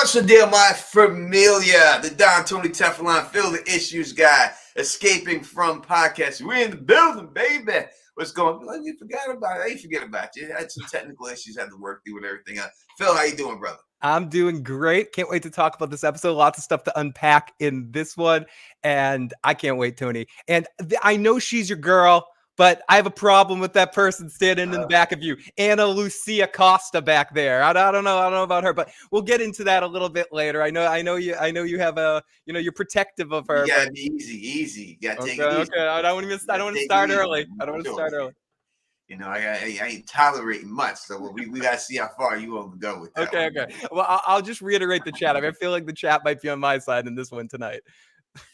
What's the deal, my familia? The Don Tony Teflon Feel the Issues guy, escaping from podcasting. We're in the building, baby. What's going on? You forgot about it. I ain't forget about you. I had some technical issues, had to work through and everything else. Phil, how you doing, brother? I'm doing great. Can't wait to talk about this episode. Lots of stuff to unpack in this one. And I can't wait, Tony. And I know she's your girl, but I have a problem with that person standing in the back of you. Ana Lucia Costa back there. I don't know about her, but we'll get into that a little bit later. I know you have you're protective of her. You gotta be easy. You gotta take it easy. Okay. I don't want to start early. You know, I ain't tolerating much, so we gotta see how far you want to go with that. Okay. Well, I'll just reiterate the chat. I feel like the chat might be on my side in this one tonight.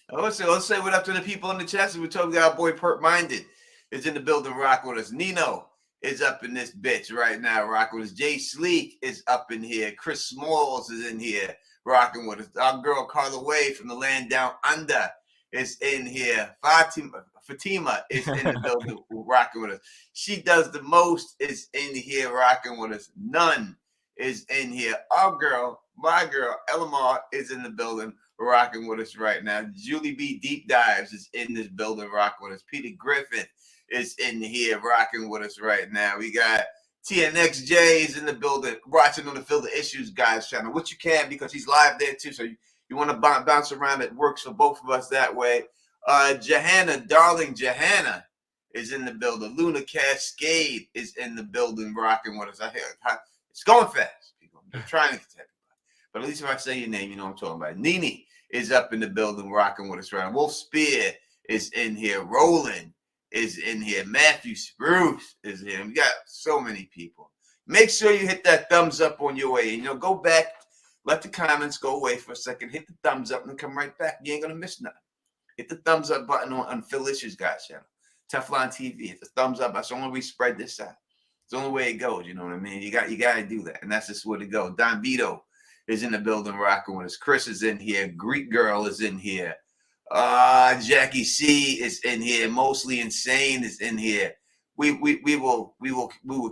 Let's say what up to the people in the chat. So we told you our boy Perk Minded is in the building, rock with us. Nino is up in this bitch right now, rocking with us. Jay Sleek is up in here. Chris Smalls is in here, rocking with us. Our girl Carla Way from the land down under is in here. Fatima is in the building, rocking with us. She does the most is in here, rocking with us. None is in here. Our girl, my girl, Elamar is in the building, rocking with us right now. Julie B. Deep Dives is in this building, rocking with us. Peter Griffin is in here, rocking with us right now. We got TNXJ is in the building, watching on the Feel the Issues guys channel, which you can because he's live there too. So you want to bounce around. It works for both of us that way. Darling Johanna is in the building. Luna Cascade is in the building, rocking with us. I hear it's going fast. People, I'm trying to get everybody, but at least if I say your name, you know what I'm talking about. Nene is up in the building, rocking with us right now. Wolf Spear is in here. Roland is in here. Matthew Spruce is here. We got so many people. Make sure you hit that thumbs up on your way. And, go back, let the comments go away for a second. Hit the thumbs up and come right back. You ain't going to miss nothing. Hit the thumbs up button on Phil Issues guys channel. Teflon TV. Hit the thumbs up. That's the only way we spread this out. It's the only way it goes. You know what I mean? You got to do that. And that's just where to go. Don Vito is in the building rocking with us. Chris is in here. Greek Girl is in here. Jackie C is in here. Mostly Insane is in here. We will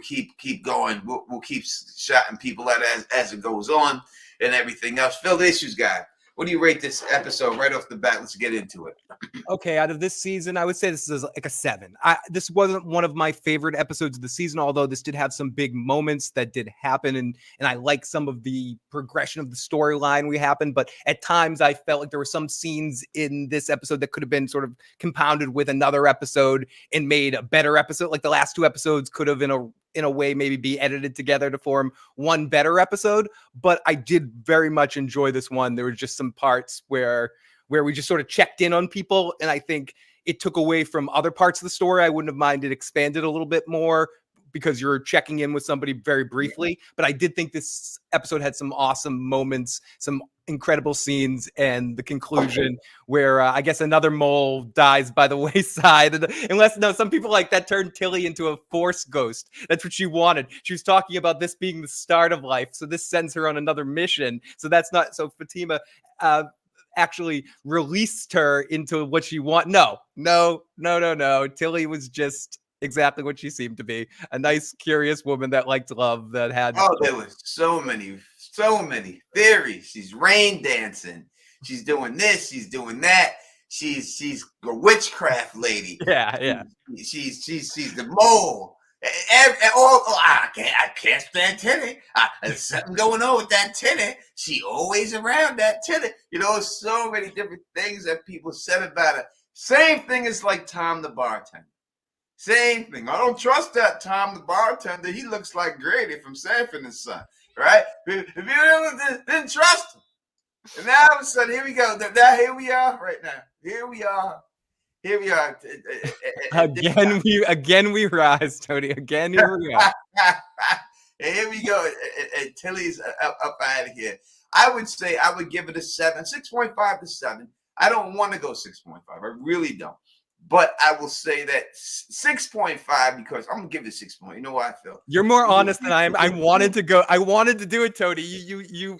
keep going. We'll keep shouting people out as it goes on and everything else. Phil the Issues guy, what do you rate this episode right off the bat? Let's get into it. Okay, out of this season, I would say this is like a 7. This wasn't one of my favorite episodes of the season, although this did have some big moments that did happen, and I like some of the progression of the storyline we happened. But at times, I felt like there were some scenes in this episode that could have been sort of compounded with another episode and made a better episode. Like the last 2 episodes could have, in a way, maybe be edited together to form one better episode. But I did very much enjoy this one. There were just some parts where we just sort of checked in on people. And I think it took away from other parts of the story. I wouldn't have minded expanded a little bit more because you're checking in with somebody very briefly. But I did think this episode had some awesome moments, some incredible scenes, and the conclusion where I guess another mole dies by the wayside. Some people like that turned Tilly into a force ghost. That's what she wanted. She was talking about this being the start of life. So this sends her on another mission. So that's not, so Fatima, actually released her into what she want. No. Tilly was just exactly what she seemed to be. A nice, curious woman that liked love, that had... there was so many theories. She's rain dancing. She's doing this. She's doing that. She's a witchcraft lady. Yeah. She's the mole. I can't stand Tilly. There's something going on with that Tilly. She always around that Tilly. So many different things that people said about her. Same thing as like Tom the bartender. Same thing. I don't trust that Tom the bartender. He looks like Grady from Sanford and Son, right? If you didn't trust him. And now all of a sudden, here we go. Here we are right now. Here we are. Again we rise, Tony. Again, here we are. And here we go. And Tilly's up out of here. I would say I would give it a 7, 6.5 to 7. I don't want to go 6.5. I really don't. But I will say that 6.5 because I'm gonna give it 6 point. You know what I feel? You're more honest than I am. I wanted to do it, Tony. You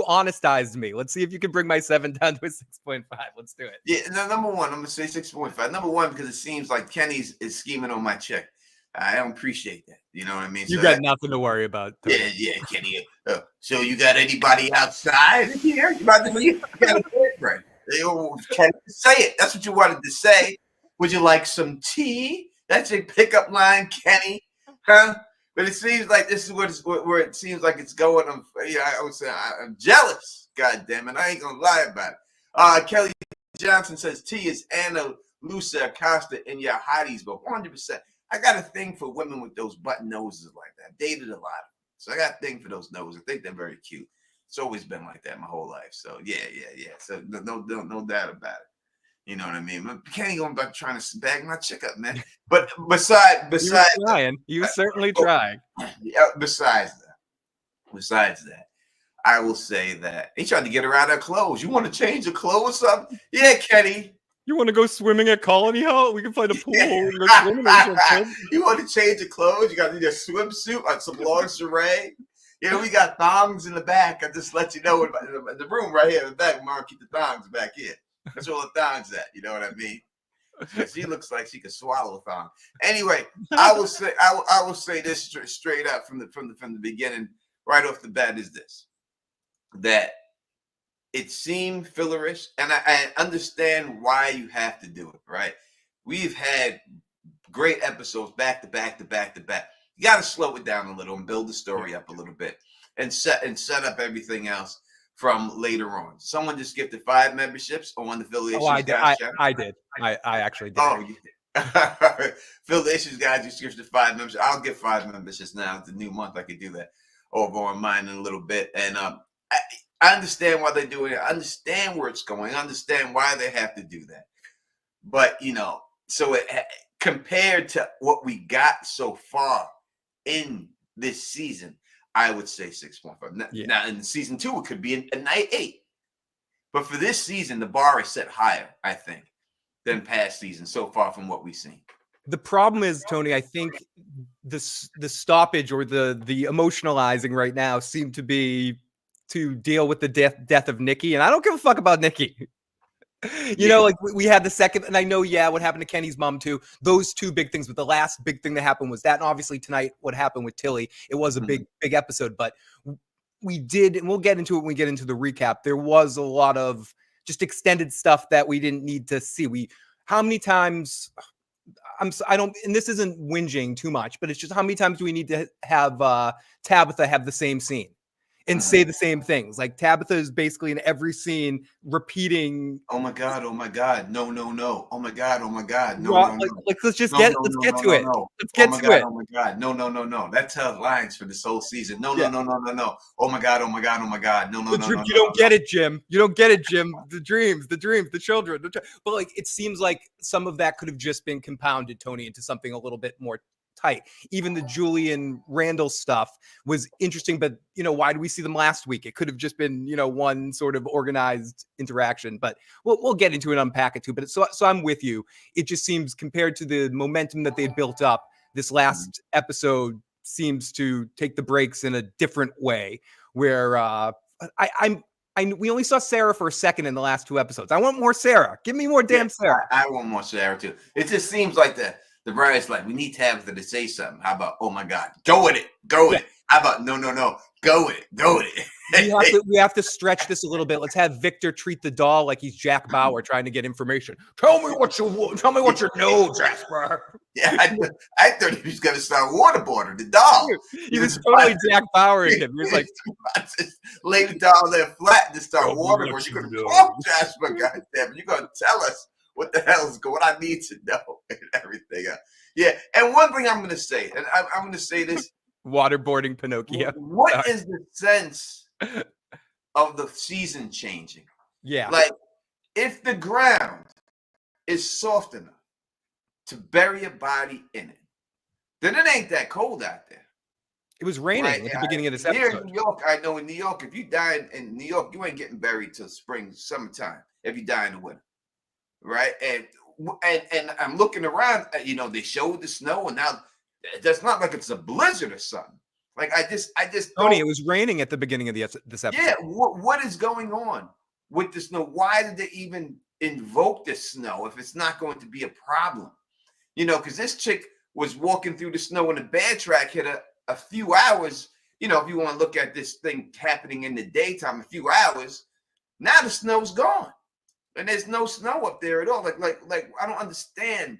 honestized me. Let's see if you can bring my 7 down to a 6.5. Let's do it. Yeah. No, number one, I'm gonna say 6.5. Number one, because it seems like Kenny's is scheming on my chick. I don't appreciate that. You know what I mean? You So got nothing to worry about. Tony. yeah, Kenny. So you got anybody outside here? You got a boyfriend? Kenny, say it. That's what you wanted to say. Would you like some tea? That's a pickup line, Kenny. Huh? But it seems like this is where it seems like it's going. I would say I'm jealous. God damn it! I ain't gonna lie about it. Kelly Johnson says tea is Anna, Lucia, Acosta, and your hotties, but 100%. I got a thing for women with those button noses like that. I've dated a lot of them. So I got a thing for those noses. I think they're very cute. It's always been like that my whole life. So yeah. So no doubt about it. You know what I mean? I can't go about trying to bag my chick up, man. But besides you were certainly trying. Besides that, I will say that he tried to get her out of her clothes. You want to change your clothes or something? Yeah, Kenny. You want to go swimming at Colony Hall? We can find a pool. And go swimming you want to change your clothes? You got to need a swimsuit on some lingerie. We got thongs in the back. I just let you know in the room right here in the back. We're gonna keep the thongs back here. That's where the thongs at. You know what I mean? She looks like she could swallow a thong. Anyway, I will say this straight up from the beginning, right off the bat, is this: that it seemed fillerish, and I understand why you have to do it, right? We've had great episodes back to back. You got to slow it down a little and build the story up a little bit, and set up everything else from later on. Someone just gifted 5 memberships on the Phil the Issues Guys channel. I did. I actually did. Oh, you did. Phil the Issues Guys just gifted 5 memberships. I'll get 5 memberships now. It's a new month. I could do that over on mine in a little bit, and I understand why they're doing it. I understand where it's going. I understand why they have to do that. But, so compared to what we got so far in this season, I would say 6.5. Now, in season 2, it could be a night 8. But for this season, the bar is set higher, I think, than past seasons so far from what we've seen. The problem is, Tony, I think the stoppage or the emotionalizing right now seem to be to deal with the death of Nikki, and I don't give a fuck about Nikki. Like we had the second, and I know, what happened to Kenny's mom too. Those 2 big things, but the last big thing that happened was that, and obviously tonight, what happened with Tilly, it was a big episode. But we did, and we'll get into it when we get into the recap. There was a lot of just extended stuff that we didn't need to see. How many times? I don't, and this isn't whinging too much, but it's just how many times do we need to have Tabitha have the same scene and say the same things? Like Tabitha is basically in every scene repeating. Oh my God. No. Oh my God. No. Let's get to it. Let's get to it. Oh my God. No. That's her lines for this whole season. No. Oh my God. No. You don't get it, Jim. You don't get it, Jim. The dreams, the children. But it seems like some of that could have just been compounded, Tony, into something a little bit more tight. Even the Julian Randall stuff was interesting, but why did we see them last week? It could have just been one sort of organized interaction, but we'll get into it, unpack it too. But so I'm with you. It just seems, compared to the momentum that they built up, this last episode seems to take the breaks in a different way, where we only saw Sarah for a second in the last 2 episodes. I want more Sarah. Give me more damn Sarah. I want more Sarah too. It just seems like the writer's like, we need Tabitha to say something. How about, oh my God, go with it. How about, no, go with it. We have to stretch this a little bit. Let's have Victor treat the doll like he's Jack Bauer trying to get information. Tell me what you know, Jasper. Yeah, I thought he was going to start waterboarding the doll. He was totally Jack Bauering him. He was like, just lay the doll there flat and just start waterboarding. You're going to talk, Jasper, goddamn. You're going to tell us what the hell is going on? What I need to know and everything else. Yeah, and one thing I'm going to say, and I'm going to say this. Waterboarding Pinocchio. What is the sense of the season changing? Yeah. Like, if the ground is soft enough to bury a body in it, then it ain't that cold out there. It was raining at the beginning of this episode. Here in New York, I know in New York, if you die in New York, you ain't getting buried till summertime if you die in the winter. Right. And I'm looking around, they showed the snow, and now that's not like it's a blizzard or something. Like, I just Tony, it was raining at the beginning of this episode. Yeah. What is going on with the snow? Why did they even invoke the snow if it's not going to be a problem? Because this chick was walking through the snow in a bear track hit a few hours. You know, if you want to look at this thing happening in the daytime, a few hours, now the snow's gone. And there's no snow up there at all. Like I don't understand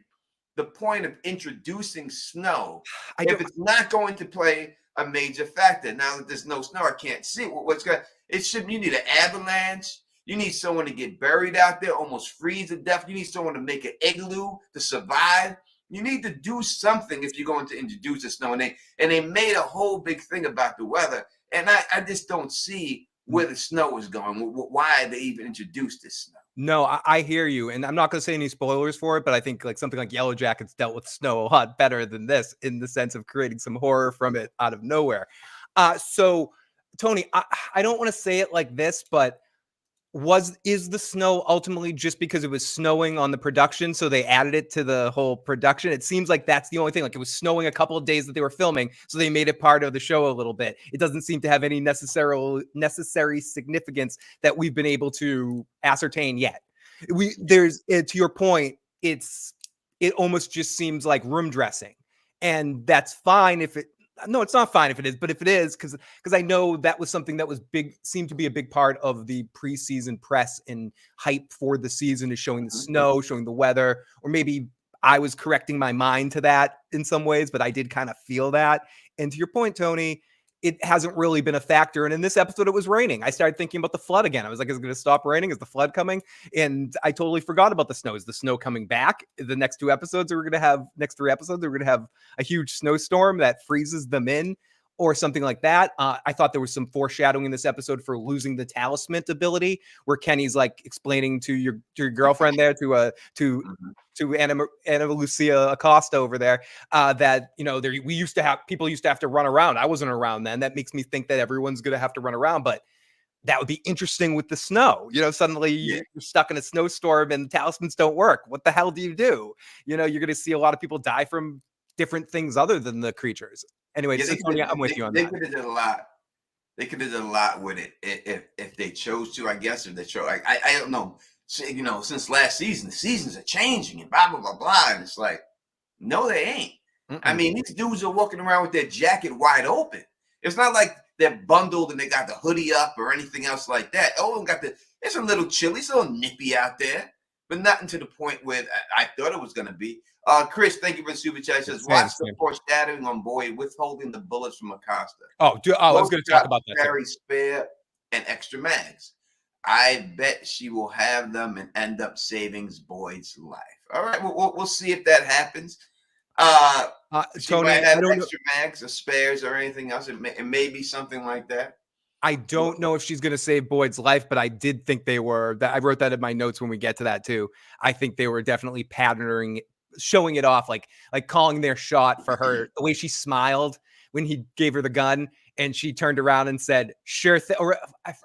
the point of introducing snow if it's not going to play a major factor. Now that there's no snow, I can't see what's going. It should. You need an avalanche. You need someone to get buried out there, almost freeze to death. You need someone to make an igloo to survive. You need to do something if you're going to introduce the snow. And they made a whole big thing about the weather. And I just don't see where the snow is going. Why they even introduced this snow. No, I hear you. And I'm not going to say any spoilers for it, but I think like something like Yellow Jackets dealt with snow a lot better than this in the sense of creating some horror from it out of nowhere. So, Tony, I don't want to say it like this, but is the snow ultimately just because it was snowing on the production, so they added it to the whole production? It seems like that's the only thing. Like, it was snowing a couple of days that they were filming, so they made it part of the show a little bit. It doesn't seem to have any necessary significance that we've been able to ascertain yet. To your point, it almost just seems like room dressing, and that's fine if it. No, it's not fine if it is, but if it is, because I know that was something that was seemed to be a big part of the preseason press and hype for the season, is showing the snow, showing the weather, or maybe I was correcting my mind to that in some ways, but I did kind of feel that. And to your point, Tony, it hasn't really been a factor. And in this episode, it was raining. I started thinking about the flood again. I was like, is it going to stop raining? Is the flood coming? And I totally forgot about the snow. Is the snow coming back? The next 3 episodes, we're going to have a huge snowstorm that freezes them in or something like that. I thought there was some foreshadowing in this episode for losing the talisman ability, where Kenny's like explaining to your girlfriend there, to Anna Lucia Acosta over there, that, you know, people used to have to run around. I wasn't around then. That makes me think that everyone's going to have to run around, but that would be interesting with the snow. You know, suddenly you're stuck in a snowstorm and the talismans don't work. What the hell do you do? You know, you're going to see a lot of people die from different things other than the creatures. Anyway, Tony, I'm with you on that. They could have done a lot. They could have done a lot with it if they chose to, I guess, if they chose. I don't know. You know, since last season, the seasons are changing and blah, blah, blah, blah. And it's like, no, they ain't. I mean, these dudes are walking around with their jacket wide open. It's not like they're bundled and they got the hoodie up or anything else like that. Oh, it's a little chilly, it's a little nippy out there, but nothing to the point where I thought it was going to be. Chris, thank you for the super chat. It says, watch the foreshadowing on Boyd withholding the bullets from Acosta. I was going to talk about that. Carry spare and extra mags. I bet she will have them and end up saving Boyd's life. All right, we'll see if that happens. She Tony, might have extra mags or spares or anything else. It may be something like that. I don't know if she's going to save Boyd's life, but I did think they were. I wrote that in my notes when we get to that too. I think they were definitely showing it off, like calling their shot for her. The way she smiled when he gave her the gun, and she turned around and said, "Sure thing," or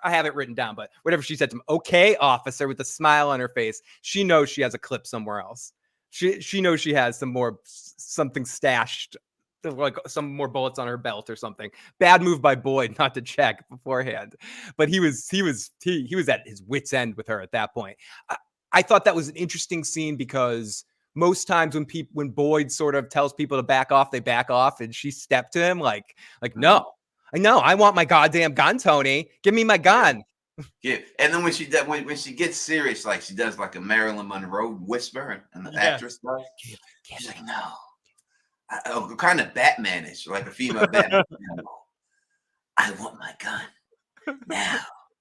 I have it written down, but whatever she said to him, "Okay, officer," with a smile on her face. She knows she has a clip somewhere else. She knows she has something stashed, like some more bullets on her belt or something. Bad move by Boyd not to check beforehand, but he was at his wit's end with her at that point. I thought that was an interesting scene because most times when Boyd sort of tells people to back off, they back off, and she stepped to him like no, I want my goddamn gun, Tony. Give me my gun. Yeah, and then when she gets serious, like she does like a Marilyn Monroe whisper, and the actress does, she's like, no, kind of Batmanish, like a female Batman. I want my gun now.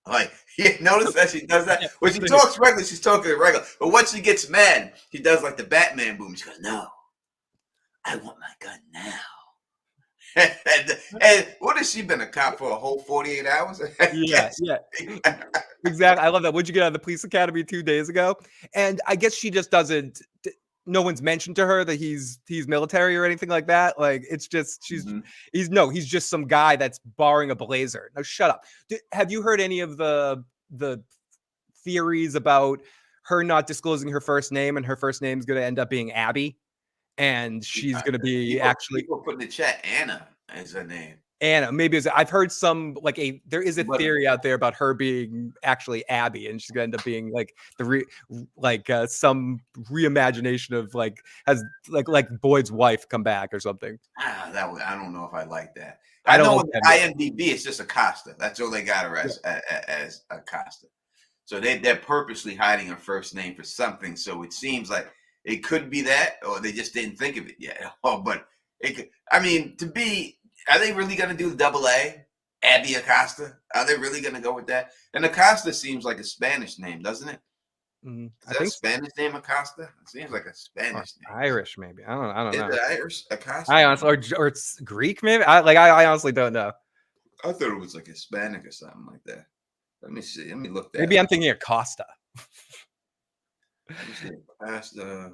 Like, notice that she does that when she talks regular. She's talking regular, but once she gets mad, she does like the Batman boom. She goes, "No, I want my gun now." and what has she been a cop for a whole 48 hours? Yeah. Exactly. I love that. What'd you get out of the police academy 2 days ago? And I guess she just doesn't. No one's mentioned to her that he's military or anything like that. Like, it's just he's just some guy that's borrowing a blazer. No, shut up. Have you heard any of the theories about her not disclosing her first name, and her first name is going to end up being Abby? And she's going to be people put in the chat Anna as her name. Anna, maybe I've heard some there is a But- theory out there about her being actually Abby, and she's gonna end up being like some reimagination of has Boyd's wife come back or something. I don't know if I like that. I I don't know like with that IMDb it's just Acosta. That's all they got her as Acosta. So they're purposely hiding her first name for something. So it seems like it could be that, or they just didn't think of it yet. Oh, but it could, I mean, are they really going to do the AA? Abby Acosta? Are they really going to go with that? And Acosta seems like a Spanish name, doesn't it? I Is that think a Spanish name, Acosta? It seems like a Spanish name. Irish, maybe. I don't know. Is it Irish? Acosta? I honestly, or it's Greek, maybe. I honestly don't know. I thought it was like Hispanic or something like that. Let me see. Let me look that. Maybe I'm thinking Acosta. Let me see. Acosta.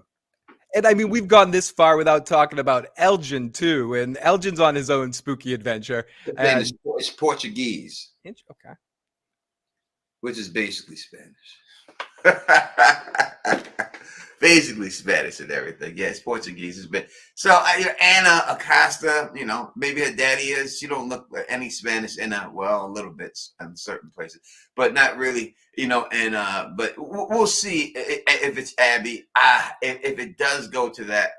And I mean, we've gone this far without talking about Elgin too, and Elgin's on his own spooky adventure. It's Portuguese, Okay. which is basically Spanish. Basically Spanish and everything. Yeah, it's Portuguese. It's been so. Anna Acosta, maybe her daddy is. She don't look like any Spanish in her. Well, a little bit in certain places, but not really. But we'll see if it's Abby. If it does go to that,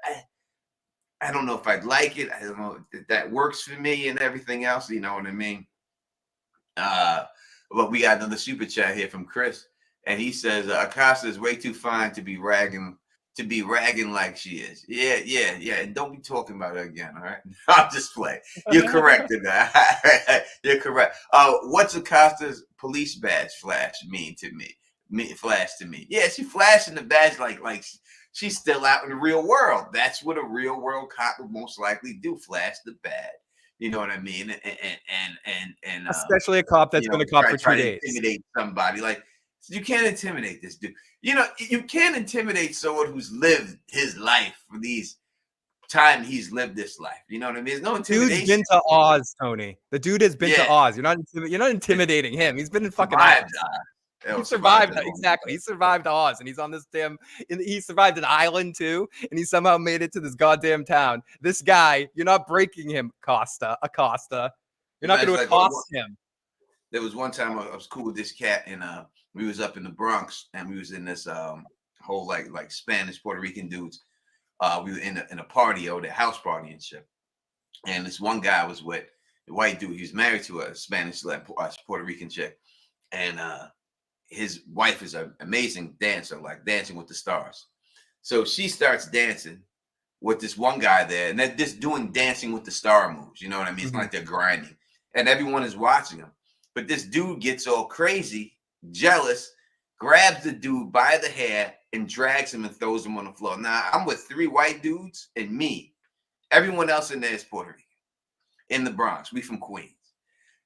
I don't know if I'd like it. I don't know if that works for me and everything else. You know what I mean? But we got another super chat here from Chris. And he says Acosta is way too fine to be ragging like she is. Yeah. And don't be talking about her again, all right? I'll just play. You're correct in that. You're correct. What's Acosta's police badge flash mean to me? Flash to me. Yeah, she flashing the badge like she's still out in the real world. That's what a real world cop would most likely do. Flash the badge. You know what I mean? And especially a cop that's been a cop for 2 days. Intimidate somebody like. You can't intimidate this dude. You can't intimidate someone who's lived his life for these time he's lived this life. You know what I mean? There's no intimidation. Dude's been to Oz, Tony. The dude has been to Oz. You're not intimidating him. He's been in fucking Oz. He survived exactly. He survived Oz, and he's on this he survived an island too, and he somehow made it to this goddamn town. This guy, you're not breaking him, Acosta. You're not going to accost him. There was one time I was cool with this cat, and we was up in the Bronx, and we was in this whole like Spanish Puerto Rican dudes. We were in a party or the house party and shit. And this one guy was with the white dude. He was married to a Spanish Puerto Rican chick, and his wife is an amazing dancer, like Dancing with the Stars. So she starts dancing with this one guy there, and they're just doing Dancing with the Star moves. You know what I mean? It's like they're grinding, and everyone is watching them. But this dude gets all crazy, jealous, grabs the dude by the hair and drags him and throws him on the floor. Now, I'm with 3 white dudes and me. Everyone else in there is Puerto Rican. In the Bronx. We from Queens.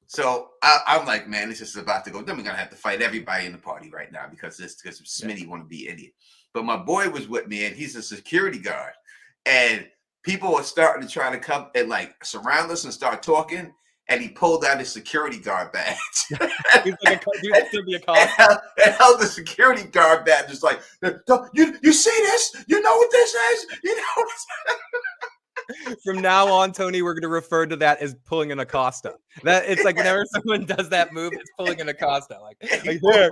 So I'm like, man, this is about to go. Then we're going to have to fight everybody in the party right now because Smitty want to be an idiot. But my boy was with me, and he's a security guard. And people are starting to try to come and like surround us and start talking. And he pulled out his security guard badge. He's like and held the security guard badge. Just like, you see this? You know what this is? You know. From now on, Tony, we're going to refer to that as pulling an Acosta. That it's like whenever someone does that move, it's pulling an Acosta. Like here,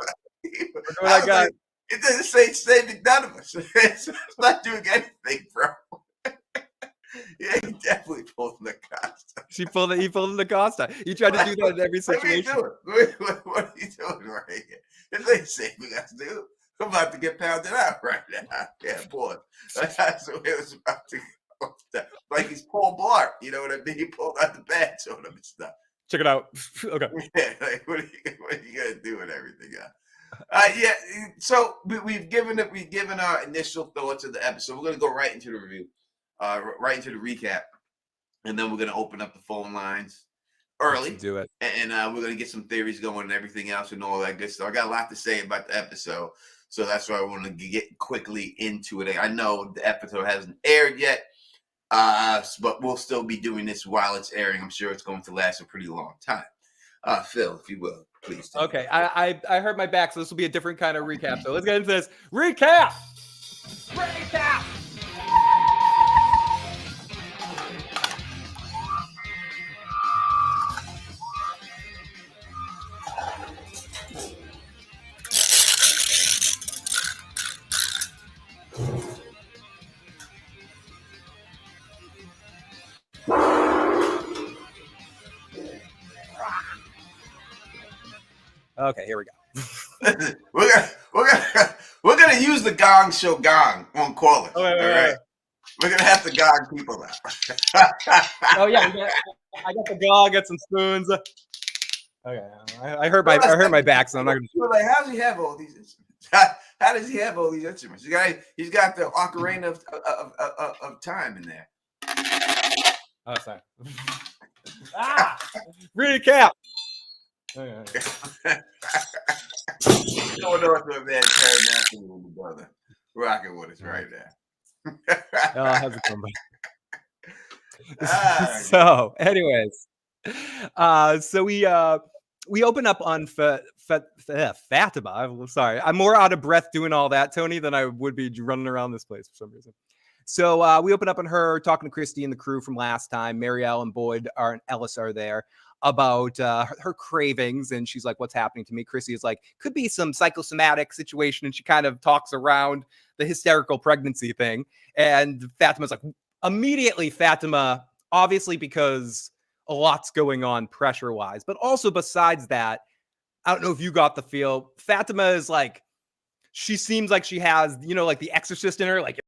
what I got. Like, it doesn't say saving none of us. It's not doing anything, bro. Yeah, he definitely pulled an Acosta. He pulled an Acosta. He tried to do that in every situation. What are you doing right here? This ain't saving us, dude. I'm about to get pounded out right now. Yeah, boy. That's the way it was about to go. Like he's Paul Blart. You know what I mean? He pulled out the badge on him and stuff. Check it out. Okay. Yeah, like what are you gonna do with everything? Yeah. So we've given our initial thoughts of the episode. We're gonna go right into the review. Right into the recap, and then we're going to open up the phone lines early. Let's do it. And we're going to get some theories going and everything else and all that good stuff. I got a lot to say about the episode, so that's why I want to get quickly into it. I know the episode hasn't aired yet, but we'll still be doing this while it's airing. I'm sure it's going to last a pretty long time. Phil, if you will, please. Okay, I hurt my back, so this will be a different kind of recap. So let's get into this. Recap! Okay, here we go. we're gonna use the Gong Show gong on callers. Oh, wait, all right, we're gonna have to gong people out. Oh yeah, I got the gong, got some spoons. Okay, I hurt my back, so I'm not gonna. You're like, how does he have all these instruments? How does he have all these instruments? He's got the ocarina of time in there. Oh, sorry. Recap. Okay. Going on to a man, Terry Matthews with the brother, rocking with us right now. How's it going, buddy? So, anyways, so we open up on Fatima. I'm sorry, I'm more out of breath doing all that, Tony, than I would be running around this place for some reason. So we open up on her talking to Christy and the crew from last time. Marielle and Boyd and Ellis are there about her cravings, and she's like, "What's happening to me?" Chrissy is like, "Could be some psychosomatic situation," and she kind of talks around the hysterical pregnancy thing. And Fatima's like, immediately, Fatima, obviously because a lot's going on pressure-wise, but also besides that, I don't know if you got the feel. Fatima is like, she seems like she has, like the Exorcist in her, like,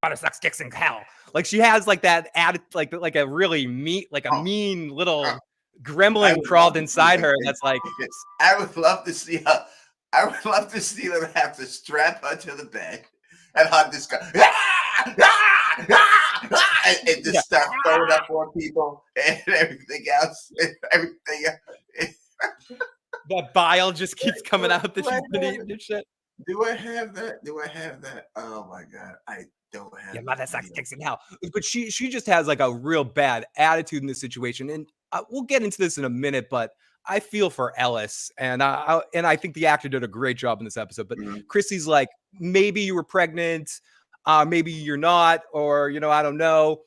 "Gotta suck sticks in hell." Like she has like that attitude, like a really mean little gremlin crawled inside her. That's like, I would love to see her. I would love to see them have to strap her to the bed and her just go, and just start throwing up on people and everything else. That bile just keeps coming out that she's been eating and shit. Do I have that? Oh my god, I don't have. Yeah, mother sucks dicks in hell. But she just has like a real bad attitude in this situation, and we'll get into this in a minute. But I feel for Ellis, and I think the actor did a great job in this episode. But Chrissy's like, maybe you were pregnant, maybe you're not, or I don't know.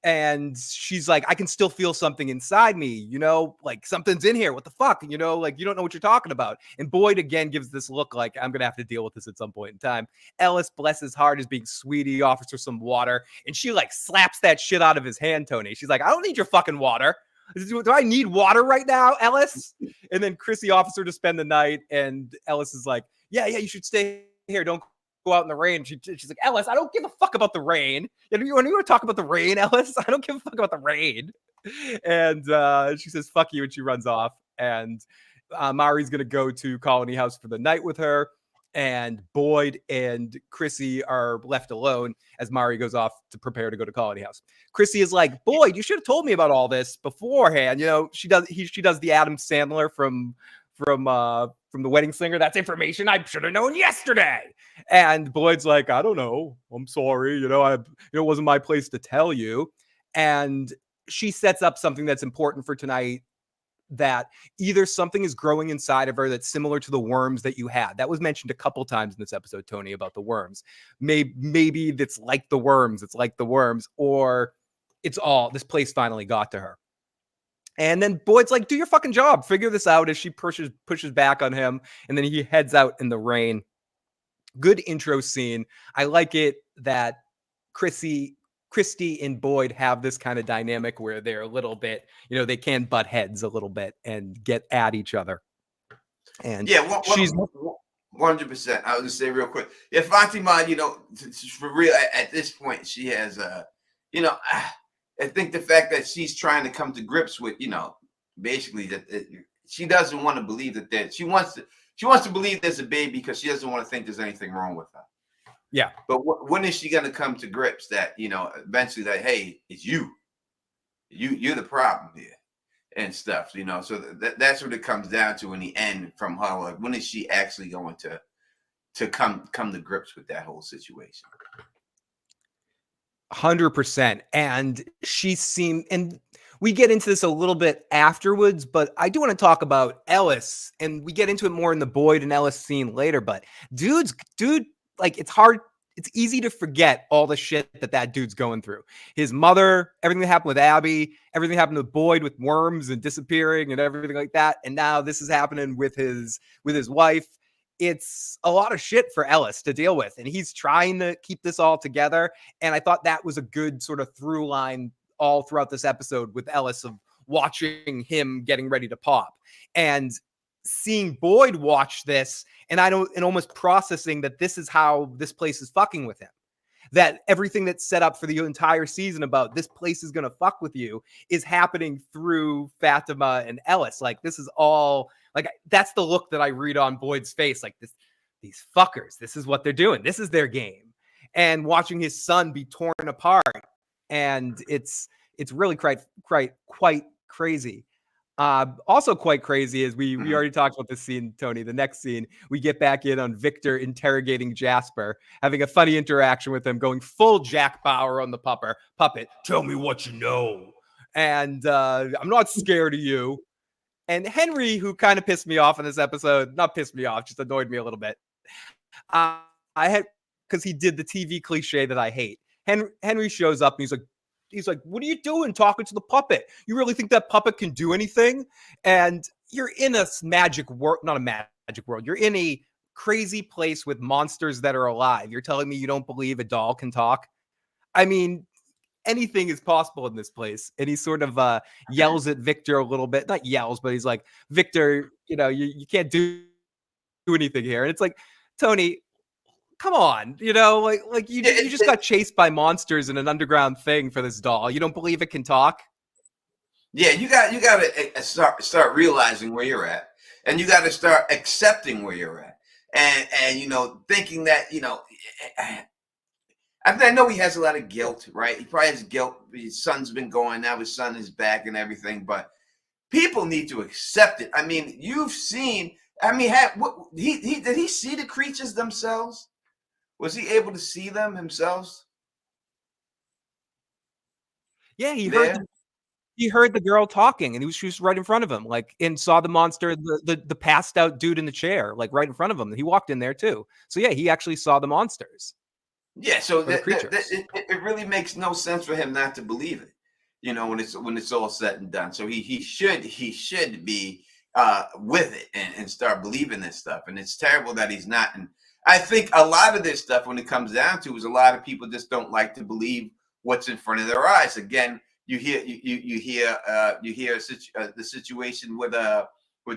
And she's like, I can still feel something inside me, like something's in here. What the fuck? Like, you don't know what you're talking about. And Boyd again gives this look like, I'm going to have to deal with this at some point in time. Ellis, bless his heart, is being sweet. He offers her some water, and she like slaps that shit out of his hand, Tony. She's like, I don't need your fucking water. Do I need water right now, Ellis? And then Chrissy offers her to spend the night, and Ellis is like, yeah, you should stay here. Don't go out in the rain. She's like, Ellis, I don't give a fuck about the rain. When you want to talk about the rain, Ellis, I don't give a fuck about the rain. And she says, fuck you, and she runs off. And Mari's going to go to Colony House for the night with her. And Boyd and Chrissy are left alone as Mari goes off to prepare to go to Colony House. Chrissy is like, Boyd, you should have told me about all this beforehand. She does the Adam Sandler from The Wedding Singer. That's information I should have known yesterday. And Boyd's like, I don't know. I'm sorry. It wasn't my place to tell you. And she sets up something that's important for tonight, that either something is growing inside of her that's similar to the worms that you had. That was mentioned a couple times in this episode, Tony, about the worms. Maybe it's like the worms. It's like the worms, or this place finally got to her. And then Boyd's like, do your fucking job. Figure this out, as she pushes back on him. And then he heads out in the rain. Good intro scene. I like it that Christy and Boyd have this kind of dynamic where they're a little bit, they can butt heads a little bit and get at each other. And yeah, she's 100%. I was gonna say real quick. Yeah, Fatima, for real, at this point, she has I think the fact that she's trying to come to grips with, basically that she doesn't want to believe that she wants to believe there's a baby because she doesn't want to think there's anything wrong with her. Yeah. But when is she going to come to grips that, eventually that, hey, it's you're the problem here and stuff, so that's what it comes down to in the end from her. Like, when is she actually going to come to grips with that whole situation? 100%. And and we get into this a little bit afterwards, but I do want to talk about Ellis, and we get into it more in the Boyd and Ellis scene later. But dude, like, it's easy to forget all the shit that dude's going through. His mother, everything that happened with Abby, everything that happened with Boyd with worms and disappearing and everything like that. And now this is happening with his wife. it's a lot of shit for Ellis to deal with, and he's trying to keep this all together. And I thought that was a good sort of through line all throughout this episode with Ellis, of watching him getting ready to pop and seeing Boyd watch this, and almost processing that this is how this place is fucking with him. That everything that's set up for the entire season about this place is going to fuck with you is happening through Fatima and Ellis. Like, this is all, like, that's the look that I read on Boyd's face. Like, these fuckers, this is what they're doing. This is their game. And watching his son be torn apart. And it's really quite crazy. Also quite crazy is we already talked about this scene, Tony. The next scene, we get back in on Victor interrogating Jasper, having a funny interaction with him, going full Jack Bauer on the puppet. Tell me what you know. And I'm not scared of you. And Henry, who kind of pissed me off in this episode, not pissed me off, just annoyed me a little bit. Because he did the TV cliche that I hate. Henry shows up and he's like, what are you doing talking to the puppet? You really think that puppet can do anything? And you're in a magic world, not a magic world. You're in a crazy place with monsters that are alive. You're telling me you don't believe a doll can talk? I mean, anything is possible in this place. And he sort of yells at Victor a little bit. Not yells, but he's like, Victor, you can't do anything here. And it's like, Tony, come on, you just got chased by monsters in an underground thing for this doll. You don't believe it can talk? Yeah, you got to start realizing where you're at, and you got to start accepting where you're at, and thinking that I know he has a lot of guilt, right? He probably has guilt. His son's been going now. His son is back and everything, but people need to accept it. I mean, you've seen. I mean, did he see the creatures themselves? Was he able to see them himself? Yeah, he heard the girl talking, and she was right in front of him, like, and saw the monster, the passed out dude in the chair, like right in front of him. He walked in there too. So yeah, he actually saw the monsters. Yeah, so it really makes no sense for him not to believe it. When it's all said and done. So he should be with it and start believing this stuff. And it's terrible that he's not. And I think a lot of this stuff, when it comes down to, is a lot of people just don't like to believe what's in front of their eyes. Again, you hear the situation with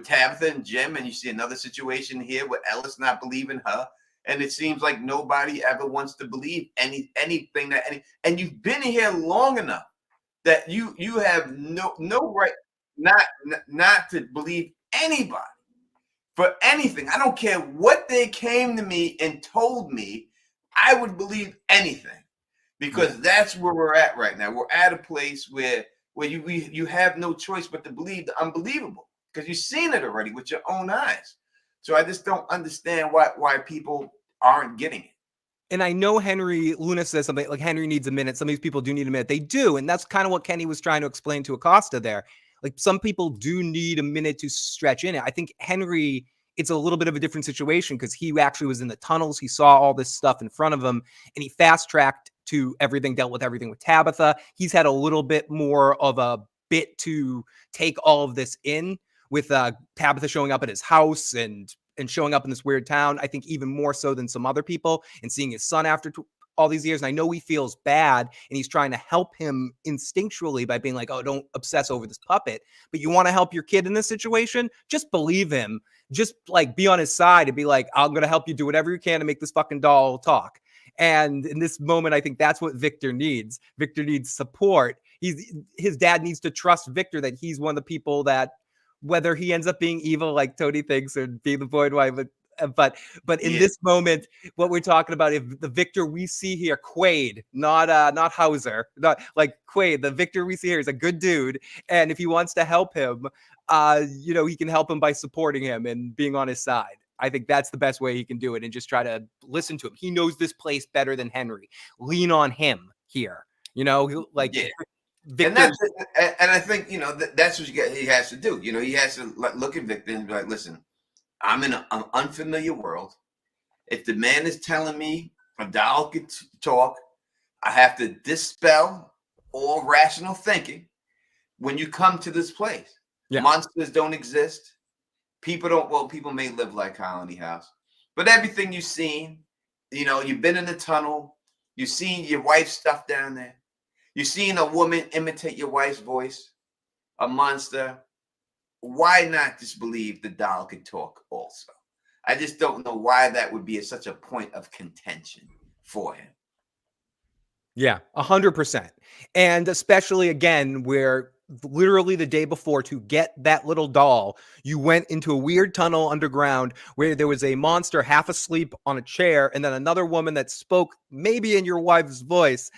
Tabitha and Jim, and you see another situation here with Ellis not believing her, and it seems like nobody ever wants to believe anything and you've been here long enough that you have no right not to believe anybody for anything. I don't care what they came to me and told me, I would believe anything, because that's where we're at right now. We're at a place where you have no choice but to believe the unbelievable, because you've seen it already with your own eyes. So I just don't understand why people aren't getting it. And I know Luna says something like Henry needs a minute. Some of these people do need a minute. They do. And that's kind of what Kenny was trying to explain to Acosta there. Like, some people do need a minute to stretch in it. I think Henry, it's a little bit of a different situation because he actually was in the tunnels. He saw all this stuff in front of him, and he fast tracked to dealt with everything with Tabitha. He's had a little bit more of a bit to take all of this in, with Tabitha showing up at his house and showing up in this weird town. I think even more so than some other people, and seeing his son after all these years. And I know he feels bad, and he's trying to help him instinctually by being like, oh, don't obsess over this puppet. But you want to help your kid in this situation? Just believe him. Just like be on his side and be like, I'm going to help you do whatever you can to make this fucking doll talk. And in this moment, I think that's what Victor needs. Victor needs support. His dad needs to trust Victor that he's one of the people that, whether he ends up being evil like Tony thinks or being the Boyd wife, but in this moment, what we're talking about, if the Victor we see here, Quaid, not Hauser, not like Quaid, the Victor we see here is a good dude, and if he wants to help him, he can help him by supporting him and being on his side. I think that's the best way he can do it, and just try to listen to him. He knows this place better than Henry. Lean on him here, Victor. And I think that's what he has to do. He has to look at Victor and be like, listen, I'm in an unfamiliar world. If the man is telling me a doll could talk, I have to dispel all rational thinking. When you come to this place, monsters don't exist. People may live like Colony House, But everything you've seen, you've been in the tunnel, you've seen your wife's stuff down there, you've seen a woman imitate your wife's voice, a monster. Why not just believe the doll could talk also? I just don't know why that would be such a point of contention for him. Yeah, 100%. And especially again, where literally the day before, to get that little doll, you went into a weird tunnel underground where there was a monster half asleep on a chair, and then another woman that spoke maybe in your wife's voice,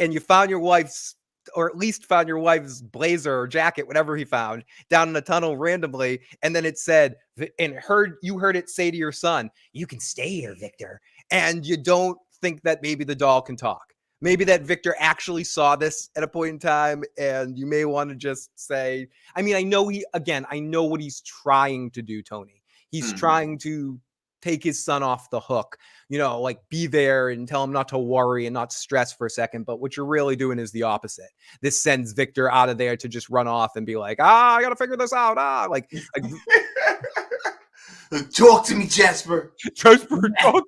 and you found your wife's, or at least found your wife's blazer or jacket, whatever he found, down in the tunnel randomly. And then it said, and you heard it say to your son, "You can stay here, Victor." And you don't think that maybe the doll can talk. Maybe that Victor actually saw this at a point in time, and you may want to just say, I mean, I know what he's trying to do, Tony. He's trying to take his son off the hook, like be there and tell him not to worry and not stress for a second. But what you're really doing is the opposite. This sends Victor out of there to just run off and be like, I got to figure this out. Like talk to me, Jasper. Jasper, talk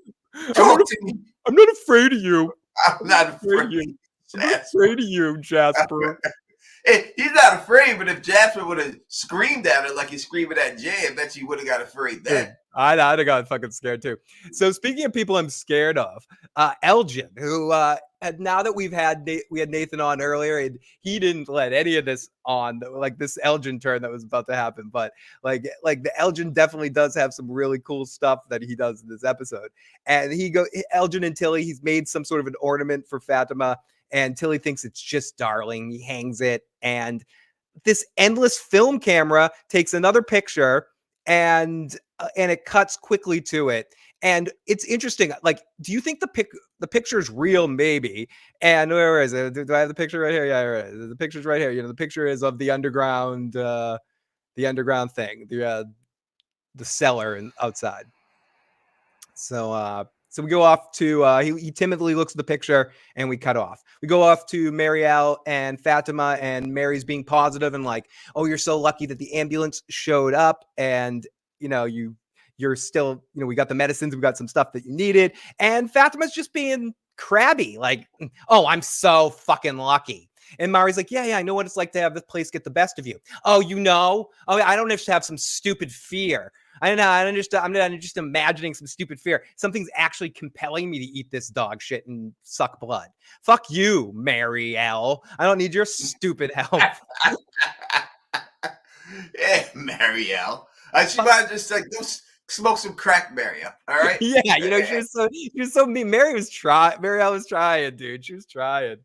to me. I'm not afraid of you. I'm not afraid of you. I'm not afraid of you, Jasper. He's not afraid, but if Jasper would have screamed at her like he's screaming at Jay, I bet you would have got afraid then. I'd have got fucking scared too. So speaking of people I'm scared of, Elgin, who now that we had Nathan on earlier, and he didn't let any of this on, like this Elgin turn that was about to happen. But like the Elgin definitely does have some really cool stuff that he does in this episode. And Elgin and Tilly, he's made some sort of an ornament for Fatima, and Tilly thinks it's just darling. He hangs it, and this endless film camera takes another picture, and it cuts quickly to it. And it's interesting. Like, do you think the picture is real? Maybe. And where is it? Do I have the picture right here? Yeah, right. The picture's right here. The picture is of the underground thing, the cellar and outside. So we go off to he timidly looks at the picture, and we cut off. We go off to Marielle and Fatima, and Mary's being positive and like, "Oh, you're so lucky that the ambulance showed up, and you're still, we got the medicines, we got some stuff that you needed." And Fatima's just being crabby, like, "Oh, I'm so fucking lucky." And Mari's like, yeah, I know what it's like to have this place get the best of you. Oh, I don't just have some stupid fear. I'm not just imagining some stupid fear. Something's actually compelling me to eat this dog shit and suck blood. Fuck you, Marielle. I don't need your stupid help. Yeah, Marielle. She might just like smoke some crack, Marielle. All right. Yeah, she was so mean. Marielle was trying, dude. She was trying.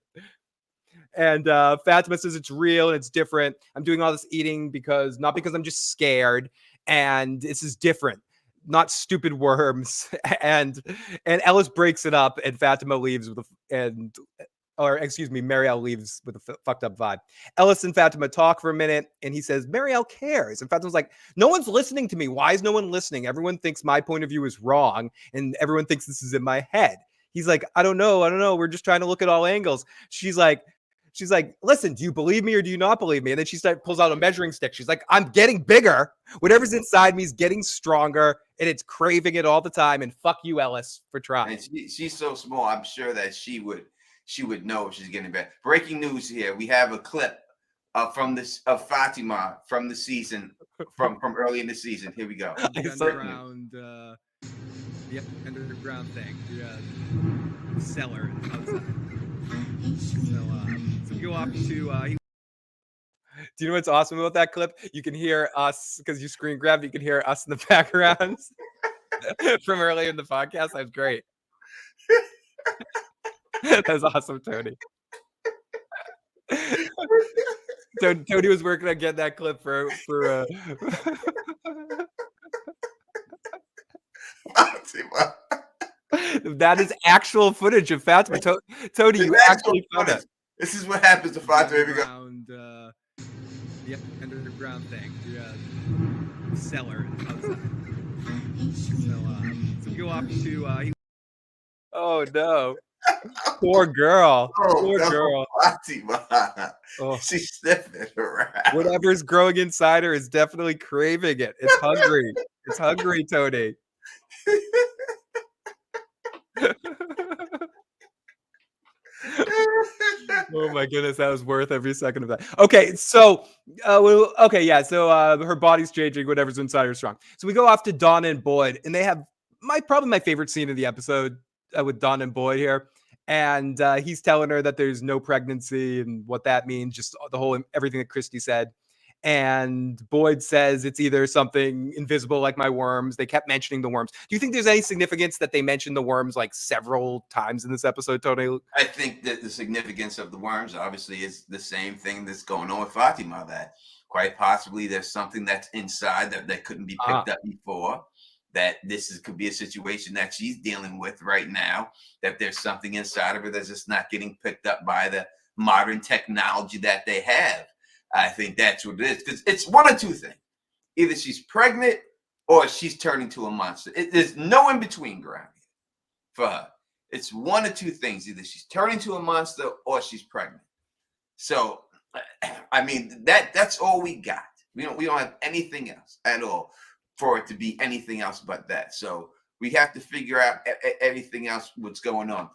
And Fatima says it's real and it's different. I'm doing all this eating not because I'm just scared. And this is different, not stupid worms. And Ellis breaks it up, and Fatima leaves Marielle leaves with a fucked up vibe. Ellis and Fatima talk for a minute, and he says, Marielle cares. And Fatima's like, no one's listening to me. Why is no one listening? Everyone thinks my point of view is wrong, and everyone thinks this is in my head. He's like, I don't know. We're just trying to look at all angles. She's like, listen, do you believe me or do you not believe me? And then she pulls out a measuring stick. She's like, I'm getting bigger. Whatever's inside me is getting stronger, and it's craving it all the time. And fuck you, Ellis, for trying. And she's so small. I'm sure that she would know if she's getting better. Breaking news here. We have a clip of Fatima from the season, from early in the season. Here we go. The underground thing. The cellar outside. So we go off to do you know what's awesome about that clip? You can hear us, because you screen grab, you can hear us in the background from earlier in the podcast. That's great. That's awesome, Tony. Tony was working on getting that clip for that is actual footage of Fatima. Tony, you actually found it. This is what happens to Fatima. Here we go. The underground thing, the cellar outside. So we go off to oh no. Poor girl. Poor girl. Fatima. Oh. She's sniffing around. Whatever's growing inside her is definitely craving it. It's hungry. It's hungry, Tony. Oh my goodness, that was worth every second of that. Okay, so her body's changing, whatever's inside her strong. So we go off to Donna and Boyd, and they have probably my favorite scene of the episode with Donna and Boyd here. And he's telling her that there's no pregnancy and what that means, just the whole everything that Christy said. And Boyd says it's either something invisible like my worms. They kept mentioning the worms. Do you think there's any significance that they mentioned the worms like several times in this episode, Tony? I think that the significance of the worms obviously is the same thing that's going on with Fatima, that quite possibly there's something that's inside that couldn't be picked up before, that could be a situation that she's dealing with right now, that there's something inside of her that's just not getting picked up by the modern technology that they have. I think that's what it is, because it's one of two things. Either she's pregnant or she's turning to a monster. There's no in between ground for her. It's one of two things. Either she's turning to a monster or she's pregnant. So, I mean, that's all we got. We don't have anything else at all for it to be anything else but that. So we have to figure out everything else, what's going on.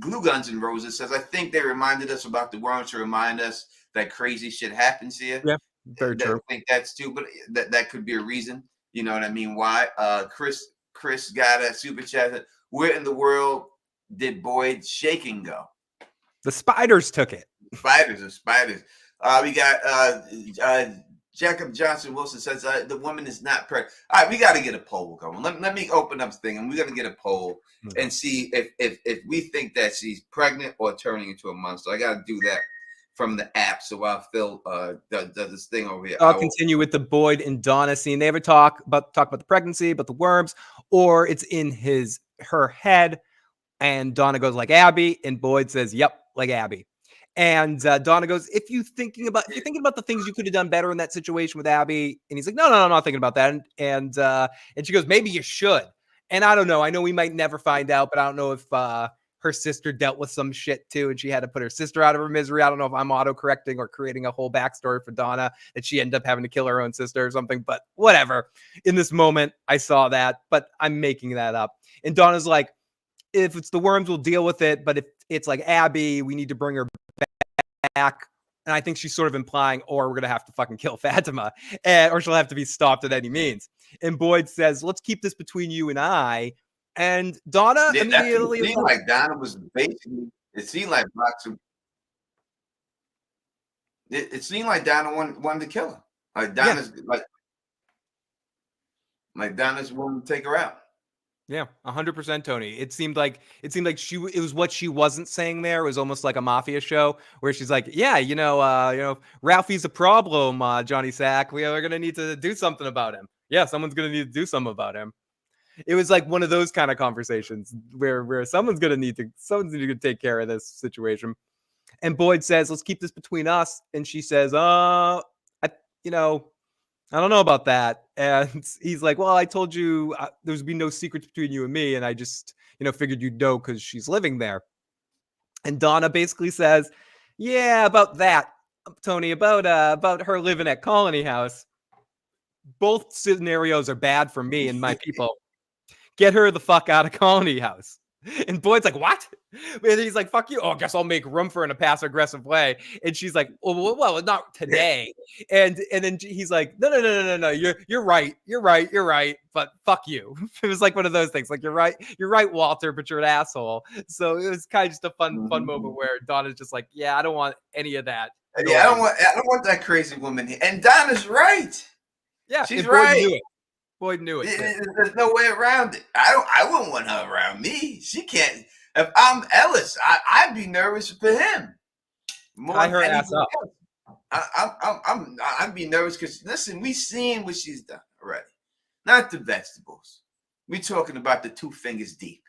Glue Guns and Roses says, I think they reminded us about the worms to remind us that crazy shit happens here. Yeah, very true. I think that's too, but that could be a reason. You know what I mean? Why? Chris got a super chat. Where in the world did Boyd's shaking go? The spiders took it. Spiders. We got Jacob Johnson Wilson says the woman is not pregnant. All right, we got to get a poll going. Let me open up this thing, and we're gonna get a poll and see if we think that she's pregnant or turning into a monster. I got to do that from the app. So while Phil does this thing over here, I'll continue with the Boyd and Donna scene. They ever talk about the pregnancy, about the worms, or it's in her head, and Donna goes like Abby, and Boyd says, "Yep, like Abby." And Donna goes, if you're thinking about the things you could have done better in that situation with Abby, and he's like, no, I'm not thinking about that. And she goes, maybe you should. And I don't know. I know we might never find out, but I don't know if her sister dealt with some shit too, and she had to put her sister out of her misery. I don't know if I'm auto-correcting or creating a whole backstory for Donna that she ended up having to kill her own sister or something, but whatever. In this moment, I saw that, but I'm making that up. And Donna's like, if it's the worms, we'll deal with it, but if it's like Abby, we need to bring her back. And I think she's sort of implying, or we're going to have to fucking kill Fatima, or she'll have to be stopped at any means. And Boyd says, let's keep this between you and I. And Donna immediately. It seemed like Donna was basically, it seemed like it seemed like Donna wanted to kill her. Like Donna's like Donna's wanting to take her out. Yeah, 100%, Tony. It seemed like it was what she wasn't saying there. It was almost like a mafia show where she's like, yeah, Ralphie's a problem, Johnny Sack. We're gonna need to do something about him. Yeah, someone's gonna need to do something about him. It was like one of those kind of conversations where someone's gonna need to take care of this situation. And Boyd says, let's keep this between us. And she says, I don't know about that. And he's like, well, I told you there's be no secrets between you and me. And I just, figured you'd know because she's living there. And Donna basically says, yeah, about that, Tony, about her living at Colony House. Both scenarios are bad for me and my people. Get her the fuck out of Colony House. And Boyd's like, what? And he's like, fuck you. Oh, I guess I'll make room for her in a passive-aggressive way. And she's like, well, not today. And then he's like, no. You're right. But fuck you. It was like one of those things. Like, you're right, Walter, but you're an asshole. So it was kind of just a fun moment where Donna's just like, yeah, I don't want any of that. Yeah, I don't want that crazy woman here. And Donna's right. Yeah, she's right. Boyd knew it. There's no way around it. I wouldn't want her around me. She can't. If I'm Ellis, I'd be nervous for him. Tie her ass up. I'd be nervous because listen, we've seen what she's done already. Not the vegetables. We're talking about the 2 fingers deep.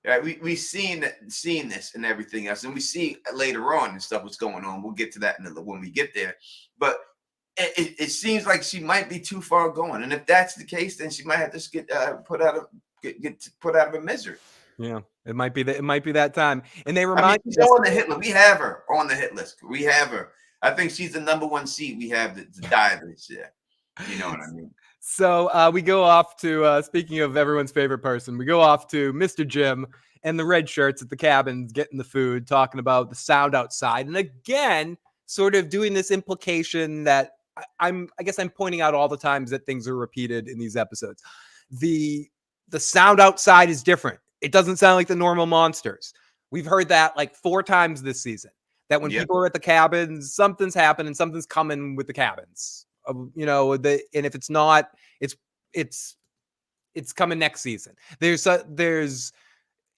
Right? We've seen this and everything else, and we see later on and stuff what's going on. We'll get to that when we get there. But it seems like she might be too far going, and if that's the case, then she might have to get put out of her misery. Yeah, it might be that time. And they remind she's on the hit list. We have her on the hit list. We have her. I think she's the number 1 seed we have to die this year. You know what I mean? So we go off to, speaking of everyone's favorite person, we go off to Mr. Jim and the red shirts at the cabins getting the food, talking about the sound outside. And again, sort of doing this implication that I guess I'm pointing out all the times that things are repeated in these episodes. The sound outside is different. It doesn't sound like the normal monsters. We've heard that like 4 times this season. That when people are at the cabins, something's happening, something's coming with the cabins. And if it's not, it's coming next season.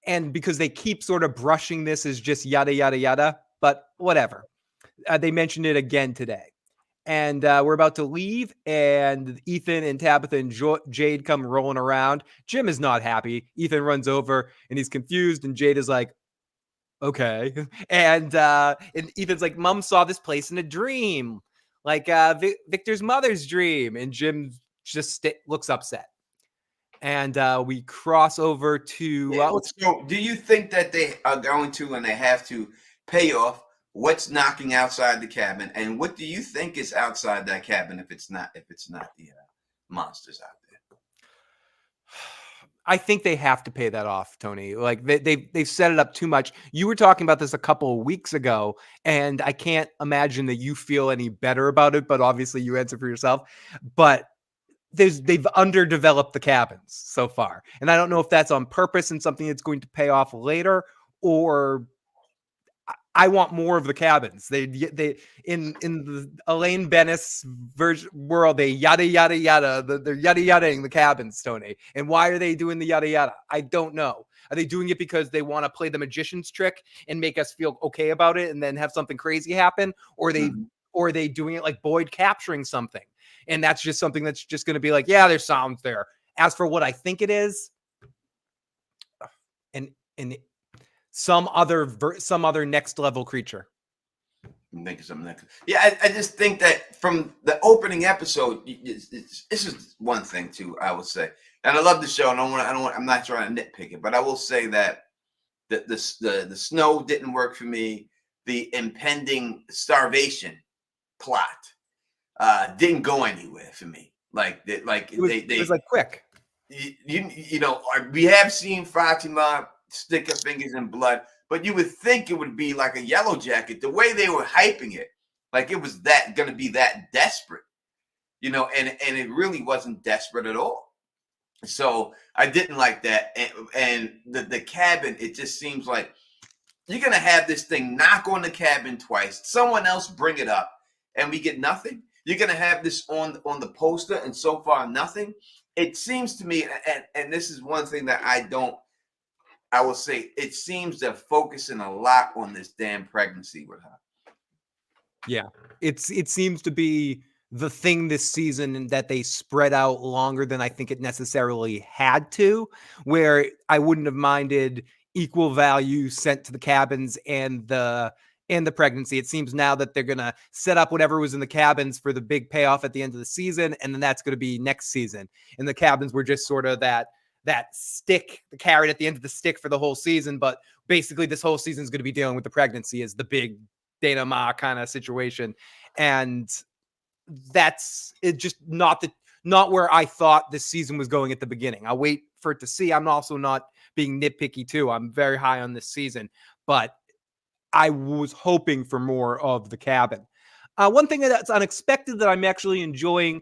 And because they keep sort of brushing this as just yada yada yada, but whatever. They mentioned it again today. And we're about to leave, and Ethan and Tabitha and Jade come rolling around. Jim is not happy. Ethan runs over, and he's confused, and Jade is like, okay. And Ethan's like, Mom saw this place in a dream, like Victor's mother's dream. And Jim just looks upset. And we cross over to... so do you think that they are going to, and they have to, pay off what's knocking outside the cabin, and what do you think is outside that cabin if it's not the monsters out there? I think they have to pay that off, Tony. Like they've set it up too much. You were talking about this a couple of weeks ago, and I can't imagine that you feel any better about it, but obviously you answer for yourself. But they've underdeveloped the cabins so far, and I don't know if that's on purpose and something that's going to pay off later, or I want more of the cabins. They in the Elaine Bennis world, they yada yada yada. They're yada yadaing the cabins, Tony. And why are they doing the yada yada? I don't know. Are they doing it because they want to play the magician's trick and make us feel okay about it, and then have something crazy happen, or are they doing it like Boyd capturing something, and that's just something that's just going to be like, yeah, there's sounds there. As for what I think it is, and some other next level creature. Yeah, I just think that from the opening episode, this is one thing too. I would say, and I love the show. And I'm not trying to nitpick it, but I will say that the snow didn't work for me. The impending starvation plot didn't go anywhere for me. It was like quick. We have seen Fatima stick her fingers in blood, but you would think it would be like a Yellow Jacket, the way they were hyping it, like it was that going to be that desperate, and it really wasn't desperate at all. So I didn't like that. And the cabin, it just seems like you're going to have this thing knock on the cabin twice, someone else bring it up, and we get nothing. You're going to have this on the poster, and so far nothing. It seems to me, and this is one thing that I will say, it seems they're focusing a lot on this damn pregnancy with her. Yeah, it seems to be the thing this season that they spread out longer than I think it necessarily had to, where I wouldn't have minded equal value sent to the cabins and the pregnancy. It seems now that they're going to set up whatever was in the cabins for the big payoff at the end of the season, and then that's going to be next season. And the cabins were just sort of that stick, the carrot at the end of the stick for the whole season. But basically this whole season is going to be dealing with the pregnancy as the big Dana Ma kind of situation. And that's it, just not where I thought this season was going at the beginning. I'll wait for it to see. I'm also not being nitpicky too. I'm very high on this season, but I was hoping for more of the cabin. One thing that's unexpected that I'm actually enjoying,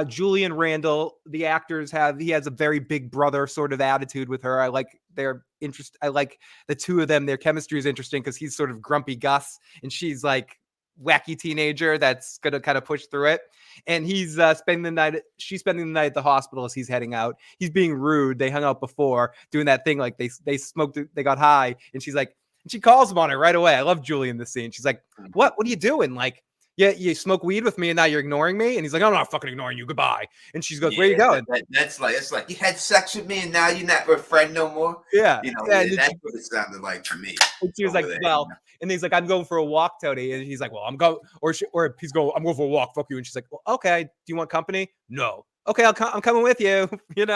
Julian Randall, the actors he has a very big brother sort of attitude with her. I like their interest. I like the two of them. Their chemistry is interesting because he's sort of grumpy Gus and she's like wacky teenager that's going to kind of push through it. And he's spending the night at the hospital as he's heading out. He's being rude. They hung out before doing that thing. Like they smoked, they got high, and she's like, and she calls him on it right away. I love Julie in this scene. She's like, what are you doing? Like, yeah, you smoke weed with me and now you're ignoring me. And he's like, I'm not fucking ignoring you. Goodbye. And she goes, where you going? It's like you had sex with me and now you're not a friend no more. Yeah. That's what it sounded like to me. And she was like, well, and he's like, I'm going for a walk, Tony. And he's like, well, I'm going, or he's going, I'm going for a walk. Fuck you. And she's like, well, okay. Do you want company? No. Okay. I'm coming with you. It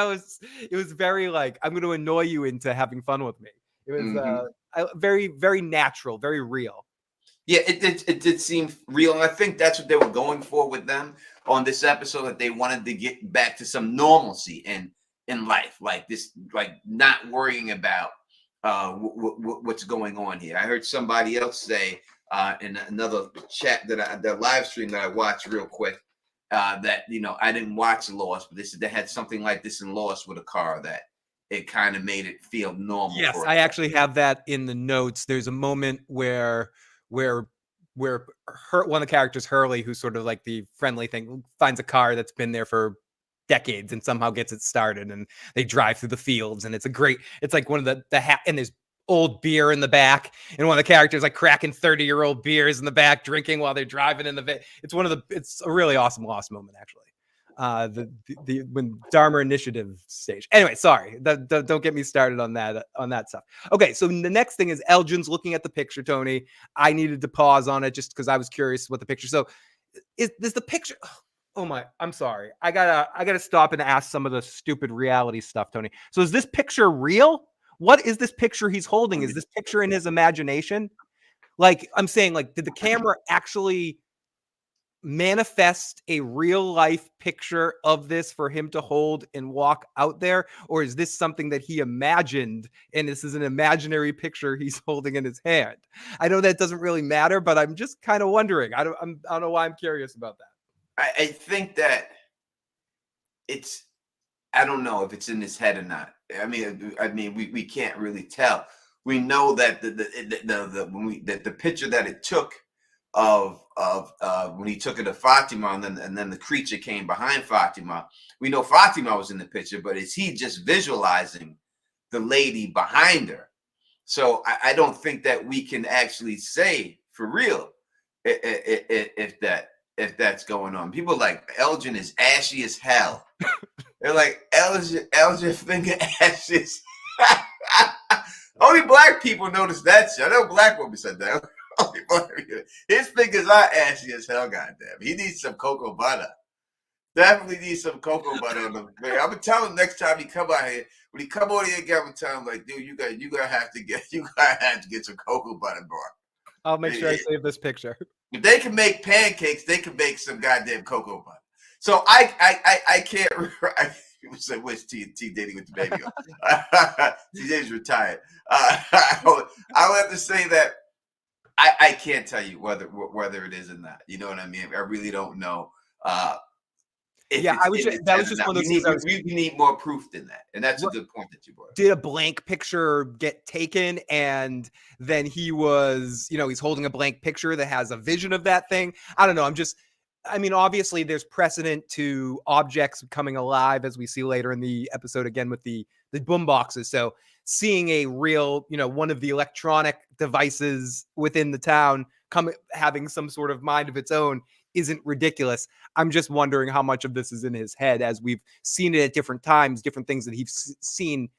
was very like, I'm going to annoy you into having fun with me. It was very, very natural, very real. Yeah, it did seem real, and I think that's what they were going for with them. on this episode that they wanted to get back to some normalcy in life, like this, like not worrying about what's going on here. I heard somebody else say in another chat the live stream that I watched real quick that I didn't watch Lost, but they said they had something like this in Lost with a car that it kind of made it feel normal. Yes, I actually have that in the notes. There's a moment where one of the characters, Hurley, who's sort of like the friendly thing, finds a car that's been there for decades and somehow gets it started, and they drive through the fields, and it's like one of and there's old beer in the back, and one of the characters like cracking 30-year-old beers in the back, drinking while they're driving in the it's a really awesome Lost moment, actually. When Dharma Initiative stage. Anyway, sorry, don't get me started on that stuff. Okay, so the next thing is Elgin's looking at the picture, Tony. I needed to pause on it just because I was curious what the picture. So is the picture? Oh my, I'm sorry. I gotta stop and ask some of the stupid reality stuff, Tony. So is this picture real? What is this picture he's holding? Is this picture in his imagination? Like, I'm saying, like, did the camera actually manifest a real life picture of this for him to hold and walk out there, or is this something that he imagined and this is an imaginary picture he's holding in his hand? I know that doesn't really matter, but I'm just kind of wondering. I don't know why I'm curious about that. I think that I don't know if it's in his head or not. I mean, we can't really tell. We know that the picture that it took of when he took it to Fatima, and then the creature came behind Fatima. We know Fatima was in the picture, but is he just visualizing the lady behind her? So I don't think that we can actually say for real if that's going on. People like Elgin is ashy as hell. They're like Elgin finger ashes. Only black people notice that shit. I know black women said that. His fingers are ashy as hell, goddamn. He needs some cocoa butter. Definitely needs some cocoa butter on him. I'm gonna tell him next time he come out here. When he come over here again, I'm gonna tell him like, dude, you gotta have to get some cocoa butter, bro. I'll make sure I save this picture. If they can make pancakes, they can make some goddamn cocoa butter. So I can't. People say, "Where's T dating with the baby?" TJ's retired. I would have to say that I can't tell you whether it is or not. You know what I mean? I really don't know. That was just one of those things. We need more proof than that, and that's a good point that you brought up. Did a blank picture get taken, and then he was, he's holding a blank picture that has a vision of that thing? I don't know. Obviously there's precedent to objects coming alive, as we see later in the episode again with the boom boxes. So seeing a real, one of the electronic devices within the town having some sort of mind of its own isn't ridiculous. I'm just wondering how much of this is in his head, as we've seen it at different times, different things that he's seen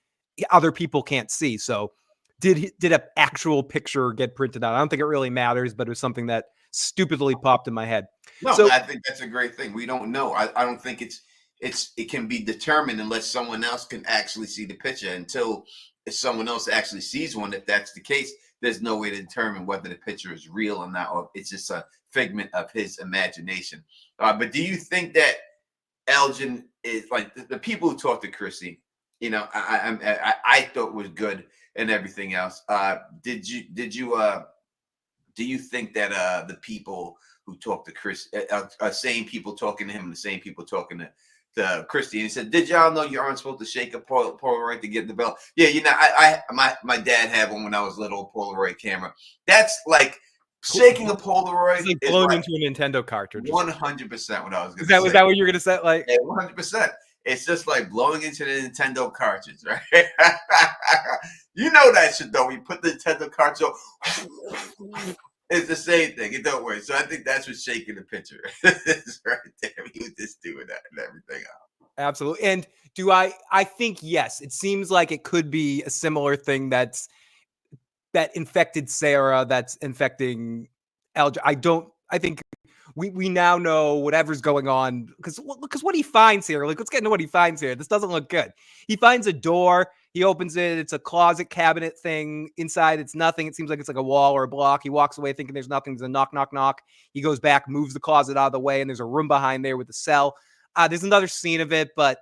other people can't see. So did an actual picture get printed out? I don't think it really matters, but it was something that stupidly popped in my head. No, so I think that's a great thing. We don't know. I don't think it can be determined unless someone else can actually see the picture. Until if someone else actually sees one, if that's the case, there's no way to determine whether the picture is real or not, or it's just a figment of his imagination. But do you think that Elgin is like the people who talk to Chrissy? I thought was good and everything else. Do you think that the people who talk to Chris are same people talking to him and the same people talking to Christy? And he said, "Did y'all know you aren't supposed to shake a Polaroid to get the bell?" Yeah, my dad had one when I was little, Polaroid camera. That's like shaking a Polaroid. It's like blowing into a Nintendo cartridge. 100% what I was going to say. Was that what you were going to say? Like, yeah, 100%. It's just like blowing into the Nintendo cartridge, right? You know that shit though. You put the Nintendo cartridge on. It's the same thing. It don't work. So I think that's what's shaking the picture. It's right there. He was just doing that and everything else. Absolutely. And I think, yes, it seems like it could be a similar thing that infected Sarah, that's infecting Elgin. I think we now know whatever's going on, because what he finds here, like, let's get into what he finds here. This doesn't look good. He finds a door. He opens it. It's a closet cabinet thing. Inside, it's nothing. It seems like it's like a wall or a block. He walks away thinking there's nothing. There's a knock, knock, knock. He goes back, moves the closet out of the way, and there's a room behind there with a cell. There's another scene of it, but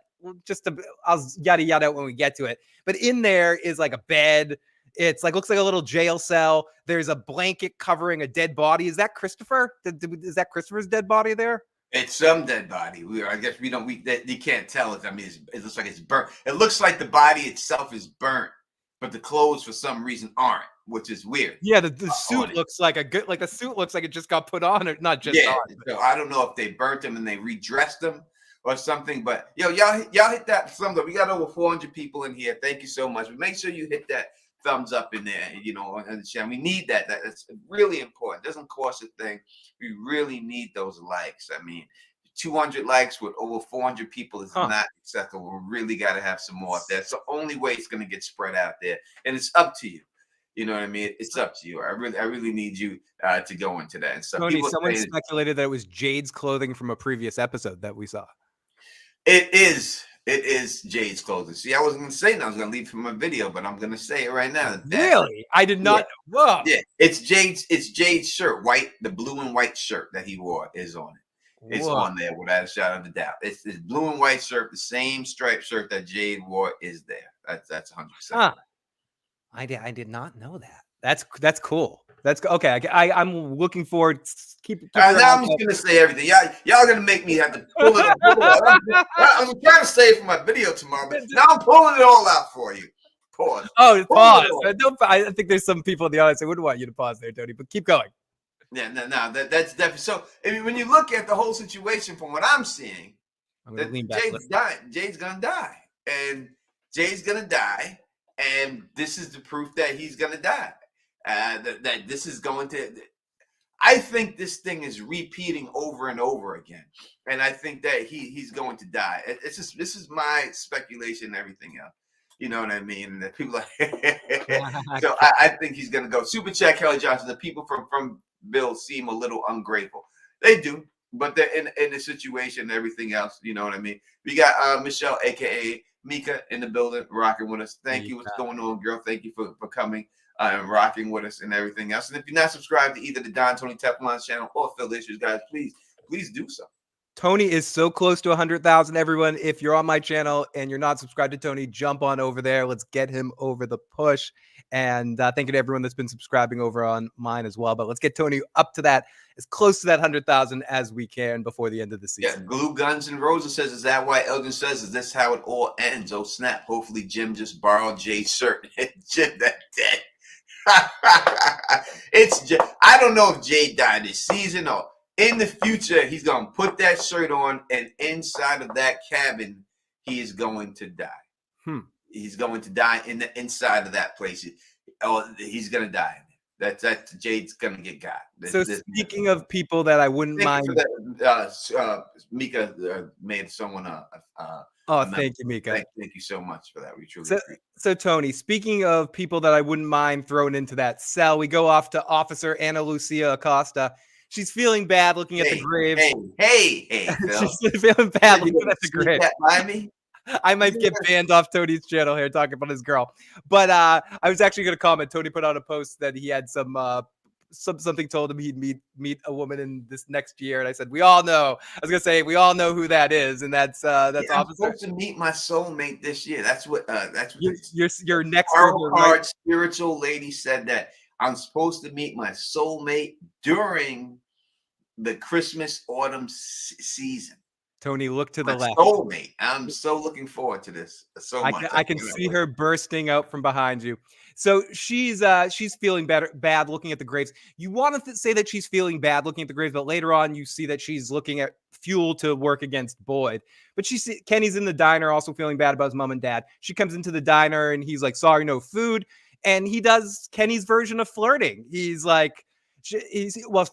I'll yada yada when we get to it. But in there is like a bed. It's like looks like a little jail cell. There's a blanket covering a dead body. Is that Christopher? Is that Christopher's dead body there? It's some dead body. I guess we don't. You can't tell it. I mean, it looks like it's burnt. It looks like the body itself is burnt, but the clothes for some reason aren't, which is weird. Yeah, the suit looks like the suit looks like it just got put on, or not just on. So I don't know if they burnt them and they redressed them or something. But y'all hit that thumbs up. We got over 400 people in here. Thank you so much. But make sure you hit that thumbs up in there, on the channel. We need that. That's really important. It doesn't cost a thing. We really need those likes. I mean, 200 likes with over 400 people is not acceptable. We really got to have some more. That's the only way it's going to get spread out there, and it's up to you. You know what I mean? It's up to you. I really need you to go into that. And so, Tony, someone speculated that it was Jade's clothing from a previous episode that we saw. It is Jade's clothing. See, I wasn't going to say that. I was going to leave from my video, but I'm going to say it right now. Really? I did not. Yeah. Whoa. Yeah, it's Jade's shirt, white. The blue and white shirt that he wore is on it. It's on there without a shadow of a doubt. It's this blue and white shirt, the same striped shirt that Jade wore is there. That's 100%. Huh. I did not know that. That's cool. That's okay. I'm looking forward. Keep now I'm just gonna say everything. Y'all gonna make me have to pull it up. I'm trying to save for my video tomorrow, but now I'm pulling it all out for you. Pause. Oh, pause. I think there's some people in the audience. I wouldn't want you to pause there, Tony, but keep going. Yeah, no, that's definitely so. I mean, when you look at the whole situation from what I'm seeing, Jade's gonna die, and Jade's gonna die, and this is the proof that he's gonna die. That this is going to. I think this thing is repeating over and over again, and I think that he's going to die. This is my speculation and everything else. You know what I mean? And the people so I think he's gonna go. Super chat, Kelly Johnson. The people from Bill seem a little ungrateful. They do, but they're in the situation and everything else. You know what I mean? We got Michelle, aka Mika, in the building, rocking with us. Thank you. What's going on, girl? Thank you for coming and rocking with us and everything else. And if you're not subscribed to either the Don Tony Teflon's channel or Phil Issues, guys, please do so. Tony is so close to 100,000. Everyone, if you're on my channel and you're not subscribed to Tony, jump on over there. Let's get him over the push. And thank you to everyone that's been subscribing over on mine as well. But let's get Tony up to that, as close to that 100,000 as we can before the end of the season. Yeah, Glue Guns and Roses says, is that why Elgin says, is this how it all ends? Oh, snap. Hopefully Jim just borrowed Jay's shirt. Jim, that dead. I don't know if Jay died this season or in the future. He's gonna put that shirt on, and inside of that cabin, he is going to die. He's going to die in the inside of that place. He's gonna die. That's Jade's gonna get got. Speaking of people that I wouldn't mind, Mika made someone thank you, Mika. Thank you so much for that. We truly appreciate it. So, Tony, speaking of people that I wouldn't mind throwing into that cell, we go off to Officer Ana Lucia Acosta. She's feeling bad looking at the graves. Hey, Phil. She's feeling bad looking at the graves. I might get banned off Tony's channel here talking about his girl. But I was actually going to comment. Tony put out a post that he had something told him he'd meet a woman in this next year, and I said we all know. I was gonna say we all know who that is, and that's Officer. I'm supposed to meet my soulmate this year. That's what your next hard spiritual lady said, that I'm supposed to meet my soulmate during the Christmas autumn season. Tony, look to the left. Soulmate. I'm so looking forward to this so much. I can see her bursting out from behind you. So she's feeling bad looking at the graves. You want to say that she's feeling bad looking at the graves, but later on you see that she's looking at fuel to work against Boyd. But Kenny's in the diner also feeling bad about his mom and dad. She comes into the diner and he's like, sorry, no food. And he does Kenny's version of flirting. He's like,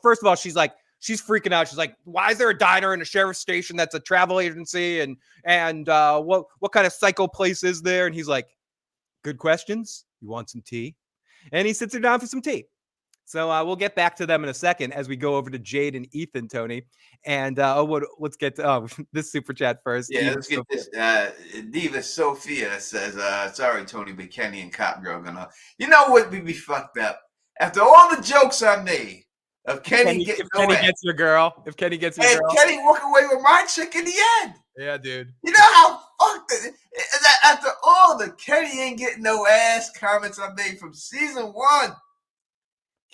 first of all, she's freaking out. She's like, why is there a diner and a sheriff's station that's a travel agency? And what kind of psycho place is there? And he's like, good questions. You want some tea? And he sits her down for some tea. So we'll get back to them in a second as we go over to Jade and Ethan, Tony. And let's get to this super chat first. Yeah, Diva let's get Sophia. this. Diva Sophia says, sorry, Tony, but Kenny and Cop Girl gonna. You know what would be fucked up? After all the jokes I made of Kenny getting If no Kenny ass, gets your girl, if Kenny gets your and girl. Kenny walk away with my chick in the end. Yeah, dude. You know how fucked it is? After all the Kenny ain't getting no ass comments I made from season 1,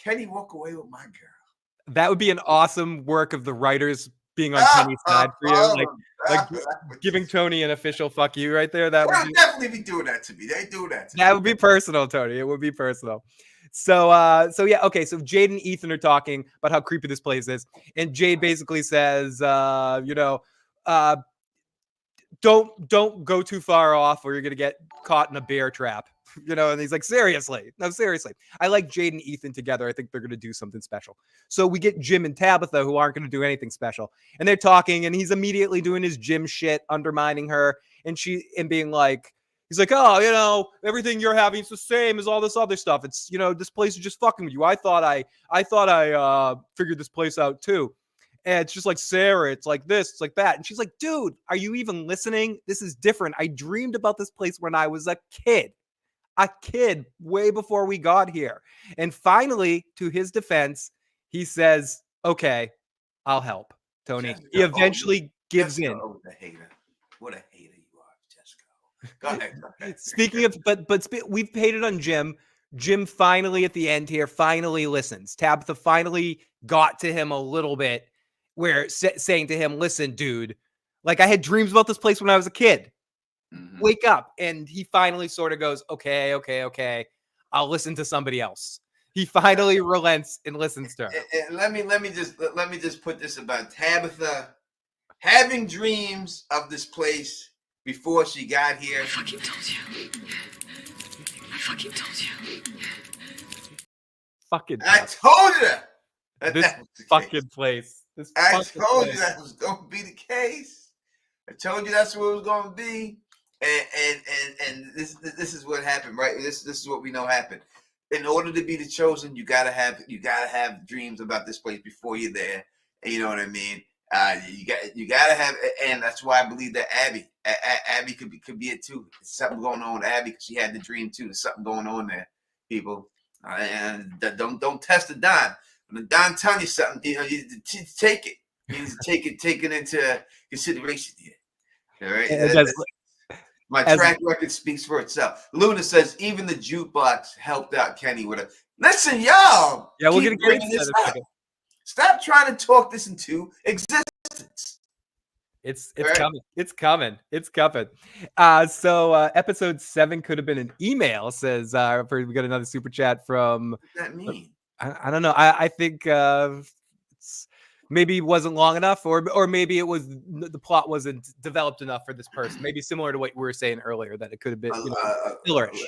Kenny walk away with my girl. That would be an awesome work of the writers being on Kenny's side for you. Like giving Tony an official fuck you right there. That would definitely be doing that to me. They do that to me. That would be personal, Tony. It would be personal. So yeah, okay. So Jade and Ethan are talking about how creepy this place is, and Jade basically says, don't go too far off, or you're gonna get caught in a bear trap. And he's like, seriously. I like Jade and Ethan together. I think they're gonna do something special. So we get Jim and Tabitha, who aren't gonna do anything special, and they're talking, and he's immediately doing his Jim shit, undermining her, and being like. He's like, oh, everything you're having is the same as all this other stuff. It's, this place is just fucking with you. I thought I figured this place out too. And it's just like, Sarah, it's like this, it's like that. And she's like, dude, are you even listening? This is different. I dreamed about this place when I was a kid way before we got here. And finally, to his defense, he says, okay, I'll help, Tony. He eventually gives in. Oh, the hater. What a hater. Go ahead. Speaking of, but we've hated on Jim. Jim finally at the end here finally listens. Tabitha finally got to him a little bit, where saying to him, "Listen, dude, like I had dreams about this place when I was a kid. Mm-hmm. Wake up!" And he finally sort of goes, "Okay, I'll listen to somebody else." He finally relents and listens to her. And let me just put this about Tabitha having dreams of this place. Before she got here. I fucking told you. I told you. This fucking place. I told you that was going to be the case. I told you that's what it was going to be. And this is what happened, right? This is what we know happened. In order to be the chosen, you gotta have dreams about this place before you're there. And you know what I mean? You gotta have, and that's why I believe that Abby could be it too. There's something going on with Abby because she had the dream too. There's something going on there, people. And don't test the Don. When the Don telling you something, you take it. You need to take it into consideration here. All right. My track record speaks for itself. Luna says even the jukebox helped out Kenny with a listen, y'all. Yeah, we're gonna get into this up. Stop trying to talk this into existence. It's right? Coming. It's coming. So episode 7 could have been an email. Says we got another super chat from. What does that mean? I don't know. I think maybe it wasn't long enough, or maybe it was the plot wasn't developed enough for this person. Maybe similar to what we were saying earlier, that it could have been fillerish.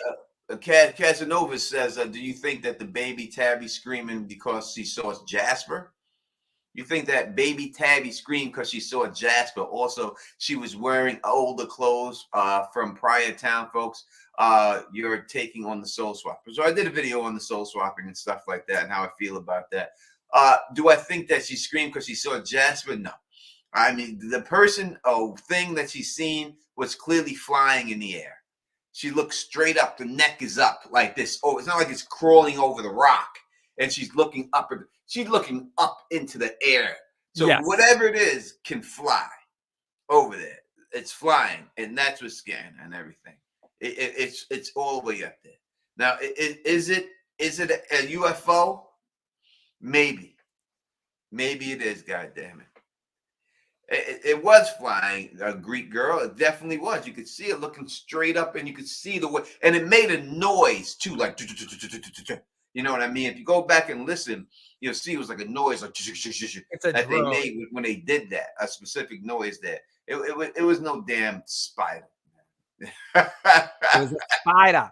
Casanova says, do you think that the baby Tabby screaming because she saw Jasper? You think that baby Tabby screamed because she saw Jasper? Also, she was wearing older clothes from prior town folks. You're taking on the soul swapper. So I did a video on the soul swapping and stuff like that and how I feel about that. Do I think that she screamed because she saw Jasper? No. I mean, the thing that she's seen was clearly flying in the air. She looks straight up. The neck is up like this. Oh, it's not like it's crawling over the rock. And she's looking up. She's looking up into the air. So whatever it is can fly over there. It's flying, and that's what's scaring and everything. It's all the way up there. Now, is it a UFO? Maybe it is. God damn it. It was flying, a Greek girl. It definitely was. You could see it looking straight up, and you could see the way, and it made a noise too, like you know what I mean. If you go back and listen, you'll see it was like a noise, like that they made when they did that, a specific noise there. It was no damn spider. It was a spider.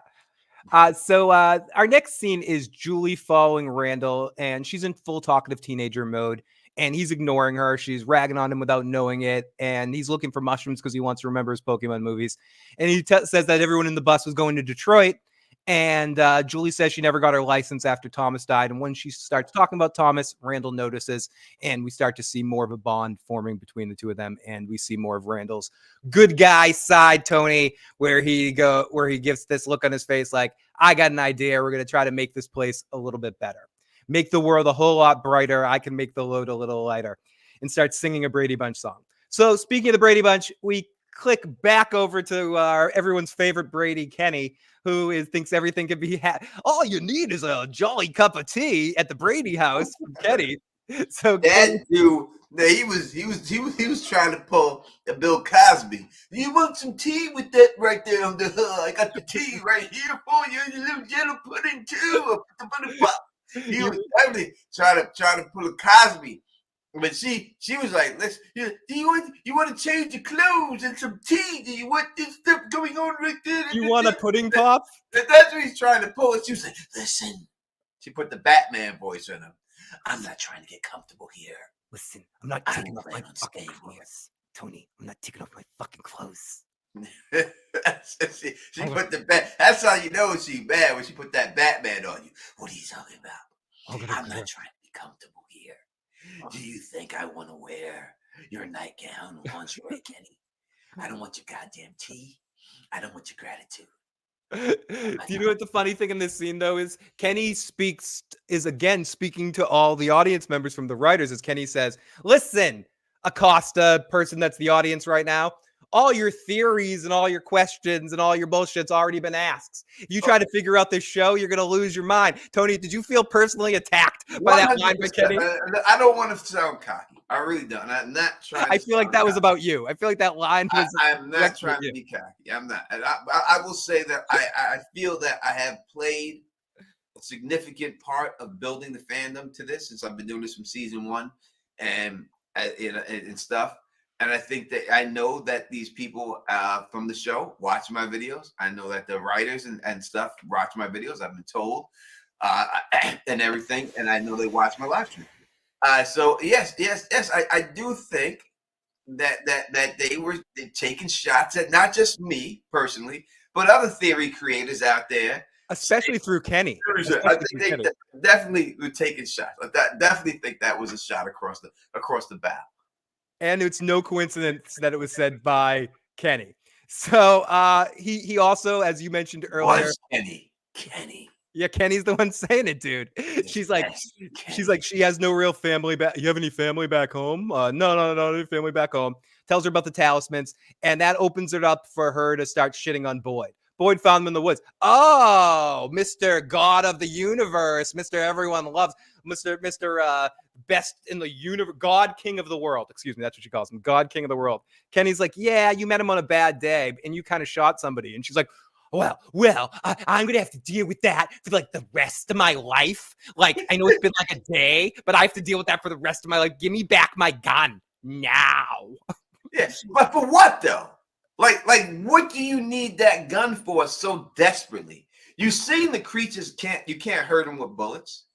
So our next scene is Julie following Randall, and she's in full talkative teenager mode. And he's ignoring her. She's ragging on him without knowing it. And he's looking for mushrooms because he wants to remember his Pokemon movies. And he says that everyone in the bus was going to Detroit. And Julie says she never got her license after Thomas died. And when she starts talking about Thomas, Randall notices, and we start to see more of a bond forming between the two of them. And we see more of Randall's good guy side, Tony, where he gives this look on his face like, I got an idea. We're going to try to make this place a little bit better, make the world a whole lot brighter. I can make the load a little lighter, and start singing a Brady Bunch song. So speaking of the Brady Bunch, we click back over to everyone's favorite Brady, Kenny, who thinks everything can be all you need is a jolly cup of tea at the Brady house from Kenny. So that dude, he was trying to pull a Bill Cosby. You want some tea with that right there on the hood? I got the tea right here for you, you little yellow pudding too. He was definitely trying to pull a Cosby. But she was like, "Listen, do you want to change your clothes and some tea? Do you want this stuff going on right there? You want a pudding pop?" That's what he's trying to pull. And she was like, "Listen." She put the Batman voice in him. I'm not trying to get comfortable here. Listen, I'm not taking off my fucking clothes. Tony, I'm not taking off my fucking clothes. she put the bat. That's how you know she's bad, when she put that Batman on you. What are you talking about? I'm not trying to be comfortable here. Do you think I want to wear your nightgown, lingerie, Kenny? I don't want your goddamn tea. I don't want your gratitude. Do you know what the funny thing in this scene though is? Kenny is again speaking to all the audience members from the writers, as Kenny says, "Listen, Acosta, person that's the audience right now, all your theories and all your questions and all your bullshit's already been asked. If you try to figure out this show, you're gonna lose your mind." Tony, did you feel personally attacked by that line by Kenny? I don't want to sound cocky. I really don't. I'm not trying. I feel like that was about you. I feel like that line was. I'm not trying to be cocky. I'm not. And I will say that I feel that I have played a significant part of building the fandom to this, since I've been doing this from season 1 and stuff. And I think that I know that these people from the show watch my videos. I know that the writers and stuff watch my videos. I've been told and everything. And I know they watch my live stream. So yes, I do think that they were taking shots at not just me personally, but other theory creators out there, especially through Kenny. I think they definitely were taking shots. I definitely think that was a shot across the bow. And it's no coincidence that it was said by Kenny. So he also, as you mentioned earlier, was Kenny. Yeah, Kenny's the one saying it, dude. She's like, she has no real family back. You have any family back home? No family back home. Tells her about the talismans, and that opens it up for her to start shitting on Boyd. Boyd found him in the woods. Oh, Mr. God of the universe, Mr. Everyone loves, Mr. Best in the universe, God King of the world. Excuse me, that's what she calls him, God King of the world. Kenny's like, yeah, you met him on a bad day, and you kind of shot somebody. And she's like, well, I'm going to have to deal with that for like the rest of my life. Like, I know it's been like a day, but I have to deal with that for the rest of my life. Give me back my gun now. Yes, but for what though? Like, what do you need that gun for so desperately? You've seen the creatures you can't hurt them with bullets.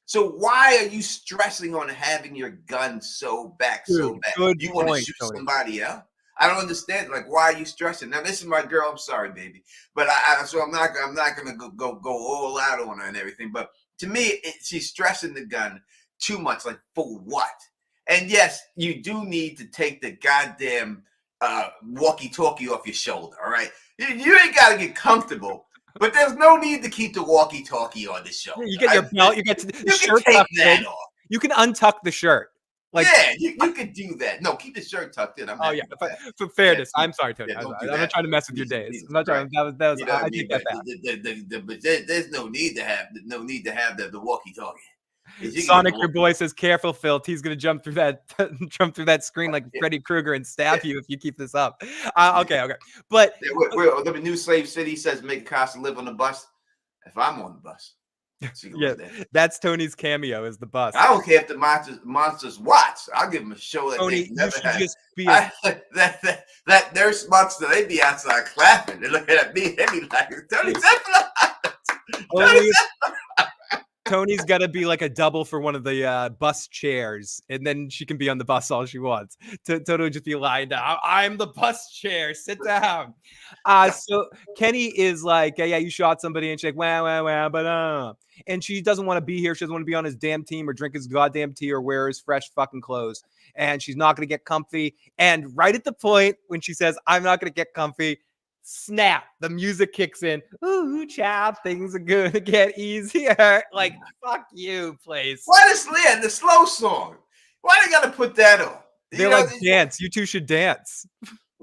So why are you stressing on having your gun so bad? You want to shoot somebody else? I don't understand. Like, why are you stressing? Now, this is my girl. I'm sorry, baby, but I'm not gonna go all out on her and everything. But to me, she's stressing the gun too much. Like, for what? And yes, you do need to take the goddamn walkie-talkie off your shoulder. All right, you ain't got to get comfortable, but there's no need to keep the walkie-talkie on the show. You get your belt. You get the shirt take that off. You can untuck the shirt. Like, yeah, you could do that. No, keep the shirt tucked in. For fairness, I'm sorry, Tony. I'm not trying to mess with your days. I'm not trying. That was. You know I take that back. But there's no need to have the walkie-talkie. Sonic, your boy says, "Careful, Phil. He's gonna jump through that screen like Freddy Krueger and stab you if you keep this up." Okay. But the new Slave City says, "Make Acosta live on the bus." If I'm on the bus. Yeah, that's Tony's cameo as the bus. I don't care if the monsters watch. I'll give them a show that Tony, they never had. Just be that nurse monster, they be outside clapping. They're looking at me. They be like, Tony, Tony's got to be like a double for one of the bus chairs, and then she can be on the bus all she wants. Tony would just be lying down. I'm the bus chair. Sit down. So Kenny is like, yeah, you shot somebody, and she's like, wow, but and she doesn't want to be here. She doesn't want to be on his damn team or drink his goddamn tea or wear his fresh fucking clothes. And she's not going to get comfy. And right at the point when she says, I'm not going to get comfy, snap, the music kicks in. Ooh, child, things are going to get easier. Like, fuck you, place. Why the slow song? Why they got to put that on? They're like, dance. You two should dance.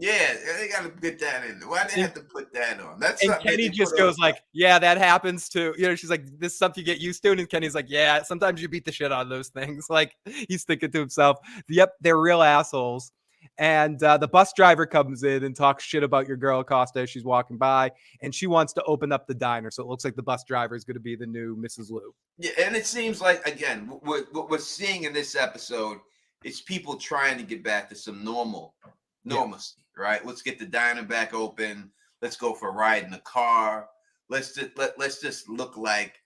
Yeah, they got to get that in. Why they have to put that on? That's and Kenny just goes like, yeah, that happens too. She's like, this is something you get used to. And Kenny's like, yeah, sometimes you beat the shit out of those things. Like, he's thinking to himself, yep, they're real assholes. And the bus driver comes in and talks shit about your girl Acosta as she's walking by, and she wants to open up the diner. So it looks like the bus driver is going to be the new Mrs. Lou. Yeah, and it seems like, again, what we're seeing in this episode is people trying to get back to some normalcy. Right, let's get the diner back open. Let's go for a ride in the car. Let's just look like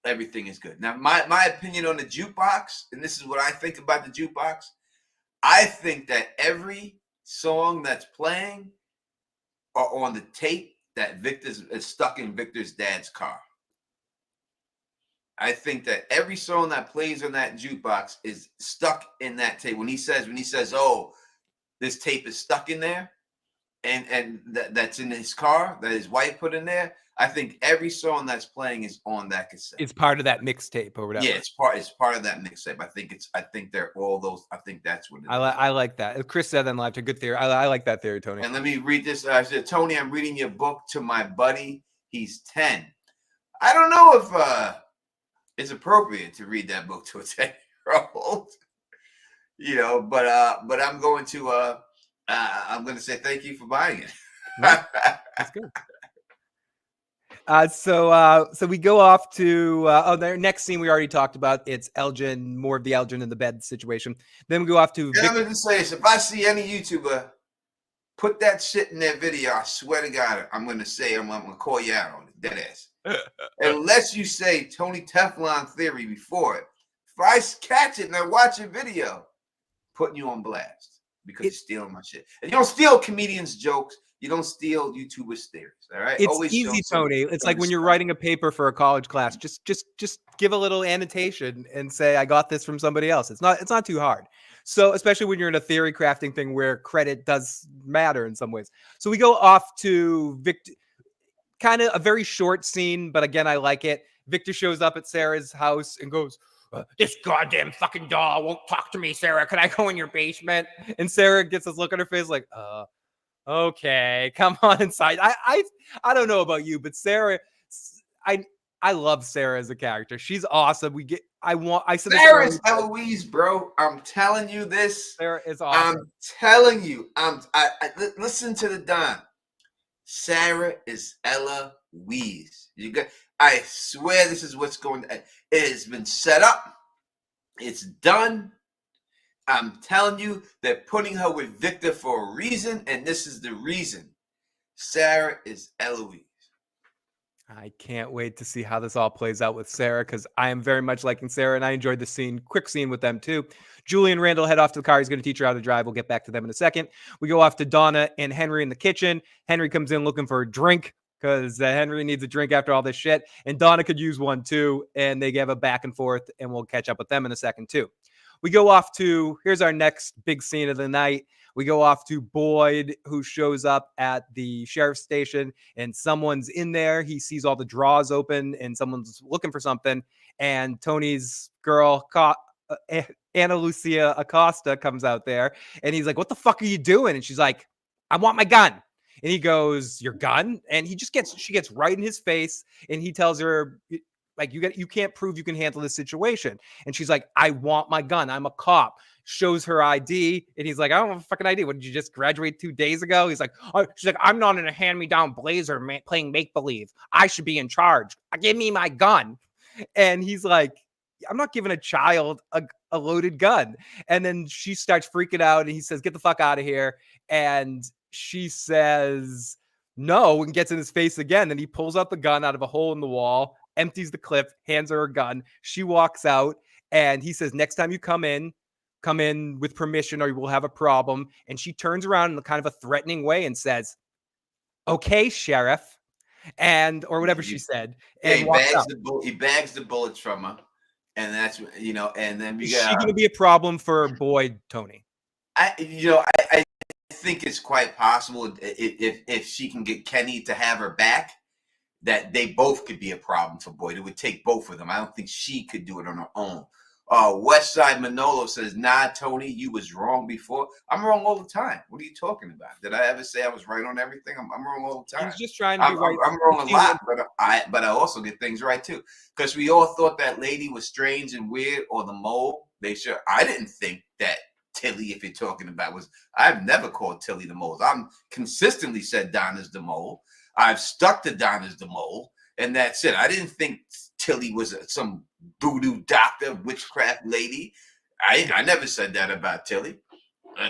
everything is good. Now, my opinion on the jukebox, and this is what I think about the jukebox. I think that every song that's playing are on the tape that Victor's is stuck in Victor's dad's car. I think that every song that plays on that jukebox is stuck in that tape. When he says, oh, this tape is stuck in there, and that's in his car that his wife put in there. I think every song that's playing is on that cassette. It's part of that mixtape or whatever. Yeah, it's part of that mixtape. I think they're all those. I think that's what it is. I like that. Chris said that live. A good theory. I like that theory, Tony. And let me read this. I said, Tony, I'm reading your book to my buddy. He's 10. I don't know if it's appropriate to read that book to a 10-year-old. But I'm going to say thank you for buying it. That's good. So we go off to the next scene we already talked about. It's Elgin, more of the Elgin in the bed situation. Then we go off to. I'm going to say this: if I see any YouTuber put that shit in their video, I swear to God, I'm going to say I'm going to call you out on it, dead ass. Unless you say Tony Teflon Theory before it. If I catch it and I watch a video, putting you on blast because you're stealing my shit. And you don't steal comedians' jokes. You don't steal YouTubers' theories. All right. It's always easy, Tony. It's like when you're writing a paper for a college class. Just give a little annotation and say, I got this from somebody else. It's not too hard. So especially when you're in a theory crafting thing where credit does matter in some ways. So we go off to Victor, kind of a very short scene, but again, I like it. Victor shows up at Sarah's house and goes, this goddamn fucking doll won't talk to me, Sarah. Can I go in your basement? And Sarah gets this look on her face like, okay, come on inside. I don't know about you, but Sarah, I love Sarah as a character. She's awesome. Sarah's Eloise, bro. I'm telling you this. Sarah is awesome. I'm telling you. Listen to the Don. Sarah is Eloise. I swear this is what's going to. It has been set up. It's done. I'm telling you, they're putting her with Victor for a reason, and this is the reason. Sarah is Eloise. I can't wait to see how this all plays out with Sarah, because I am very much liking Sarah, and I enjoyed the scene. Quick scene with them, too. Julie and Randall head off to the car. He's going to teach her how to drive. We'll get back to them in a second. We go off to Donna and Henry in the kitchen. Henry comes in looking for a drink, because Henry needs a drink after all this shit, and Donna could use one, too, and they have a back and forth, and we'll catch up with them in a second, too. We go off to, here's our next big scene of the night. We go off to Boyd, who shows up at the sheriff's station, and someone's in there. He sees all the drawers open, and someone's looking for something. And Tony's girl, Ana Lucia Acosta, comes out there, and he's like, what the fuck are you doing? And she's like, I want my gun. And he goes, your gun? And she gets right in his face, and he tells her, like, you can't prove you can handle this situation. And she's like, I want my gun. I'm a cop. Shows her ID. And he's like, I don't have a fucking ID. What, did you just graduate 2 days ago? He's like, oh, she's like, I'm not in a hand-me-down blazer playing make-believe. I should be in charge. Give me my gun. And he's like, I'm not giving a child a loaded gun. And then she starts freaking out. And he says, get the fuck out of here. And she says no and gets in his face again. And he pulls out the gun out of a hole in the wall empties the clip, hands her a gun. She walks out, and he says, next time you come in with permission or you will have a problem. And she turns around in kind of a threatening way and says, okay, sheriff, and or whatever she said, Yeah, and walks out. he bags the bullets from her, and that's and then we Is she got. going to be a problem for Boyd, Tony? I think it's quite possible if she can get Kenny to have her back, that they both could be a problem for Boyd. It would take both of them. I don't think she could do it on her own. Westside Manolo says, nah, Tony, you was wrong before. I'm wrong all the time. What are you talking about? Did I ever say I was right on everything? I'm wrong all the time. He's just trying to be right. I'm wrong a lot, but I also get things right too. Because we all thought that lady was strange and weird, or the mole. I didn't think that Tilly, if you're talking about, I've never called Tilly the mole. I'm consistently said Donna's the mole. I've stuck to Donna's the mole, and that's it. I didn't think Tilly was some voodoo doctor, witchcraft lady. I never said that about Tilly.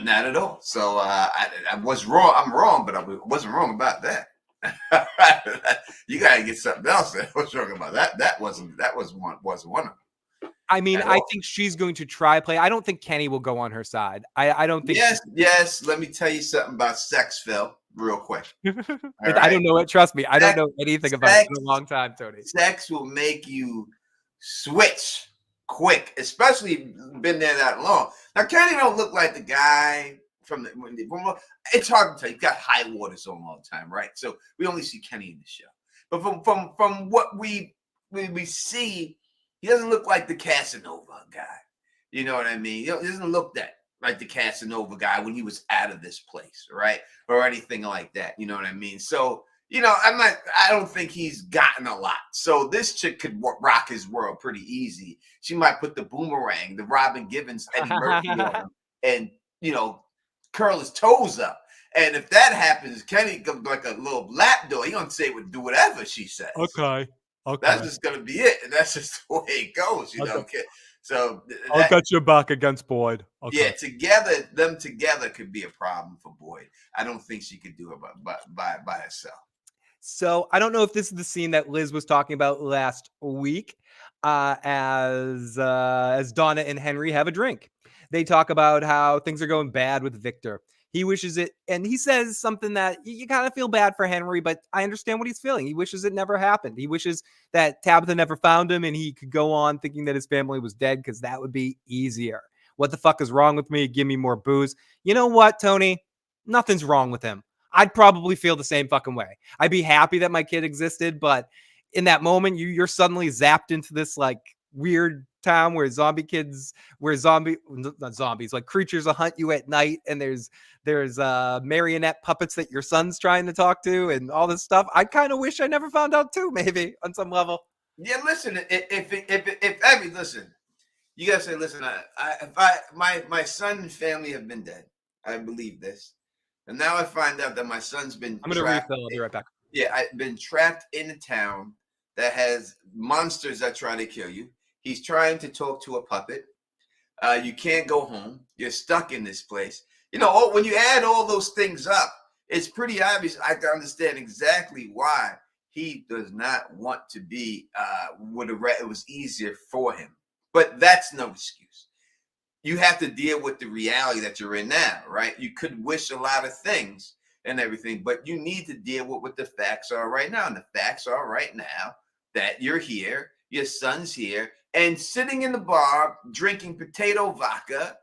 Not at all. So I was wrong. I'm wrong, but I wasn't wrong about that. You gotta get something else that I was wrong about. That was one of them. I mean, I think she's going to try play. I don't think Kenny will go on her side. I don't think. Yes. Let me tell you something about sex, Phil, real quick. I don't know it. Trust me, I don't know anything about it in a long time, Tony. Sex will make you switch quick, especially been there that long. Now, Kenny don't look like the guy from it's hard to tell. You've got high waters on all the time, right? So we only see Kenny in the show, but from what we see, he doesn't look like the Casanova guy. You know what I mean? He doesn't look that like the Casanova guy when he was out of this place, right? Or anything like that. You know what I mean? So, I don't think he's gotten a lot. So this chick could rock his world pretty easy. She might put the boomerang, the Robin Givens, Eddie Murphy on him, and, curl his toes up. And if that happens, Kenny comes like a little lap dog. He's going to say, do whatever she says. Okay. That's just going to be it. And that's just the way it goes, Okay. So I'll get you back against Boyd. Okay. Yeah, them together could be a problem for Boyd. I don't think she could do it by herself. So I don't know if this is the scene that Liz was talking about last week, as Donna and Henry have a drink. They talk about how things are going bad with Victor. He wishes it, and he says something that you kind of feel bad for Henry, but I understand what he's feeling. He wishes it never happened. He wishes that Tabitha never found him and he could go on thinking that his family was dead, because that would be easier. What the fuck is wrong with me? Give me more booze. You know what, Tony? Nothing's wrong with him. I'd probably feel the same fucking way. I'd be happy that my kid existed, but in that moment, you're suddenly zapped into this like weird town where creatures will hunt you at night, and there's marionette puppets that your son's trying to talk to and all this stuff. I kind of wish I never found out too, maybe on some level. Yeah, listen, listen, you gotta say, listen, my son and family have been dead. I believe this. And now I find out that my son's been I'm gonna refill. I'll be right back. Yeah, I've been trapped in a town that has monsters that try to kill you. He's trying to talk to a puppet. You can't go home. You're stuck in this place. When you add all those things up, it's pretty obvious. I can understand exactly why he does not want to be. It was easier for him, but that's no excuse. You have to deal with the reality that you're in now, right? You could wish a lot of things and everything, but you need to deal with what the facts are right now. And the facts are right now that you're here, your son's here, and sitting in the bar drinking potato vodka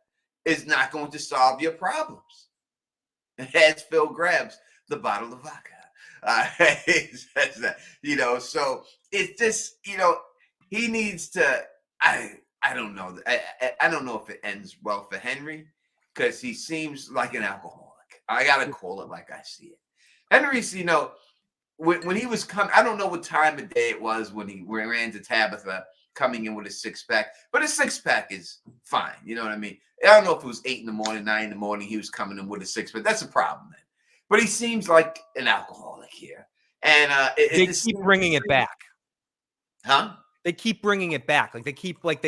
is not going to solve your problems. As Phil grabs the bottle of vodka. He says that, so it's just, he needs to, I don't know. I don't know if it ends well for Henry, because he seems like an alcoholic. I got to call it like I see it. Henry's, when he was coming, I don't know what time of day it was when he ran to Tabitha coming in with a 6-pack, but a 6-pack is fine. You know what I mean? I don't know if it was 8 in the morning, 9 in the morning, he was coming in with a 6-pack. That's a problem then. But he seems like an alcoholic here. And they keep bringing it back. Huh? They keep bringing it back. They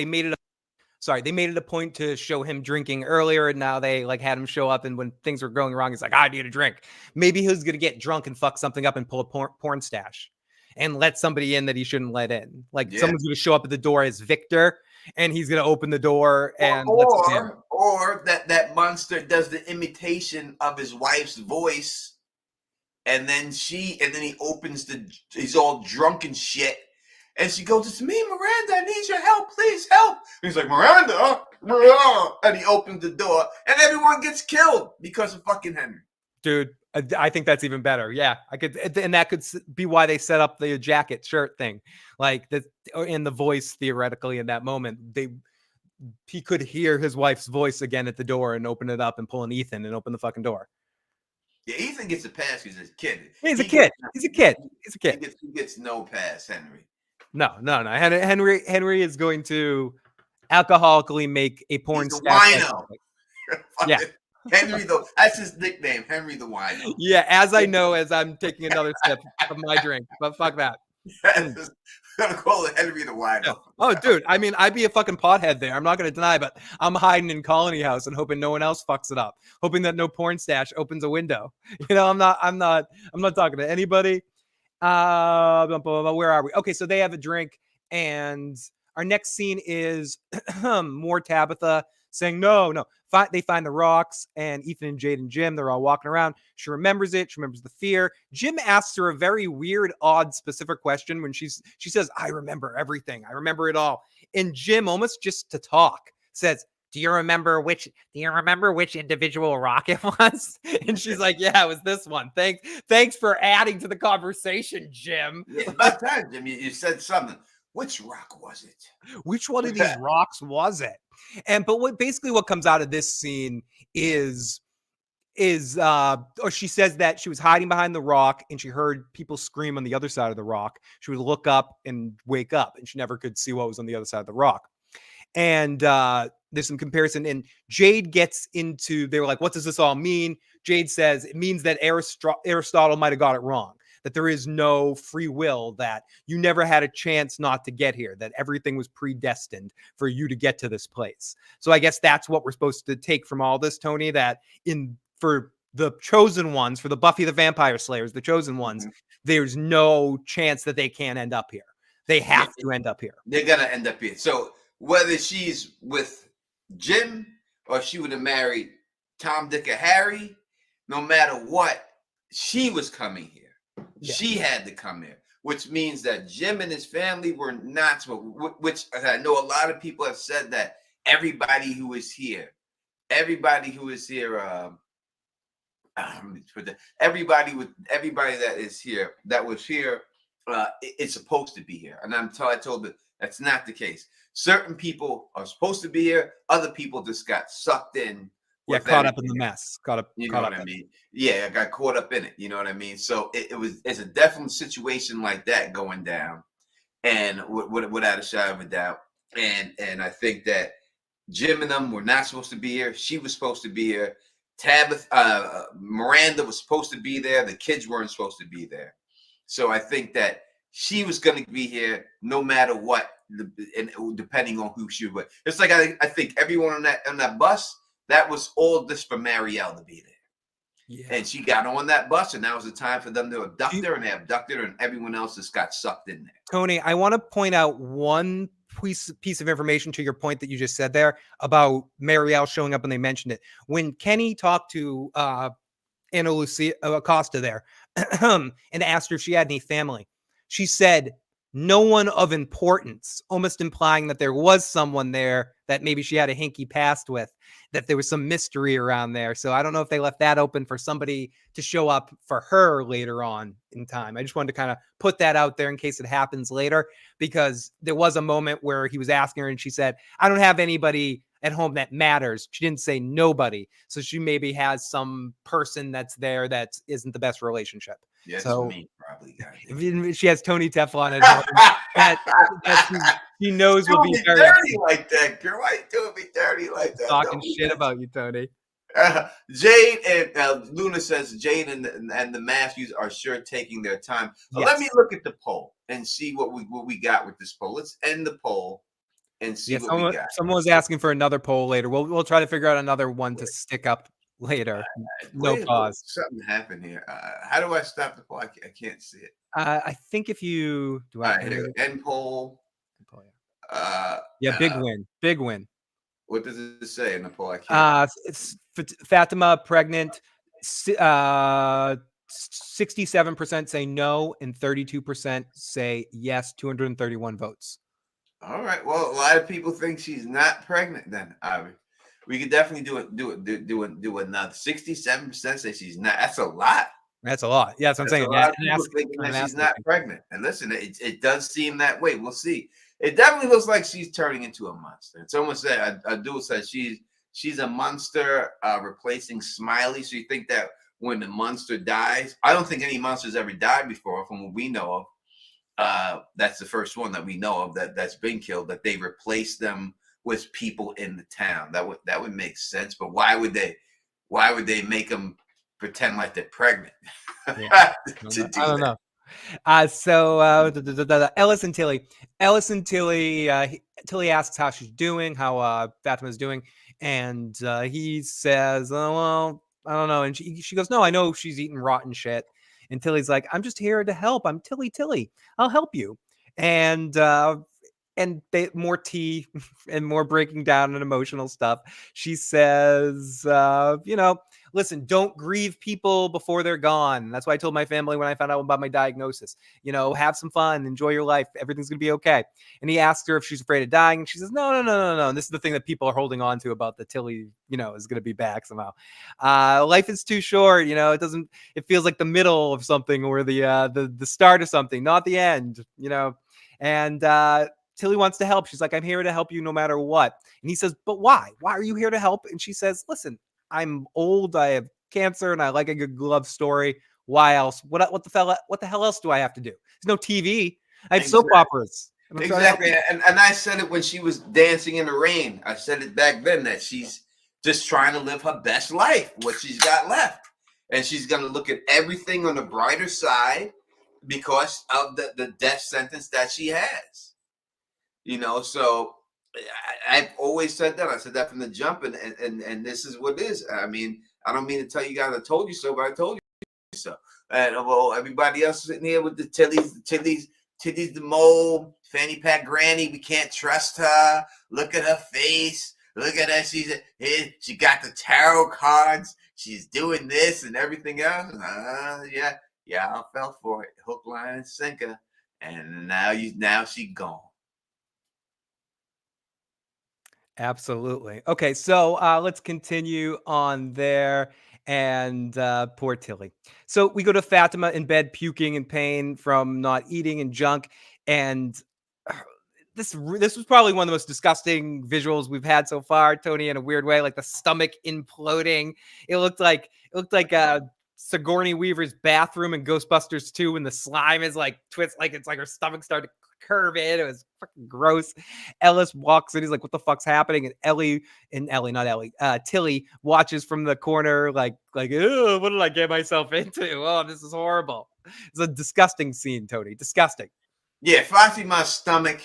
made it a point to show him drinking earlier, and now they had him show up, and when things were going wrong, he's like, I need a drink. Maybe he's going to get drunk and fuck something up and pull a porn stash. and let somebody in that he shouldn't let in. Like someone's Yeah. going to show up at the door as Victor, and he's going to open the door and lets us in. Or that monster does the imitation of his wife's voice, and then he opens he's all drunk and shit, and she goes, "It's me, Miranda. I need your help. Please help." And he's like, "Miranda," and he opens the door, and everyone gets killed because of fucking Henry. Dude, I think that's even better. Yeah, I could, and that could be why they set up the jacket shirt thing, like the in the voice theoretically in that moment. He could hear his wife's voice again at the door and open it up and pull an Ethan and open the fucking door. Yeah, Ethan gets a pass because he's a kid. He's a kid. He gets no pass, Henry. No. Henry is going to alcoholically make a porn star. Wino. Yeah. Henry that's his nickname, Henry the Wino. Yeah, as I'm taking another sip of my drink, but fuck that. I'm gonna call it Henry the Wino. Yeah. Oh, dude, I mean, I'd be a fucking pothead there. I'm not gonna deny, but I'm hiding in Colony House and hoping no one else fucks it up, hoping that no porn stash opens a window. You know, I'm not talking to anybody. Where are we? Okay, so they have a drink, and our next scene is more Tabitha saying no. They find the rocks, and Ethan and Jade and Jim, they're all walking around. She remembers it. She remembers the fear. Jim asks her a very weird, odd, specific question when she says, "I remember everything. I remember it all." And Jim, almost just to talk, says, Do you remember which individual rock it was? And she's like, "Yeah, it was this one. Thanks for adding to the conversation, Jim." Yeah, about time, Jim. You said something. Which rock was it? Which one of these rocks was it? But what comes out of this scene is or she says that she was hiding behind the rock and she heard people scream on the other side of the rock. She would look up and wake up, and she never could see what was on the other side of the rock. And there's some comparison, and Jade gets into, they were like, "What does this all mean?" Jade says it means that Aristotle might have got it wrong, that there is no free will, that you never had a chance not to get here, that everything was predestined for you to get to this place. So I guess that's what we're supposed to take from all this, Tony, that for the chosen ones, for the Buffy the Vampire Slayers, the chosen ones, there's no chance that they can't end up here. They have to end up here. They're going to end up here. So whether she's with Jim or she would have married Tom, Dick, or Harry, no matter what, she was coming here. Yeah. She had to come here, which means that Jim and his family were not, which I know a lot of people have said that everybody who is here, everybody that is here, that was here, it's supposed to be here. And I told that that's not the case. Certain people are supposed to be here. Other people just got sucked in. Yeah, caught up in the mess. You know what I mean? Yeah, I got caught up in it. You know what I mean? So it's a definite situation like that going down, and without a shadow of a doubt. And I think that Jim and them were not supposed to be here. She was supposed to be here. Tabitha, Miranda was supposed to be there. The kids weren't supposed to be there. So I think that she was going to be here no matter what, and depending on who she was. It's like I think everyone on that bus, that was all just for Marielle to be there. Yeah. And she got on that bus, and that was the time for them to abduct her, and they abducted her, and everyone else just got sucked in there. Tony, I want to point out one piece of information to your point that you just said there about Marielle showing up, and they mentioned it. When Kenny talked to Ana Lucia Acosta there and asked her if she had any family, she said no one of importance, almost implying that there was someone there that maybe she had a hinky past with, that there was some mystery around there. So I don't know if they left that open for somebody to show up for her later on in time. I just wanted to kind of put that out there in case it happens later, because there was a moment where he was asking her and she said, "I don't have anybody at home that matters." She didn't say nobody. So she maybe has some person that's there that isn't the best relationship. Yeah, so me, probably. If she has Tony Teflon at home, that she knows will be very dirty like that, girl. Why you doing me dirty like that? Talking shit about you, Tony. Jade and Luna says Jade and the Matthews are sure taking their time. Yes. Let me look at the poll and see what we got with this poll. Let's end the poll and see what we got. Someone was asking for another poll later. We'll try to figure out another one to stick up later. No Wait, pause. something happened here. How do I stop the poll? I can't see it. I think if you do, All right, here. End poll. Yeah, big Uh, win. Big win. what does it say in the poll? I can't. It's Fatima pregnant. 67% say no, and 32% say yes. 231 votes. All right. Well, a lot of people think she's not pregnant. Then, we could definitely do another. 67% say she's not. That's a lot. That's a lot. Yeah, that's what I'm saying. A lot of people thinking that she's not pregnant. And listen, it does seem that way. We'll see. It definitely looks like she's turning into a monster. And someone said, a dude said she's a monster replacing Smiley. So you think that when the monster dies, I don't think any monsters ever died before, from what we know of. That's the first one that we know of that's been killed. That they replace them with people in the town. That would make sense. But why would they make them pretend like they're pregnant? Yeah. I don't know. So Ellis and Tilly. Tilly asks how she's doing, how Fatima's doing, and he says, "Oh well, I don't know." And she goes, "No, I know she's eating rotten shit." And Tilly's like, "I'm just here to help. I'm Tilly. I'll help you." And they more tea and more breaking down and emotional stuff. She says, listen, don't grieve people before they're gone. That's why I told my family when I found out about my diagnosis, have some fun, enjoy your life. Everything's going to be okay. And he asked her if she's afraid of dying. And she says, no. And this is the thing that people are holding on to about the Tilly, is going to be back somehow. Life is too short. It feels like the middle of something or the start of something, not the end, and, Tilly wants to help. She's like, I'm here to help you no matter what. And he says, but why? Why are you here to help? And she says, listen, I'm old. I have cancer and I like a good love story. Why else? What the hell else do I have to do? There's no TV. I have soap operas. Exactly. And I said it when she was dancing in the rain. I said it back then that she's just trying to live her best life, what she's got left. And she's going to look at everything on the brighter side because of the death sentence that she has. So I've always said that. I said that from the jump, and this is what it is. I mean, I don't mean to tell you guys I told you so, but I told you so. And well, everybody else sitting here with the Tilly's the mole, fanny pack granny. We can't trust her. Look at her face. Look at her. She got the tarot cards. She's doing this and everything else. Yeah, I fell for it. Hook, line, and sinker. And now she gone. Absolutely. Okay, so let's continue on there. And poor Tilly. So we go to Fatima in bed, puking in pain from not eating and junk. And this was probably one of the most disgusting visuals we've had so far, Tony, in a weird way, like the stomach imploding. It looked like Sigourney Weaver's bathroom in Ghostbusters 2 when the slime is like twist, like it's like her stomach started to curve in. It was fucking gross. Ellis walks in. He's like, what the fuck's happening? And Tilly watches from the corner like, oh, what did I get myself into? Oh, this is horrible. It's a disgusting scene, Tony. Disgusting. Yeah, Fatima's stomach.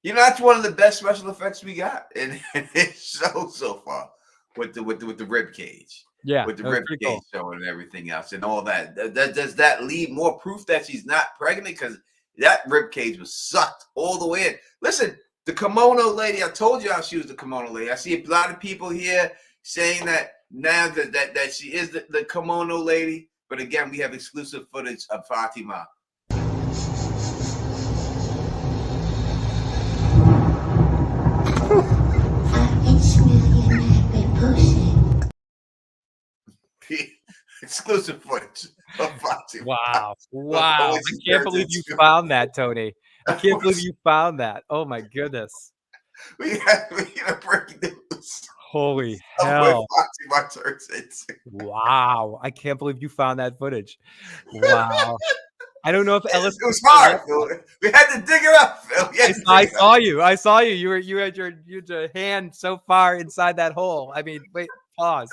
That's one of the best special effects we got in this show so far with the rib cage. Yeah, with the rib cage showing and everything else and all that. Does that leave more proof that she's not pregnant? Because that rib cage was sucked all the way in. Listen, the kimono lady, I told you how she was the kimono lady. I see a lot of people here saying that now that she is the kimono lady. But again, we have exclusive footage of Fatima. Exclusive footage of Fatima. Wow. I can't believe you found that, Tony. I can't believe you found that. Oh my goodness. We got breaking news. Holy hell. Fatima turns into. Wow. I can't believe you found that footage. Wow. I don't know if Ellis. It was hard, Phil. We had to dig it up, Phil. I saw you. You had your hand so far inside that hole. I mean, wait, pause.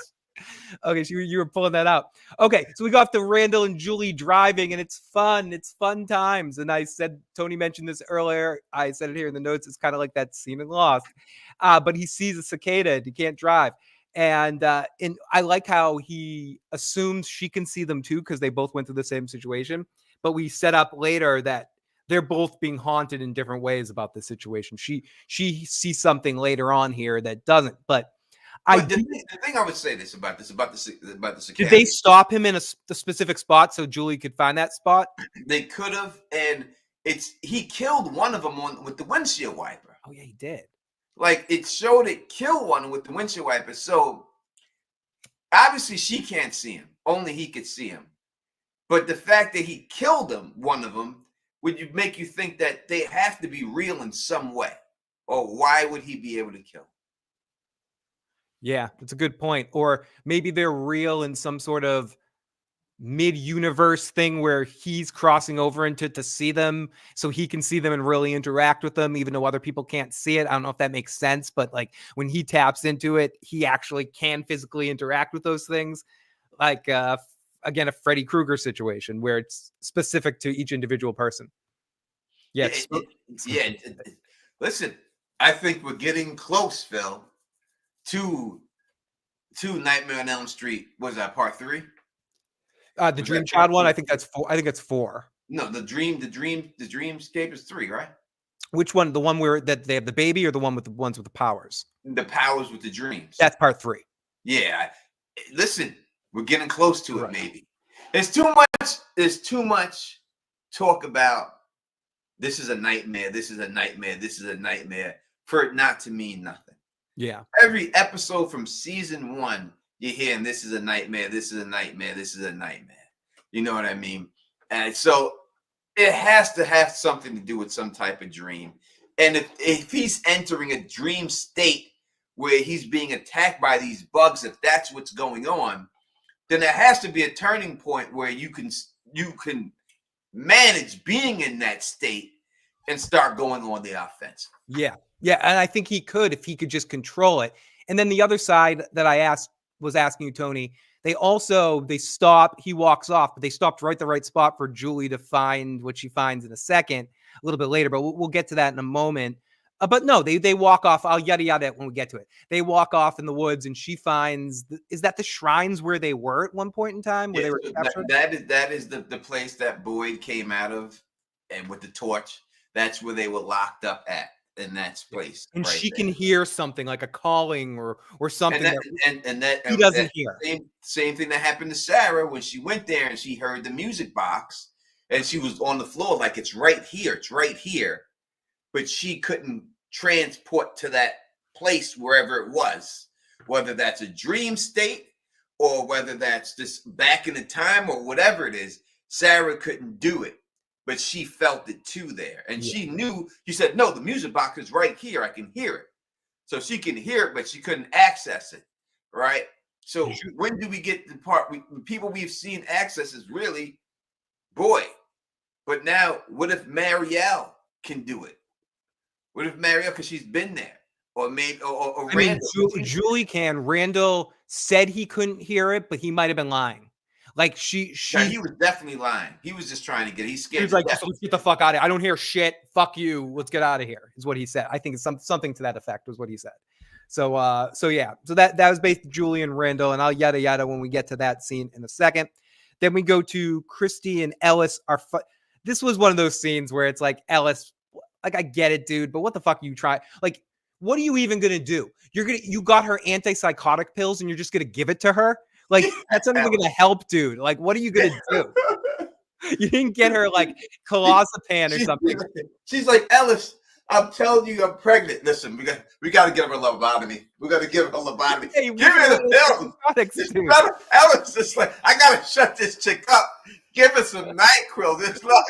Okay, so you were pulling that out. Okay, so we go off to Randall and Julie driving, and it's fun. It's fun times. And I said, Tony mentioned this earlier. I said it here in the notes. It's kind of like that scene in Lost. But he sees a cicada and he can't drive. And I like how he assumes she can see them too, because they both went through the same situation. But we set up later that they're both being haunted in different ways about the situation. She sees something later on here that doesn't. But the thing I would say about the did they stop him in the specific spot so Julie could find that spot? They could have, and he killed one of them with the windshield wiper. Oh yeah, he did. Like, it showed it kill one with the windshield wiper. So obviously she can't see him. Only he could see him. But the fact that he killed him, one of them, would make you think that they have to be real in some way. Or why would he be able to kill him? Yeah, that's a good point. Or maybe they're real in some sort of mid-universe thing where he's crossing over into to see them so he can see them and really interact with them even though other people can't see it. I don't know if that makes sense, but like when he taps into it, he actually can physically interact with those things. Like again, a Freddy Krueger situation where it's specific to each individual person. Yes. Yeah. Listen, I think we're getting close, Phil, to Nightmare on Elm Street. Was that part 3? The Dream Child one, I think that's 4. I think it's 4. No, the Dreamscape is 3, right? Which one? The one where that they have the baby, or the one with the ones with the powers? The powers with the dreams. That's part 3. Yeah. Listen, we're getting close to it. Maybe there's too much talk about this is a nightmare. This is a nightmare. This is a nightmare for it not to mean nothing. Yeah. Every episode from season 1. You're hearing this is a nightmare, this is a nightmare, this is a nightmare. You know what I mean? And so it has to have something to do with some type of dream. And if he's entering a dream state where he's being attacked by these bugs, if that's what's going on, then there has to be a turning point where you can manage being in that state and start going on the offensive. Yeah. Yeah. And I think he could if he could just control it. And then the other side that I was asking you, Tony, they stop, he walks off, but they stopped the right spot for Julie to find what she finds in a second, a little bit later, but we'll get to that in a moment. But no, they walk off. I'll yada yada when we get to it. They walk off in the woods, and she finds. Is that the shrines where they were at one point in time? Where they were captured? That is the place that Boyd came out of, and with the torch. That's where they were locked up at. In that place, and she can hear something like a calling or something, and that he doesn't hear. Same thing that happened to Sarah when she went there and she heard the music box, and she was on the floor like it's right here, but she couldn't transport to that place wherever it was, whether that's a dream state or whether that's just back in the time or whatever it is. Sarah couldn't do it. But she felt it too there. And she knew, she said, no, the music box is right here. I can hear it. So she can hear it, but she couldn't access it. Right. So when do we get the part people we've seen access is really Boyd. But now what if Marielle can do it? What if Marielle, because she's been there? Or maybe or Randall. Julie can. Randall said he couldn't hear it, but he might have been lying. Like he was definitely lying. He was just trying to he's scared. He was like, let's get the fuck out of here. I don't hear shit. Fuck you. Let's get out of here, is what he said. I think it's something to that effect was what he said. So yeah. So that was based Julie and Randall, and I'll yada yada when we get to that scene in a second. Then we go to Christy and Ellis. This was one of those scenes where it's like, Ellis, like, I get it, dude, but what the fuck are you trying? Like, what are you even gonna do? You got her antipsychotic pills and you're just gonna give it to her? Like, that's not even going to help, dude. Like, what are you going to do? You didn't get her, like, clozapam or something. She's like, Ellis, I'm telling you I'm pregnant. Listen, we got to give her a lobotomy. We got to give her a lobotomy. Hey, give her the pills. Ellis is like, I got to shut this chick up. Give her some NyQuil. This not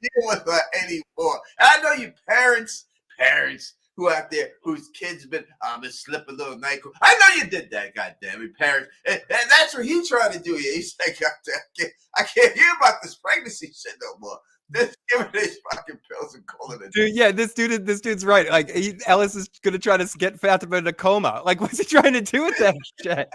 deal with her anymore. And I know you parents who out there whose kids been slip a little NyQuil. I know you did that, goddamn it, parents. And that's what he's trying to do here. He's like, I can't hear about this pregnancy shit no more. Just give her these fucking pills and call it a dude. Yeah, this dude's right. Like, Ellis is gonna try to get Fatima in a coma. Like, what's he trying to do with that shit?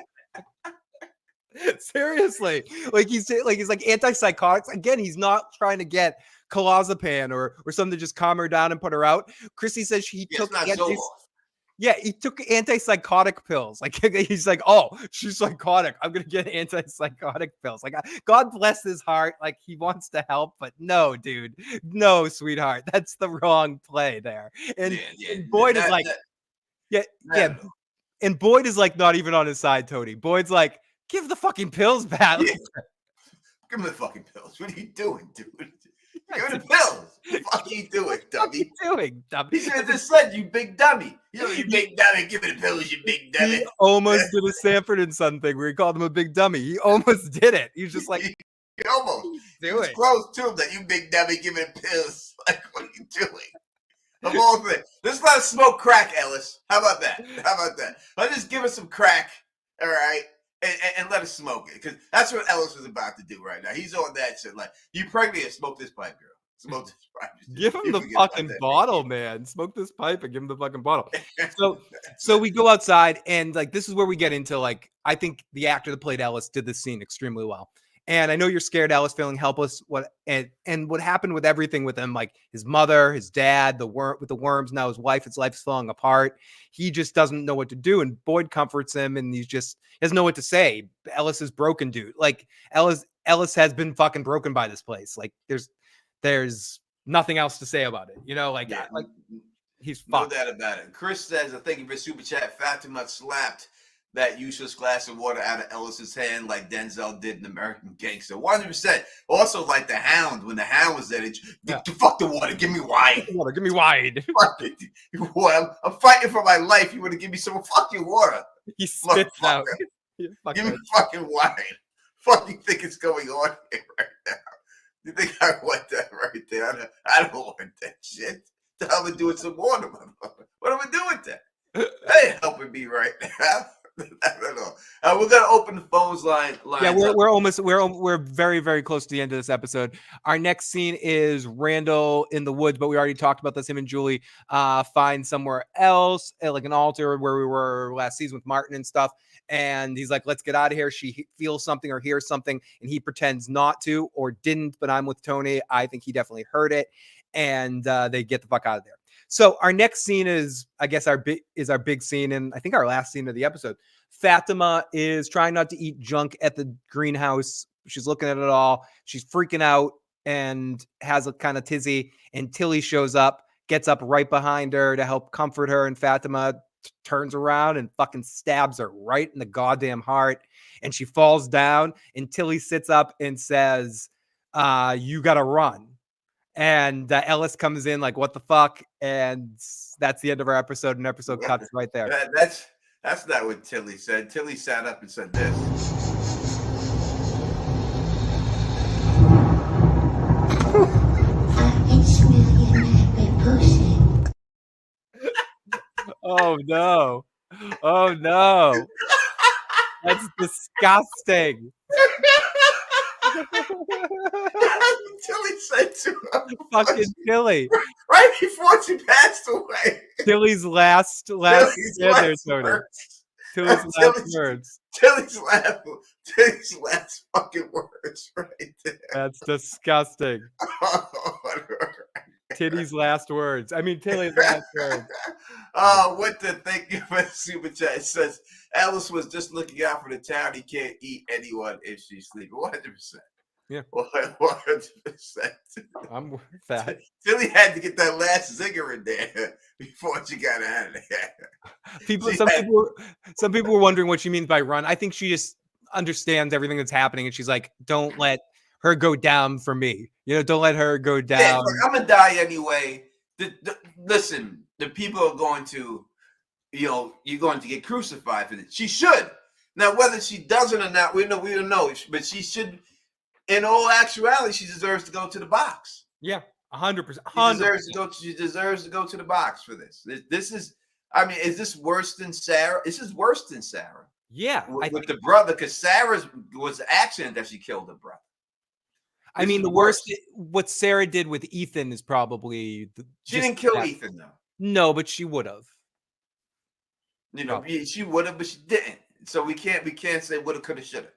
Seriously, like he's like antipsychotics. Again, he's not trying to get clozapam or something to just calm her down and put her out. Chrissy says he took Yeah, he took antipsychotic pills. Like he's like, oh, she's psychotic. I'm gonna get antipsychotic pills. Like, God bless his heart. Like he wants to help, but no, dude, no, sweetheart, that's the wrong play there. And, and Boyd is like, yeah. And Boyd is like not even on his side, Tony. Boyd's like, give the fucking pills back. Yeah. Give me the fucking pills. What are you doing, dude? Give me the pills. What the fuck are you doing, dummy? What are you doing, dummy? He should have just said, you big dummy. You big dummy. Give me the pills, you big dummy. He almost did a Sanford and Son thing where he called him a big dummy. He almost did it. He was just like, he almost. Do He was it. close to him that you big dummy. Give me the pills. Like, what are you doing? Of all things. Let's let us smoke crack, Ellis. How about that? Let's just give us some crack, all right? And let us smoke it. Because that's what Ellis was about to do right now. He's on that shit. Like, you pregnant, smoke this pipe, girl. Smoke this pipe. Give him the fucking bottle, man. Smoke this pipe and give him the fucking bottle. So we go outside, and like this is where we get into like I think the actor that played Ellis did this scene extremely well. And I know you're scared, Ellis, feeling helpless. What happened with everything with him, like his mother, his dad, with the worms, now his wife, his life's falling apart. He just doesn't know what to do. And Boyd comforts him, and he doesn't know what to say. Ellis is broken, dude. Like Ellis has been fucking broken by this place. Like there's nothing else to say about it. You know, like, yeah, like he's No fucked. doubt about it. Chris says, I think if it's super chat, Fatima slapped that useless glass of water out of Ellis's hand like Denzel did in American Gangster. 100%. Also, like the Hound, when the Hound was there, fuck the water, give me wine. Give me wine. I'm fighting for my life. You want to give me some fucking water? He spits out. Give me fucking wine. Fuck you think is going on here right now? You think I want that right there? I don't want that shit. I'm gonna do with some water, motherfucker. What am I doing with that? That ain't helping me right now. I don't know. We're gonna open the phones line. Yeah, we're very, very close to the end of this episode. Our next scene is Randall in the woods, but we already talked about this. Him and Julie find somewhere else, like an altar where we were last season with Martin and stuff. And he's like, let's get out of here. She feels something or hears something, and he pretends not to or didn't. But I'm with Tony. I think he definitely heard it, and they get the fuck out of there. So our next scene is, I guess, our big scene, and I think our last scene of the episode. Fatima is trying not to eat junk at the greenhouse. She's looking at it all. She's freaking out and has a kind of tizzy. And Tilly shows up, gets up right behind her to help comfort her. And Fatima turns around and fucking stabs her right in the goddamn heart. And she falls down. And Tilly sits up and says, you got to run. And Ellis comes in like, what the fuck? And that's the end of our episode. And episode cuts right there. That's not what Tilly said. Tilly sat up and said this. Oh no. Oh no. That's disgusting. Tilly said to her. Fucking Tilly. Right before she passed away. Tilly's last words. Tilly's last fucking words right there. That's disgusting. Tilly's last words. I mean, Tilly's last words. What the thank you for the super chat. It says Alice was just looking out for the town. He can't eat anyone if she's sleeping. 100%. Yeah. 100%. I'm with that. Tilly had to get that last zinger in there before she got out of there. Some people were wondering what she means by run. I think she just understands everything that's happening, and she's like, don't let her go down for me. You know, don't let her go down. Yeah, look, I'm gonna die anyway. Listen, the people are going to, you're going to get crucified for this. She should. Now, whether she doesn't or not, we don't know. But she should. In all actuality, she deserves to go to the box. Yeah, 100%. She deserves to go to the box for this. This is. I mean, is this worse than Sarah? This is worse than Sarah. Yeah, with the brother, because Sarah was the accident that she killed her brother. I mean, the worst. What Sarah did with Ethan is probably. She didn't kill Ethan, though. No, but she would have. She would have, but she didn't. So we can't say woulda, coulda, shoulda.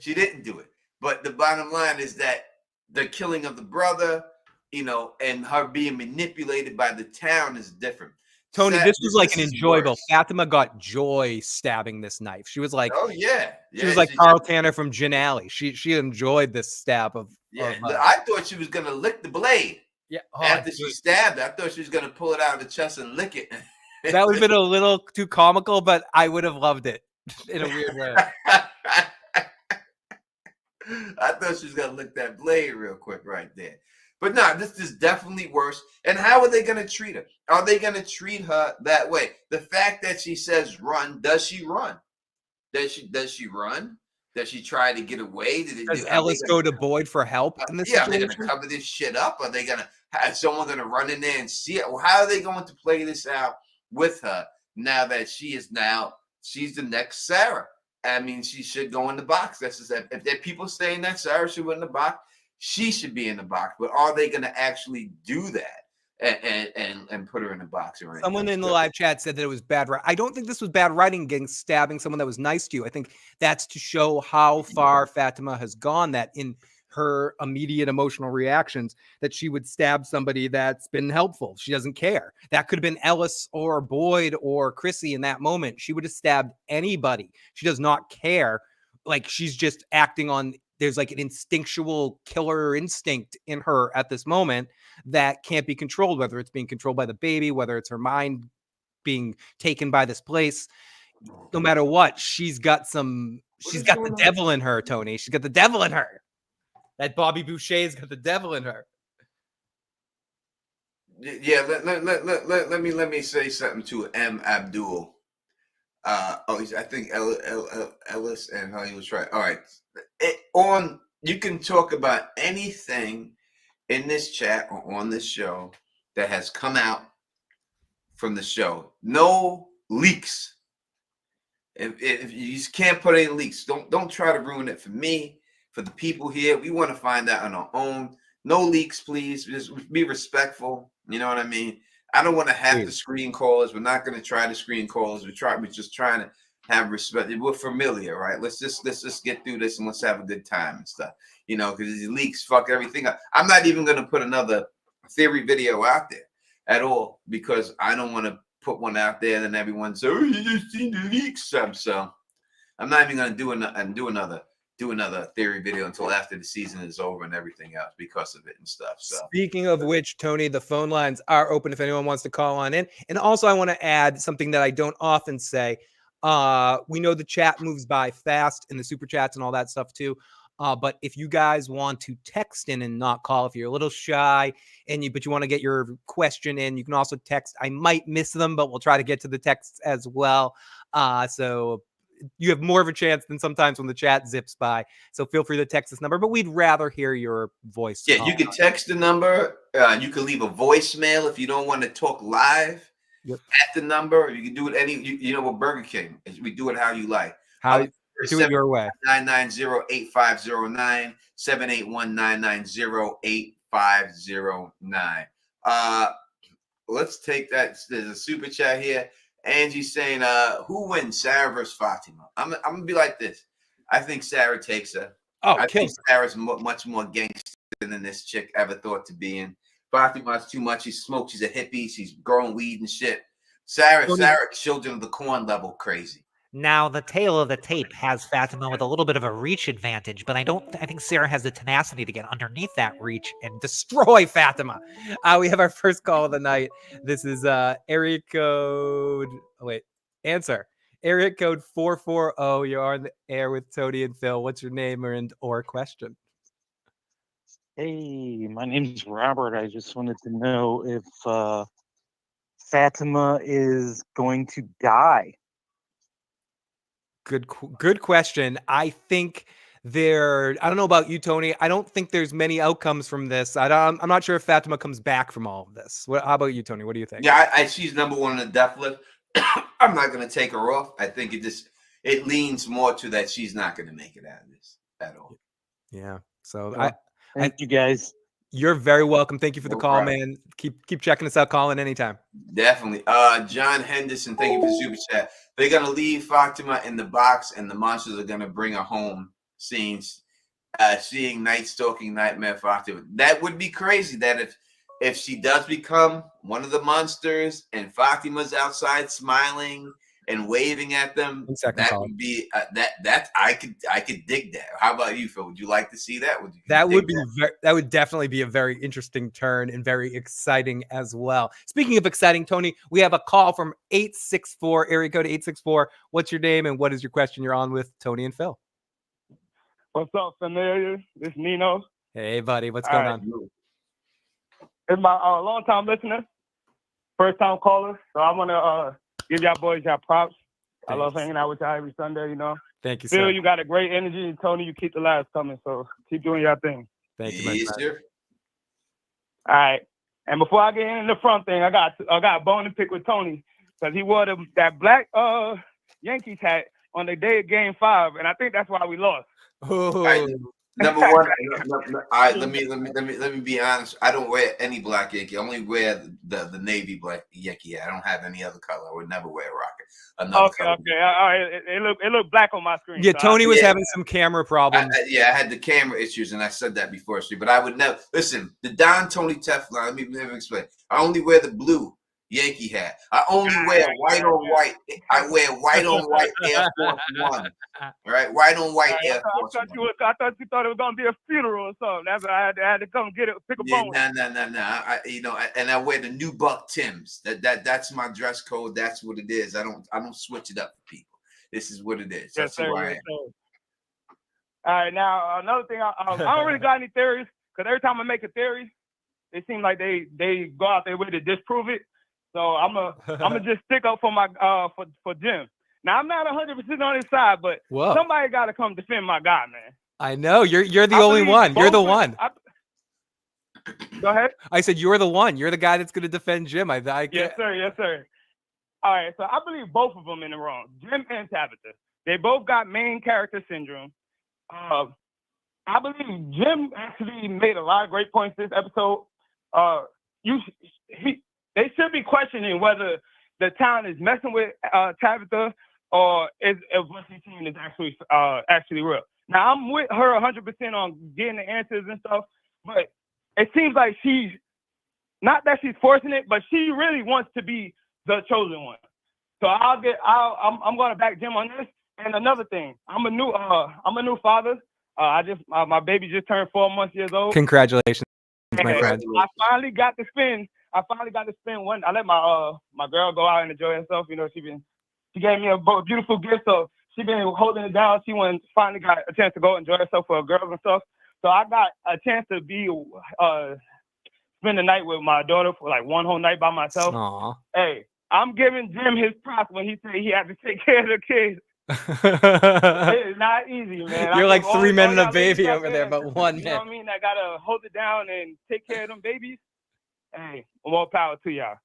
She didn't do it. But the bottom line is that the killing of the brother, and her being manipulated by the town is different. Tony, this was like This an is enjoyable. worse. Fatima got joy stabbing this knife. She was like, Oh yeah, she was like Carl Tanner from Gin Alley. She enjoyed this stab of. I thought she was gonna lick the blade. Yeah. After she stabbed, I thought she was gonna pull it out of the chest and lick it. That would have been a little too comical, but I would have loved it in a weird way. I thought she was gonna lick that blade real quick right there. But no, this is definitely worse. And how are they gonna treat her? Are they gonna treat her that way? The fact that she says run, does she run? Does she run? Does she try to get away? Does Ellis go to Boyd for help in this situation? Are they gonna cover this shit up? Are they gonna have someone gonna run in there and see it? Well, how are they going to play this out with her now that she's the next Sarah? I mean, she should go in the box. That's just if there are people saying that Sarah should go in the box, she should be in the box. But are they going to actually do that and put her in the box or anything? Someone in the live chat said that it was bad. I don't think this was bad writing against stabbing someone that was nice to you. I think that's to show how far Fatima has gone. That in her immediate emotional reactions, that she would stab somebody that's been helpful. She doesn't care. That could have been Ellis or Boyd or Chrissy in that moment. She would have stabbed anybody. She does not care. Like, she's just acting on, there's like an instinctual killer instinct in her at this moment that can't be controlled, whether it's being controlled by the baby, whether it's her mind being taken by this place. No matter what, she's got the devil in her, Tony. She's got the devil in her. That Bobby Boucher's got the devil in her. Yeah, let me say something to M. Abdul. I think Ellis and how he was right. All right, you can talk about anything in this chat or on this show that has come out from the show. No leaks. If you just can't put any leaks, don't try to ruin it for me. For the people here, we want to find out on our own. No leaks, please. Just be respectful. You know what I mean? I don't want to have to screen callers. We're not going to try to screen callers. We're just trying to have respect. We're familiar, right? Let's just get through this and let's have a good time and stuff. You know, because these leaks fuck everything up. I'm not even going to put another theory video out there at all because I don't want to put one out there and then everyone says, "Oh, you just seen the leaks." So I'm not even going to do another theory video until after the season is over and everything else because of it and stuff. So speaking of which, Tony, the phone lines are open if anyone wants to call on in. And also I want to add something that I don't often say. We know the chat moves by fast and the super chats and all that stuff too. But if you guys want to text in and not call, if you're a little shy but you want to get your question in, you can also text. I might miss them, but we'll try to get to the texts as well. So you have more of a chance than sometimes when the chat zips by. So feel free to text this number, but we'd rather hear your voice. Yeah, you can text the number. You can leave a voicemail if you don't want to talk live at the number. You can do it with Burger King. We do it how you like. Do it your way. 990-8509, 781-990-8509. Let's take that. There's a super chat here. Angie saying, who wins, Sarah versus Fatima? I'm going to be like this. I think Sarah takes her. I think Sarah's much more gangster than this chick ever thought to be in. Fatima's too much. She smokes. She's a hippie. She's growing weed and shit. Sarah, children of the corn level crazy. Now, the tail of the tape has Fatima with a little bit of a reach advantage, but I think Sarah has the tenacity to get underneath that reach and destroy Fatima. We have our first call of the night. This is area code. Answer. Area code 440. You're on the air with Tony and Phil. What's your name or question? Hey, my name's Robert. I just wanted to know if Fatima is going to die. Good question. I think I don't know about you, Tony. I don't think there's many outcomes from this. I'm not sure if Fatima comes back from all of this. How about you, Tony? What do you think? Yeah, she's number one on the death list. I'm not going to take her off. I think it leans more to that she's not going to make it out of this at all. Yeah. So thank you guys. You're very welcome. Thank you for the call, man. Keep checking us out. Calling anytime. Definitely. John Henderson, thank you for the super chat. They're gonna leave Fatima in the box, and the monsters are gonna bring her home. Seeing Night Stalking Nightmare Fatima. That would be crazy. That if if she does become one of the monsters and Fatima's outside smiling and waving at them, that would be that I could dig that. How about you, Phil? Would you like to see that? That would definitely be a very interesting turn and very exciting as well. Speaking of exciting, Tony, we have a call from 864, area code 864. What's your name and what is your question? You're on with Tony and Phil. What's up, familiar? This is Nino. Hey, buddy. What's going on? It's my long-time listener, first-time caller. So I want to give y'all boys y'all props. Thanks. I love hanging out with y'all every Sunday, you know. Thank you, Phil, sir. you got a great energy. And Tony, you keep the laughs coming. So keep doing your thing. Thank you, my friend. All right. And before I get into the front thing, I got a bone to pick with Tony because he wore that black Yankees hat on the day of Game 5, and I think that's why we lost. Number one, let me be honest. I don't wear any black Yankee. I only wear the navy black Yankee hat. I don't have any other color. I would never wear a rocket. Okay. All right. It looked black on my screen. Yeah, so Tony was having some camera problems. I had the camera issues, and I said that before. But I would never listen. The Don Tony Teflon. Let me explain. I only wear the blue Yankee hat. I only wear white on white. I wear white on white Air Force One. Right, white on white Air Force One. I thought you thought it was gonna be a funeral or something. That's why I had to come get it, pick a bone. No. And I wear the new Buck Tims. That's my dress code. That's what it is. I don't switch it up for people. This is what it is. That's who I am. All right, now another thing. I don't really got any theories because every time I make a theory, it seems like they go out their way to disprove it. So I'm gonna just stick up for my for Jim. Now I'm not 100% on his side, but somebody got to come defend my guy, man. I know you're the only one. You're the one. Go ahead. I said you're the one. You're the guy that's going to defend Jim. Yes, sir. All right, so I believe both of them in the wrong. Jim and Tabitha. They both got main character syndrome. I believe Jim actually made a lot of great points this episode. They should be questioning whether the town is messing with Tabitha or if what she's seeing is actually real. Now, I'm with her 100% on getting the answers and stuff, but it seems like she's not that she's forcing it, but she really wants to be the chosen one. So I'm going to back Jim on this. And another thing, I'm a new father. My baby just turned 4 months old. Congratulations, my friend. I finally got to spend one. I let my girl go out and enjoy herself. You know, she gave me a beautiful gift, so she been holding it down. She finally got a chance to go enjoy herself for her girls and stuff. So I got a chance to spend the night with my daughter for like one whole night by myself. Aww. Hey, I'm giving Jim his props when he said he had to take care of the kids. It is not easy, man. You're like 3 men and a baby over there, but one man. You know what I mean? I gotta hold it down and take care of them babies. Hey, more power to y'all.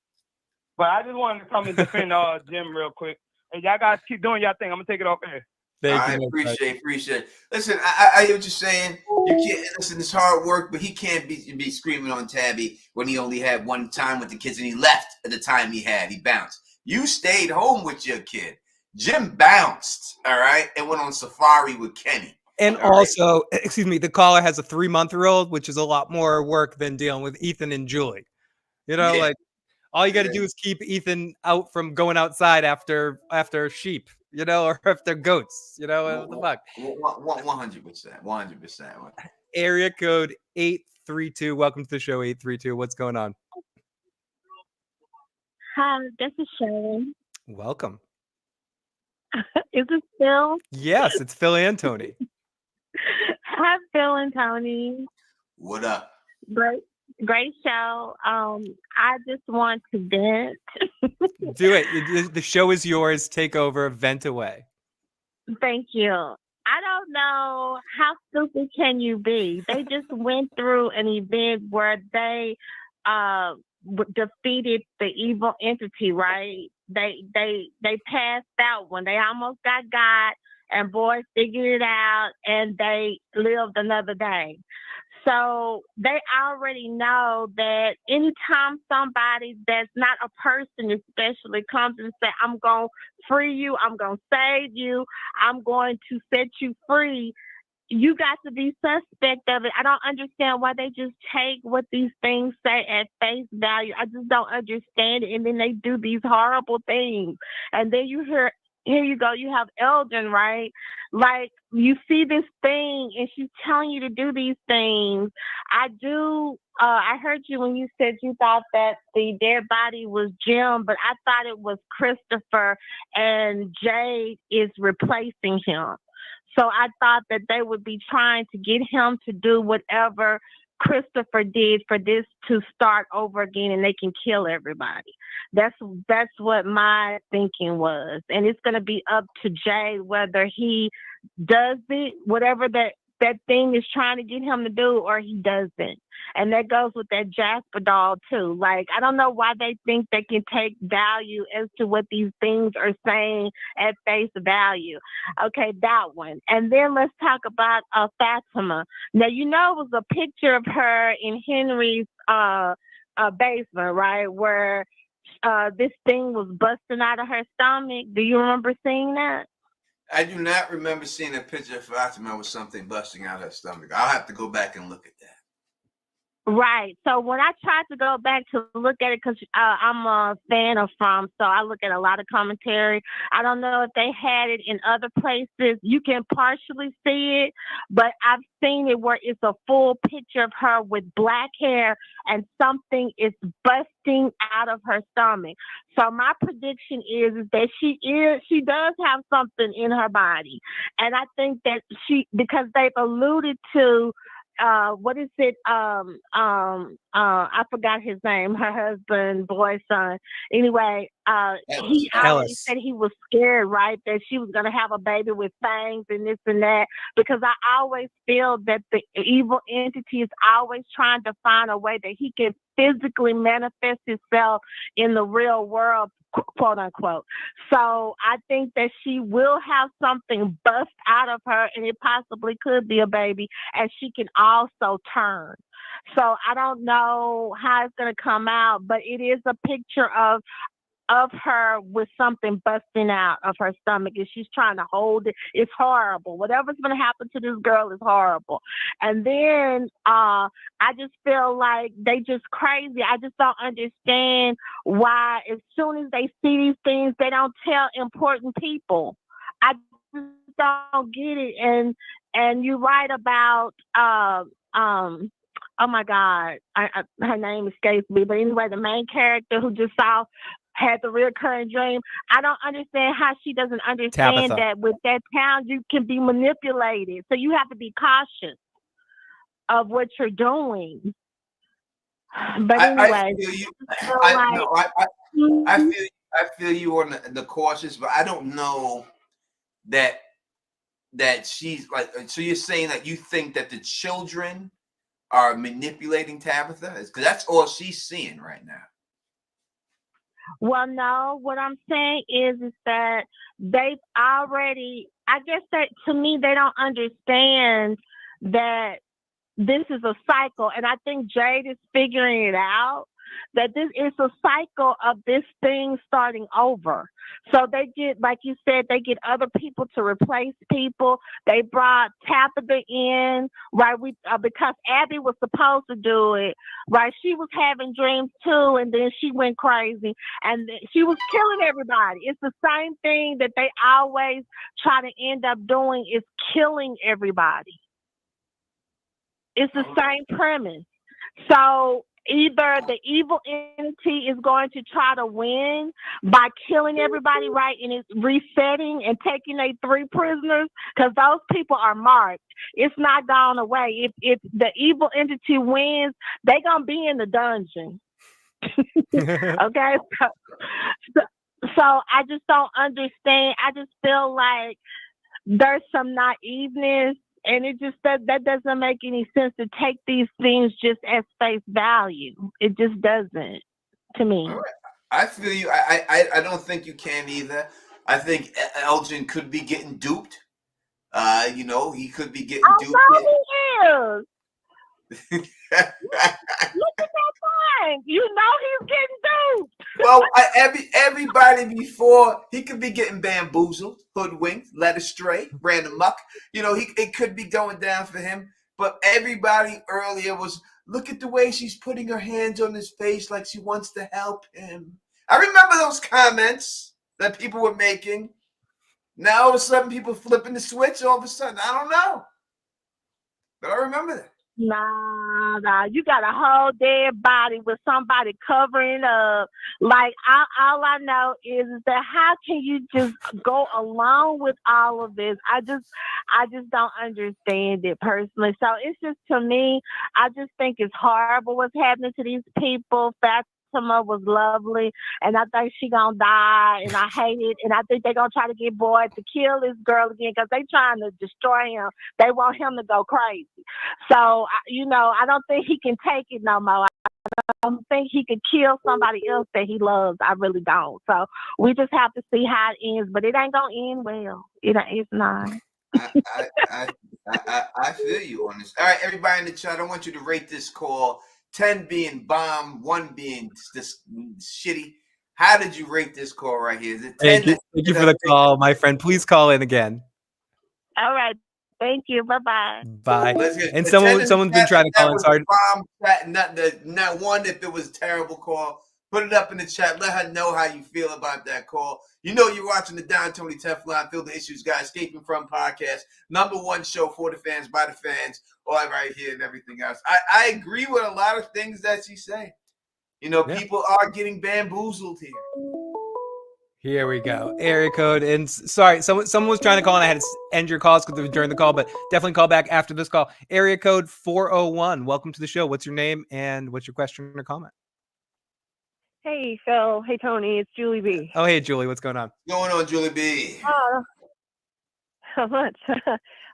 But I just wanted to come and defend Jim real quick. And y'all guys keep doing y'all thing. I'm gonna take it off air. I appreciate. Listen, I hear what you're saying. You can't listen. It's hard work, but he can't be screaming on Tabby when he only had one time with the kids and he left at the time he bounced. You stayed home with your kid. Jim bounced, all right, and went on safari with Kenny. And also, excuse me, the caller has a 3-month-old, which is a lot more work than dealing with Ethan and Julie. You know, like all you got to do is keep Ethan out from going outside after sheep, you know, or after goats, you know, what the fuck. 100%. Area code 832. Welcome to the show, 832. What's going on? Hi, this is Sharon. Welcome. Is this Phil? Yes, it's Phil and Tony. Hi, Phil and Tony. What up? Great show. I just want to vent. Do it. The show is yours. Take over. Vent away. Thank you. I don't know how stupid can you be. They just went through an event where they defeated the evil entity, right? They passed that one. They almost got and Boyd figured it out, and they lived another day. So they already know that anytime somebody that's not a person especially comes and say, I'm going to free you, I'm going to save you, I'm going to set you free, you got to be suspect of it. I don't understand why they just take what these things say at face value. I just don't understand it. And then they do these horrible things. And then here you go, you have Elgin, right? Like, you see this thing and she's telling you to do these things. I heard you when you said you thought that the dead body was Jim, but I thought it was Christopher and Jade is replacing him. So I thought that they would be trying to get him to do whatever Christopher did for this to start over again and they can kill everybody. That's what my thinking was. And it's going to be up to Jay whether he does it, whatever that thing is trying to get him to do, or he doesn't. And that goes with that Jasper doll too. Like, I don't know why they think they can take value as to what these things are saying at face value. Okay, that one. And then let's talk about Fatima. Now, it was a picture of her in Henry's basement, right, where this thing was busting out of her stomach. Do you remember seeing that? I do not remember seeing a picture of Fatima with something busting out her stomach. I'll have to go back and look at that. Right. So when I tried to go back to look at it, because I'm a fan of From, so I look at a lot of commentary. I don't know if they had it in other places. You can partially see it, but I've seen it where it's a full picture of her with black hair and something is busting out of her stomach. So my prediction is that she does have something in her body. And I think that because they've alluded to what is it? I forgot his name. Her husband, boy, son. Anyway, he always said he was scared, right? That she was gonna have a baby with fangs and this and that. Because I always feel that the evil entity is always trying to find a way that he can physically manifest himself in the real world, quote unquote. So I think that she will have something bust out of her, and it possibly could be a baby, and she can also turn. So I don't know how it's going to come out, but it is a picture of her with something busting out of her stomach, and she's trying to hold it. It's horrible. Whatever's going to happen to this girl is horrible. And then I just feel like they just crazy. I just don't understand why as soon as they see these things, they don't tell important people. I just don't get it. And you're right about oh my God, her name escapes me. But anyway, the main character who just had the recurring dream. I don't understand how she doesn't understand Tabitha. that with that town you can be manipulated. So you have to be cautious of what you're doing. But anyway, I feel you on the cautious, but I don't know that she's like. So you're saying that you think that the children are manipulating Tabitha? Because that's all she's seeing right now. Well, no, what I'm saying is that they've already, I guess that to me, they don't understand that this is a cycle. And I think Jade is figuring it out, that this is a cycle of this thing starting over. So they get, like you said, they get other people to replace people. They brought Tabitha in, right? Because Abby was supposed to do it, right? She was having dreams too, and then she went crazy, and she was killing everybody. It's the same thing that they always try to end up doing, is killing everybody. It's the same premise. So either the evil entity is going to try to win by killing everybody, right, and it's resetting and taking 3 prisoners, because those people are marked. It's not gone away. If the evil entity wins, they're going to be in the dungeon. Okay? So I just don't understand. I just feel like there's some naiveness, and it just that doesn't make any sense to take these things just as face value. It just doesn't, to me. All right. I feel you. I don't think you can either. I think Elgin could be getting duped. He could be getting duped. No, he is. Look at that thing. You know he's getting duped. Well, everybody before, he could be getting bamboozled, hoodwinked, led astray, ran amok. It could be going down for him. But everybody earlier was, look at the way she's putting her hands on his face like she wants to help him. I remember those comments that people were making. Now all of a sudden people flipping the switch all of a sudden. I don't know. But I remember that. Nah, you got a whole dead body with somebody covering up. Like, all I know is that how can you just go along with all of this? I just don't understand it personally. So it's just, to me, I just think it's horrible what's happening to these people. Fatima was lovely, and I think she gonna die, and I hate it, and I think they're gonna try to get Boyd to kill this girl again because they trying to destroy him. They want him to go crazy. So, I don't think he can take it no more. I don't think he could kill somebody else that he loves. I really don't. So we just have to see how it ends, but it ain't gonna end well. It's not. I feel you on this. All right, everybody in the chat, I want you to rate this call. 10 being bomb, 1 being just shitty. How did you rate this call right here? Is it 10? Thank you for the call, my friend. Please call in again. All right. Thank you. Bye-bye. Bye. And someone's been trying to call in. Sorry. Bomb chat, not one if it was a terrible call. Put it up in the chat. Let her know how you feel about that call. You're watching the Don Tony Teflon Feel the Issues Guy Escaping From podcast. #1 show for the fans, by the fans, all right here and everything else. I agree with a lot of things that she's saying. People are getting bamboozled here. Here we go. Area code. And sorry, someone was trying to call and I had to end your calls because it was during the call, but definitely call back after this call. Area code 401. Welcome to the show. What's your name and what's your question or comment? Hey, Phil. Hey, Tony. It's Julie B. Oh, hey, Julie. What's going on? What's going on, Julie B? How much?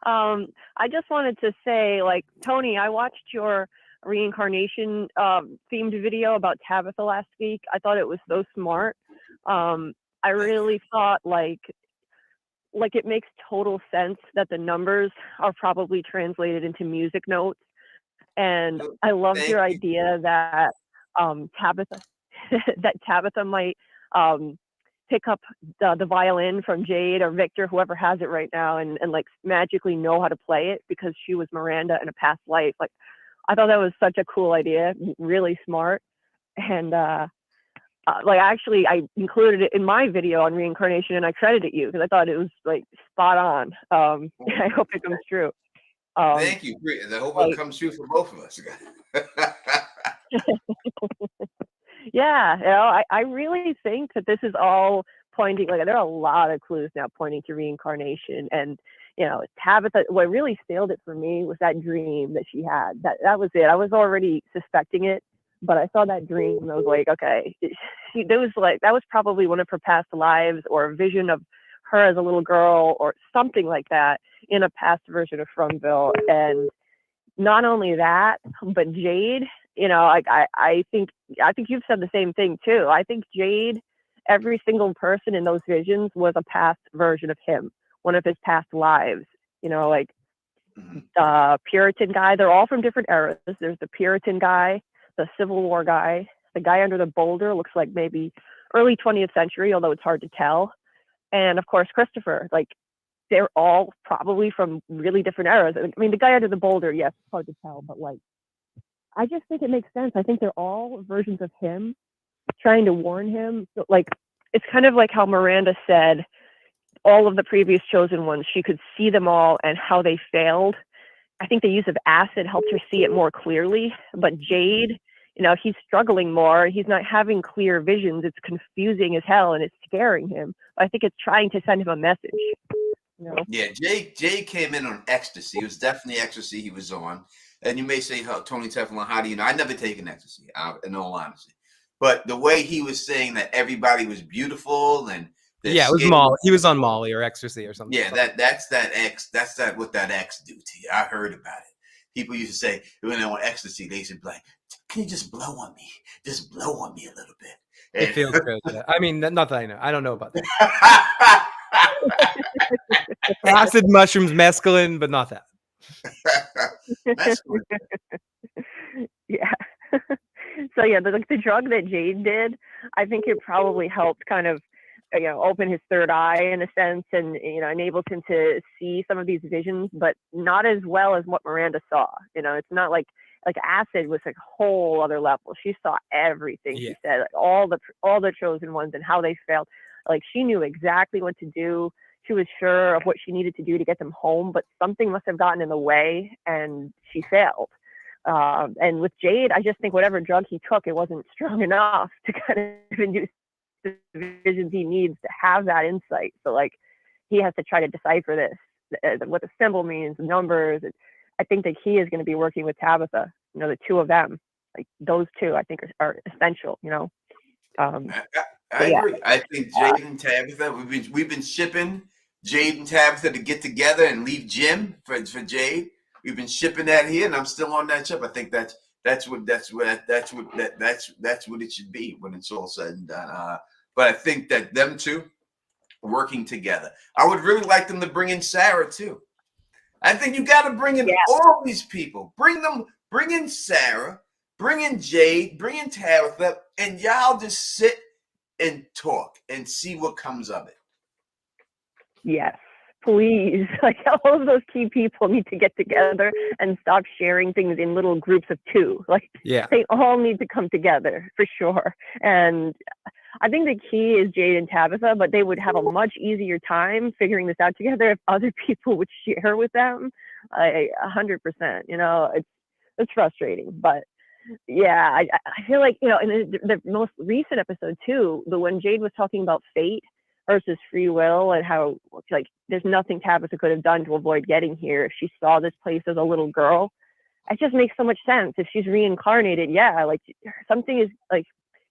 I just wanted to say, Tony, I watched your reincarnation themed video about Tabitha last week. I thought it was so smart. I really thought, it makes total sense that the numbers are probably translated into music notes. And I loved your idea that Tabitha might pick up the violin from Jade or Victor, whoever has it right now, and magically know how to play it because she was Miranda in a past life. I thought that was such a cool idea, really smart. And I included it in my video on reincarnation, and I credited you because I thought it was spot on. I hope it comes true. Thank you. I hope it comes true for both of us. Yeah, I really think that this is all pointing, there are a lot of clues now pointing to reincarnation. And, Tabitha, what really sealed it for me was that dream that she had. That was it. I was already suspecting it, but I saw that dream and I was like, okay, that was probably one of her past lives or a vision of her as a little girl or something like that in a past version of Fromville. And not only that, but Jade, I think you've said the same thing too. I think Jade, every single person in those visions was a past version of him, one of his past lives. The Puritan guy, they're all from different eras. There's the Puritan guy, the Civil War guy, the guy under the boulder looks like maybe early 20th century, although it's hard to tell. And of course, Christopher, they're all probably from really different eras. I mean, the guy under the boulder, yes, it's hard to tell, but I just think it makes sense. I think they're all versions of him trying to warn him. It's kind of like how Miranda said all of the previous chosen ones, she could see them all and how they failed. I think the use of acid helped her see it more clearly. But Jade, he's struggling more. He's not having clear visions. It's confusing as hell and it's scaring him. But I think it's trying to send him a message. Yeah, Jay came in on ecstasy. It was definitely ecstasy he was on. And you may say, Tony Teflon, how do you know? I never taken ecstasy, in all honesty. But the way he was saying that everybody was beautiful and it was Molly. He was on Molly or ecstasy or something. Yeah, that's what that X do to you. I heard about it. People used to say when they're on ecstasy, they should be like, "Can you just blow on me? Just blow on me a little bit." It feels good. Yeah. I mean, not that I know. I don't know about that. Acid, mushrooms, mescaline, but not that. So yeah, the drug that Jade did, I think it probably helped kind of, open his third eye in a sense, and enabled him to see some of these visions, but not as well as what Miranda saw. It's not like acid was like a whole other level. She saw everything. Yeah. She said like, all the chosen ones and how they failed. Like she knew exactly what to do. She was sure of what she needed to do to get them home, but something must have gotten in the way, and she failed. And with Jade, I just think whatever drug he took, it wasn't strong enough to kind of induce the visions he needs to have that insight. So like, he has to try to decipher this, what the symbol means, the numbers. I think the key is going to be working with Tabitha. The two of them, like those two, I think are essential. I agree. I think Jade and Tabitha, we've been shipping Jade and Tabitha to get together and leave Jim for Jade. We've been shipping that here, and I'm still on that ship. I think that's what it should be when it's all said and done. But I think that them two working together. I would really like them to bring in Sarah too. I think you got to bring in all these people. Bring in Sarah, bring in Jade, bring in Tabitha, and y'all just sit and talk and see what comes of it. Yes, please. Like all of those key people need to get together and stop sharing things in little groups of two. Like they all need to come together for sure. And I think the key is Jade and Tabitha, but they would have a much easier time figuring this out together if other people would share with them. 100%. It's frustrating, but yeah, I feel like in the most recent episode too, when Jade was talking about fate versus free will and how like there's nothing Tabitha could have done to avoid getting here if she saw this place as a little girl. It just makes so much sense. If she's reincarnated, like something is like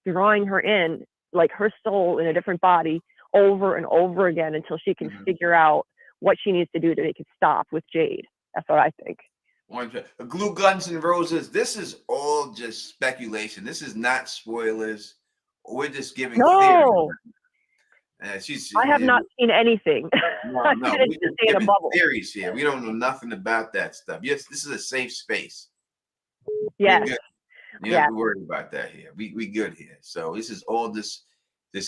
drawing her in, like her soul in a different body over and over again until she can figure out what she needs to do to make it stop with Jade. That's what I think. Glue guns and roses. This is all just speculation. This is not spoilers. We're just giving theories. I have not seen anything. No, we're just giving theories here. We don't know nothing about that stuff. Yes, this is a safe space. Yes. You don't have to worry about that here. We good here. So this is all just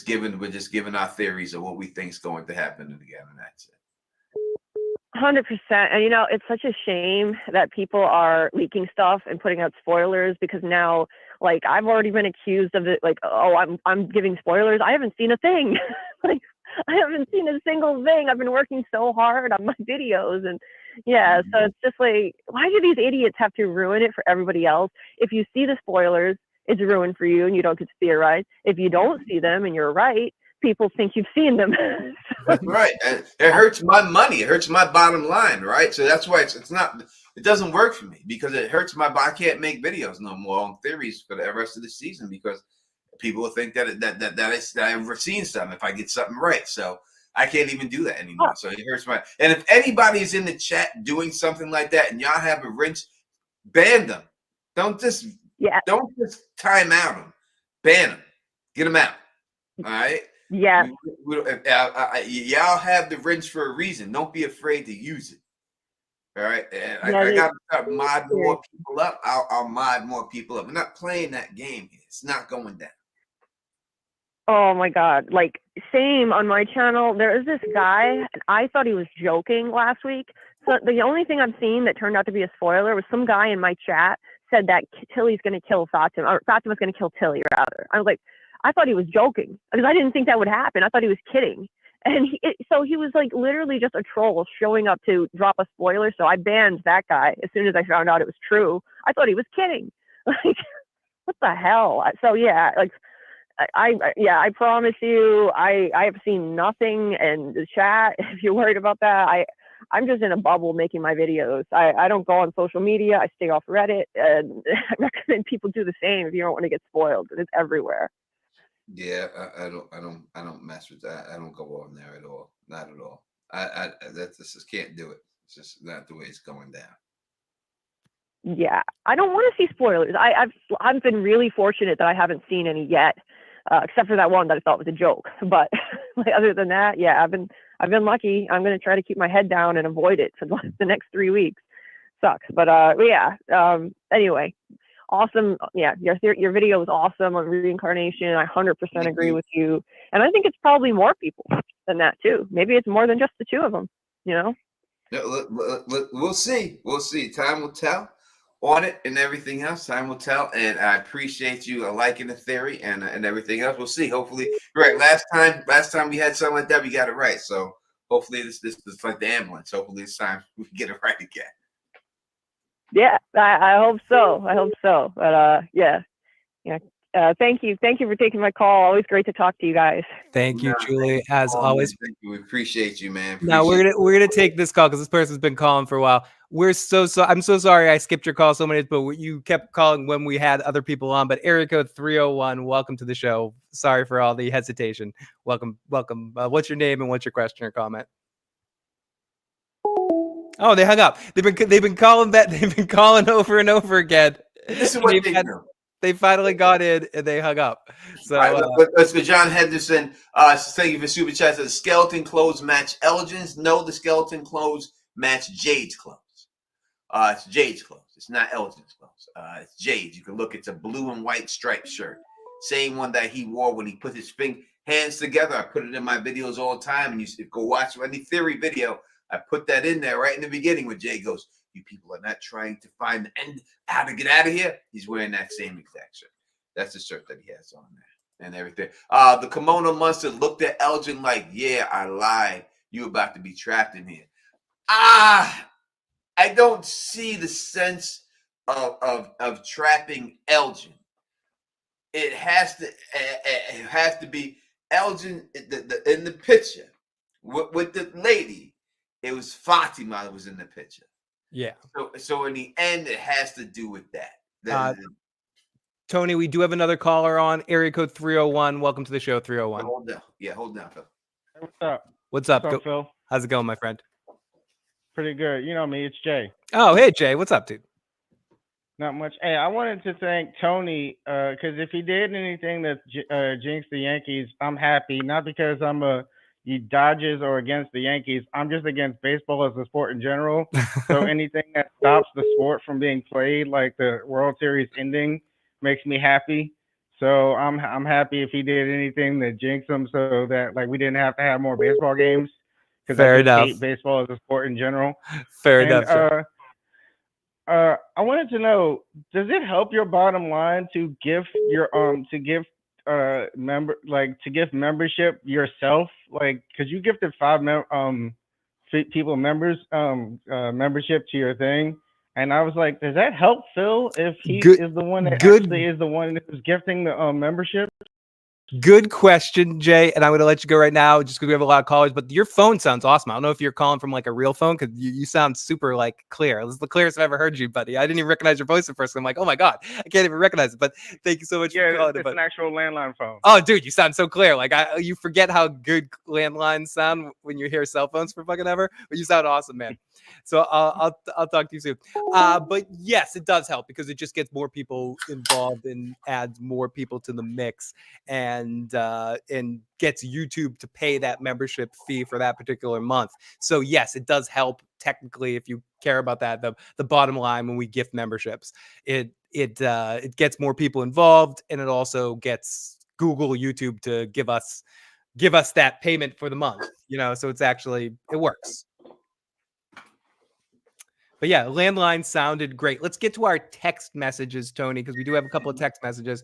giving. We're just giving our theories of what we think is going to happen again, and that's it. 100%. And it's such a shame that people are leaking stuff and putting out spoilers, because now, like, I've already been accused of it. Like, oh, I'm giving spoilers. I haven't seen a thing. Like, I haven't seen a single thing. I've been working so hard on my videos, and so it's just like, why do these idiots have to ruin it for everybody else? If you see the spoilers, it's ruined for you and you don't get to theorize. If you don't see them and you're right, people think you've seen them. That's right. And it hurts my money. It hurts my bottom line, right? So that's why it doesn't work for me, because it hurts I can't make videos no more on theories for the rest of the season, because people will think that I've seen something if I get something right. So I can't even do that anymore. So it hurts and if anybody is in the chat doing something like that and y'all have a wrench, ban them. Don't just time out them. Ban them. Get them out. All right? Yeah. Y'all have the wrench for a reason. Don't be afraid to use it. All right? And I got to start modding more people up. I'll mod more people up. We're not playing that game here. It's not going down. Oh my God. Like, same on my channel. There is this guy, and I thought he was joking last week. So the only thing I've seen that turned out to be a spoiler was some guy in my chat said that Tilly's going to kill Fatima, or Fatima's going to kill Tilly, rather. I was like, I thought he was joking, because I didn't think that would happen. I thought he was kidding. And so he was like literally just a troll showing up to drop a spoiler. So I banned that guy as soon as I found out it was true. I thought he was kidding. Like, what the hell? So yeah, like, I promise you, I have seen nothing in the chat. If you're worried about that, I'm just in a bubble making my videos. I don't go on social media. I stay off Reddit, and I recommend people do the same if you don't want to get spoiled. It's everywhere. Yeah, I don't mess with that. I don't go on there at all. Not at all. I just can't do it. It's just not the way it's going down. Yeah, I don't want to see spoilers. I've been really fortunate that I haven't seen any yet, except for that one that I thought was a joke. But like, other than that, yeah, I've been lucky. I'm gonna try to keep my head down and avoid it for the next 3 weeks. Sucks, but yeah. Anyway, awesome. Yeah, your video was awesome on reincarnation. I 100% agree with you. And I think it's probably more people than that too. Maybe it's more than just the two of them, you know? We'll see. We'll see. Time will tell on it and everything else. Time will tell. And I appreciate you liking the theory and everything else. We'll see. Hopefully, right. Last time we had something like that, we got it right. So hopefully this is like the ambulance. Hopefully this time we can get it right again. Yeah, I hope so. But yeah. Thank you for taking my call. Always great to talk to you guys. Thank you, Julie, as always. Thank you. We appreciate you, man. Now we're gonna take this call because this person's been calling for a while. I'm so sorry I skipped your call so many, but you kept calling when we had other people on. But area code 301, welcome to the show. Sorry for all the hesitation. Welcome. What's your name and what's your question or comment? Oh, they hung up. They've been calling that. They've been calling over and over again. This is what they do. They finally got in and they hung up. So let's go. John Henderson, thank you for super chat. The skeleton clothes match Elgin's. No, the skeleton clothes match Jade's clothes. It's Jade's clothes. It's not Elgin's clothes. It's Jade's. You can look. It's a blue and white striped shirt. Same one that he wore when he put his hands together. I put it in my videos all the time. And you go watch any theory video. I put that in there right in the beginning when Jay goes, "You people are not trying to find the end, how to get out of here." He's wearing that same exact shirt. That's the shirt that he has on there and everything. The kimono monster looked at Elgin like, "Yeah, I lied. You about to be trapped in here." I don't see the sense of trapping Elgin. It has to be Elgin in the picture with the lady. It was Fatima that was in the picture. Yeah. So in the end, it has to do with that. Tony, we do have another caller on area code 301. Welcome to the show, 301. Hold down. Yeah, hold down, Phil. What's up? What's up, Phil? How's it going, my friend? Pretty good. You know me, it's Jay. Oh, hey, Jay. What's up, dude? Not much. Hey, I wanted to thank Tony because if he did anything that jinxed the Yankees, I'm happy. Not because I'm Dodgers or against the Yankees. I'm just against baseball as a sport in general. So anything that stops the sport from being played, like the World Series ending, makes me happy. So I'm happy if he did anything that jinxed him, so that like we didn't have to have more baseball games. Because I hate baseball as a sport in general. Fair enough. I wanted to know, does it help your bottom line to give your membership yourself, like because you gifted 5 people membership to your thing, and I was like, does that help Phil if he is the one that actually is the one who's gifting the membership? Good question, Jay. And I'm going to let you go right now just because we have a lot of callers, but your phone sounds awesome. I don't know if you're calling from like a real phone because you sound super like clear. This is the clearest I've ever heard you, buddy. I didn't even recognize your voice at first. I'm like, oh my God, I can't even recognize it. But thank you so much for calling. It's an actual landline phone. Oh, dude, you sound so clear. Like you forget how good landlines sound when you hear cell phones for fucking ever, but you sound awesome, man. So I'll talk to you soon. But yes, it does help because it just gets more people involved and adds more people to the mix and gets YouTube to pay that membership fee for that particular month. So yes, it does help technically if you care about that. The bottom line when we gift memberships, it gets more people involved and it also gets Google, YouTube to give us that payment for the month. So it works. But yeah, landline sounded great. Let's get to our text messages, Tony, because we do have a couple of text messages.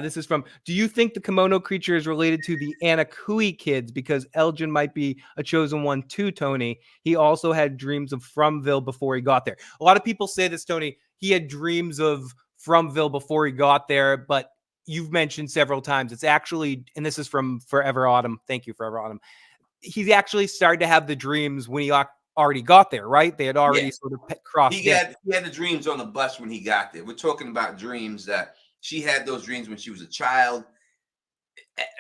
This is from, do you think the kimono creature is related to the Anakui kids? Because Elgin might be a chosen one too, Tony. He also had dreams of Fromville before he got there. A lot of people say this, Tony. He had dreams of Fromville before he got there, but you've mentioned several times. It's actually, and this is from Forever Autumn. Thank you, Forever Autumn. He actually started to have the dreams when he already got there, right? They had already sort of crossed. He had the dreams on the bus when he got there. We're talking about dreams that she had those dreams when she was a child.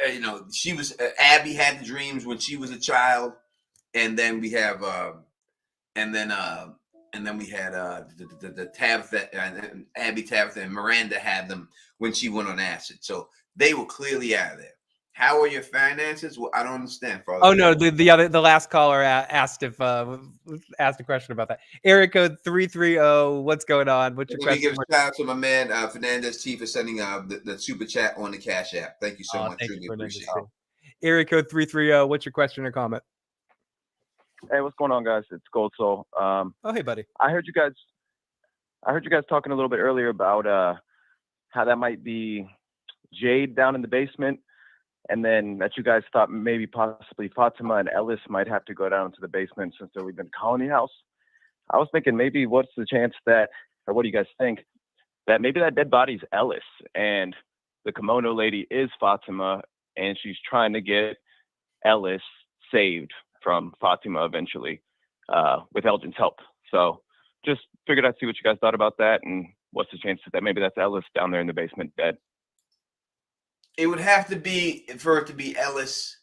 Abby had the dreams when she was a child, and then we have the Tabitha and Abby, Tabitha, and Miranda had them when she went on acid. So they were clearly out of there. How are your finances? Well, I don't understand, Father. Oh no, the last caller asked asked a question about that. Area code 330. What's going on? What's your Let me question? give a shout out to my man Fernandez T for sending the super chat on the Cash App. Thank you so much. Thank Really you, Fernandez appreciate it. Area code 330. What's your question or comment? Hey, what's going on, guys? It's Gold Soul. Oh, hey, buddy. I heard you guys talking a little bit earlier about how that might be Jade down in the basement, and then that you guys thought maybe possibly Fatima and Ellis might have to go down to the basement since they're leaving Colony House. I was thinking maybe what's the chance that, or what do you guys think, that maybe that dead body's Ellis and the kimono lady is Fatima and she's trying to get Ellis saved from Fatima eventually with Elgin's help. So just figured I'd see what you guys thought about that and what's the chance that maybe that's Ellis down there in the basement dead. It would have to be for it to be Ellis.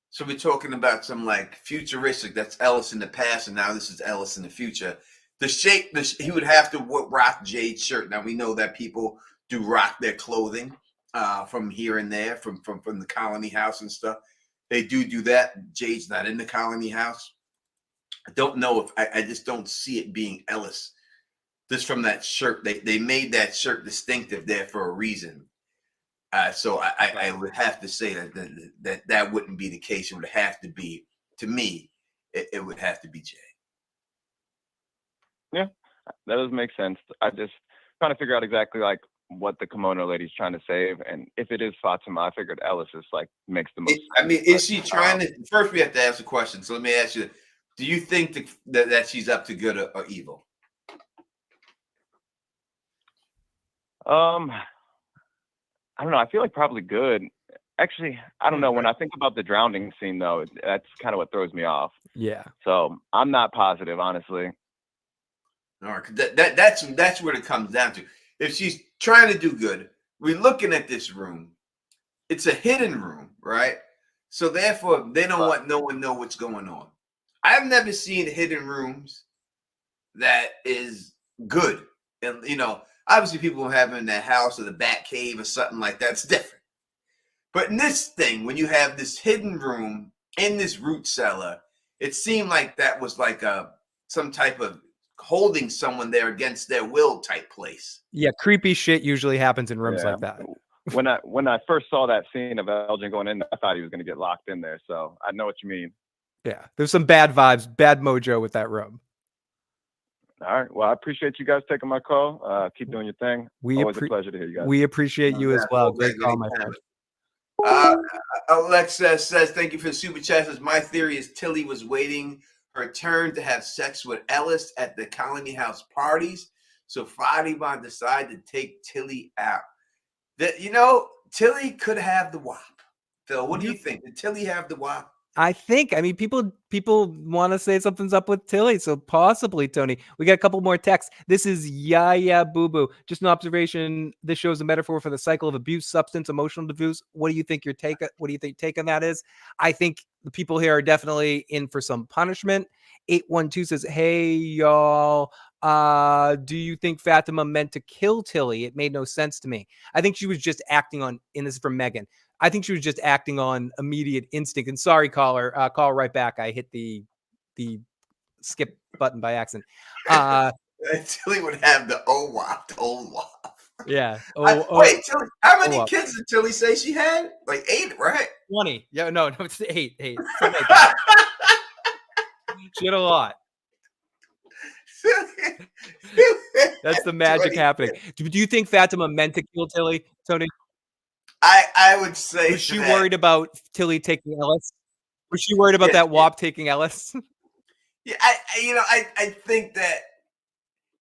So we're talking about some like futuristic. That's Ellis in the past, and now this is Ellis in the future. The shape, he would have to rock Jade's shirt. Now we know that people do rock their clothing from here and there, from the Colony House and stuff. They do that. Jade's not in the Colony House. I don't know if I just don't see it being Ellis. Just from that shirt, they made that shirt distinctive there for a reason. So I would have to say that wouldn't be the case. It would have to be, to me, it would have to be Jay. Yeah, that does make sense. I just trying to figure out exactly like what the kimono lady's trying to save, and if it is Fatima, I figured Ellis is like makes the most sense. I mean, is she trying to? First, we have to ask a question. So let me ask you: do you think that she's up to good or evil? I don't know. I feel like probably good. Actually, I don't know. When I think about the drowning scene, though, that's kind of what throws me off. Yeah. So I'm not positive, honestly. All right, that's what it comes down to. If she's trying to do good, we're looking at this room. It's a hidden room, right? So therefore, they don't want no one to know what's going on. I've never seen hidden rooms that is good, and obviously, people have in their house or the bat cave or something like that's different. But in this thing, when you have this hidden room in this root cellar, it seemed like that was like some type of holding someone there against their will type place. Yeah, creepy shit usually happens in rooms like that. When I first saw that scene of Elgin going in, I thought he was going to get locked in there. So I know what you mean. Yeah, there's some bad vibes, bad mojo with that room. All right. Well, I appreciate you guys taking my call. Keep doing your thing. Always a pleasure to hear you guys. We appreciate you as well. Great call, my friend. Alexa says, thank you for the super chat. Says, my theory is Tilly was waiting her turn to have sex with Ellis at the Colony House parties. So Fatima decided to take Tilly out. Tilly could have the WAP. Phil, what do you think? Did Tilly have the WAP? I mean, people want to say something's up with Tilly, so possibly, Tony. We got a couple more texts. This is Yaya Boo Boo. Just an observation. This shows a metaphor for the cycle of abuse, substance, emotional abuse. What do you think take on that is? I think the people here are definitely in for some punishment. 812 says, hey, y'all. Do you think Fatima meant to kill Tilly? It made no sense to me. I think she was just acting on, and this is from Megan. I think she was just acting on immediate instinct. And sorry, caller, call right back. I hit the skip button by accident. Tilly would have the OWAP, the old WAP. Yeah. Wait, Tilly, how many kids did Tilly say she had? Like 8, right? 20. Yeah, no, it's 8. She had a lot. That's the magic happening. Do you think Fatima meant to kill Tilly, Tony? I would say. Was she worried about Tilly taking Ellis? Was she worried about that WAP taking Ellis? Yeah, I think that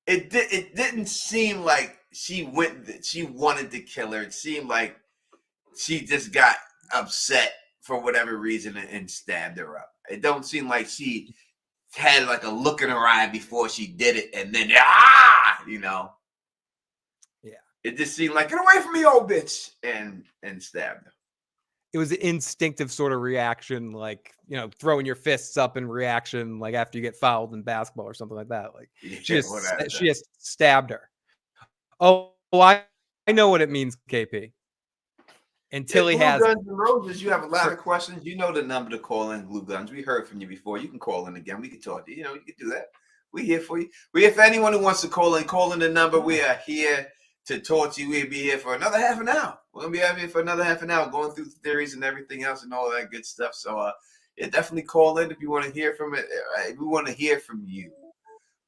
it didn't seem like she wanted to kill her. It seemed like she just got upset for whatever reason and stabbed her up. It don't seem like she had like a look in her eye before she did it, and then Yeah. It just seemed like, get away from me, old bitch, and stabbed her. It was an instinctive sort of reaction, like, throwing your fists up in reaction, like after you get fouled in basketball or something like that. Like she just stabbed her. Oh, I know what it means, KP. until he Glue has. Guns and Roses, you have a lot of questions. You know the number to call in, Glue Guns. We heard from you before. You can call in again. We can talk to you. You know, you can do that. We're here for you. We're here for anyone who wants to call in the number. We are here to talk to you. We'll be here for another half an hour. We're going to be here for another half an hour going through the theories and everything else and all that good stuff. So, yeah, definitely call in if you want to hear from it. We want to hear from you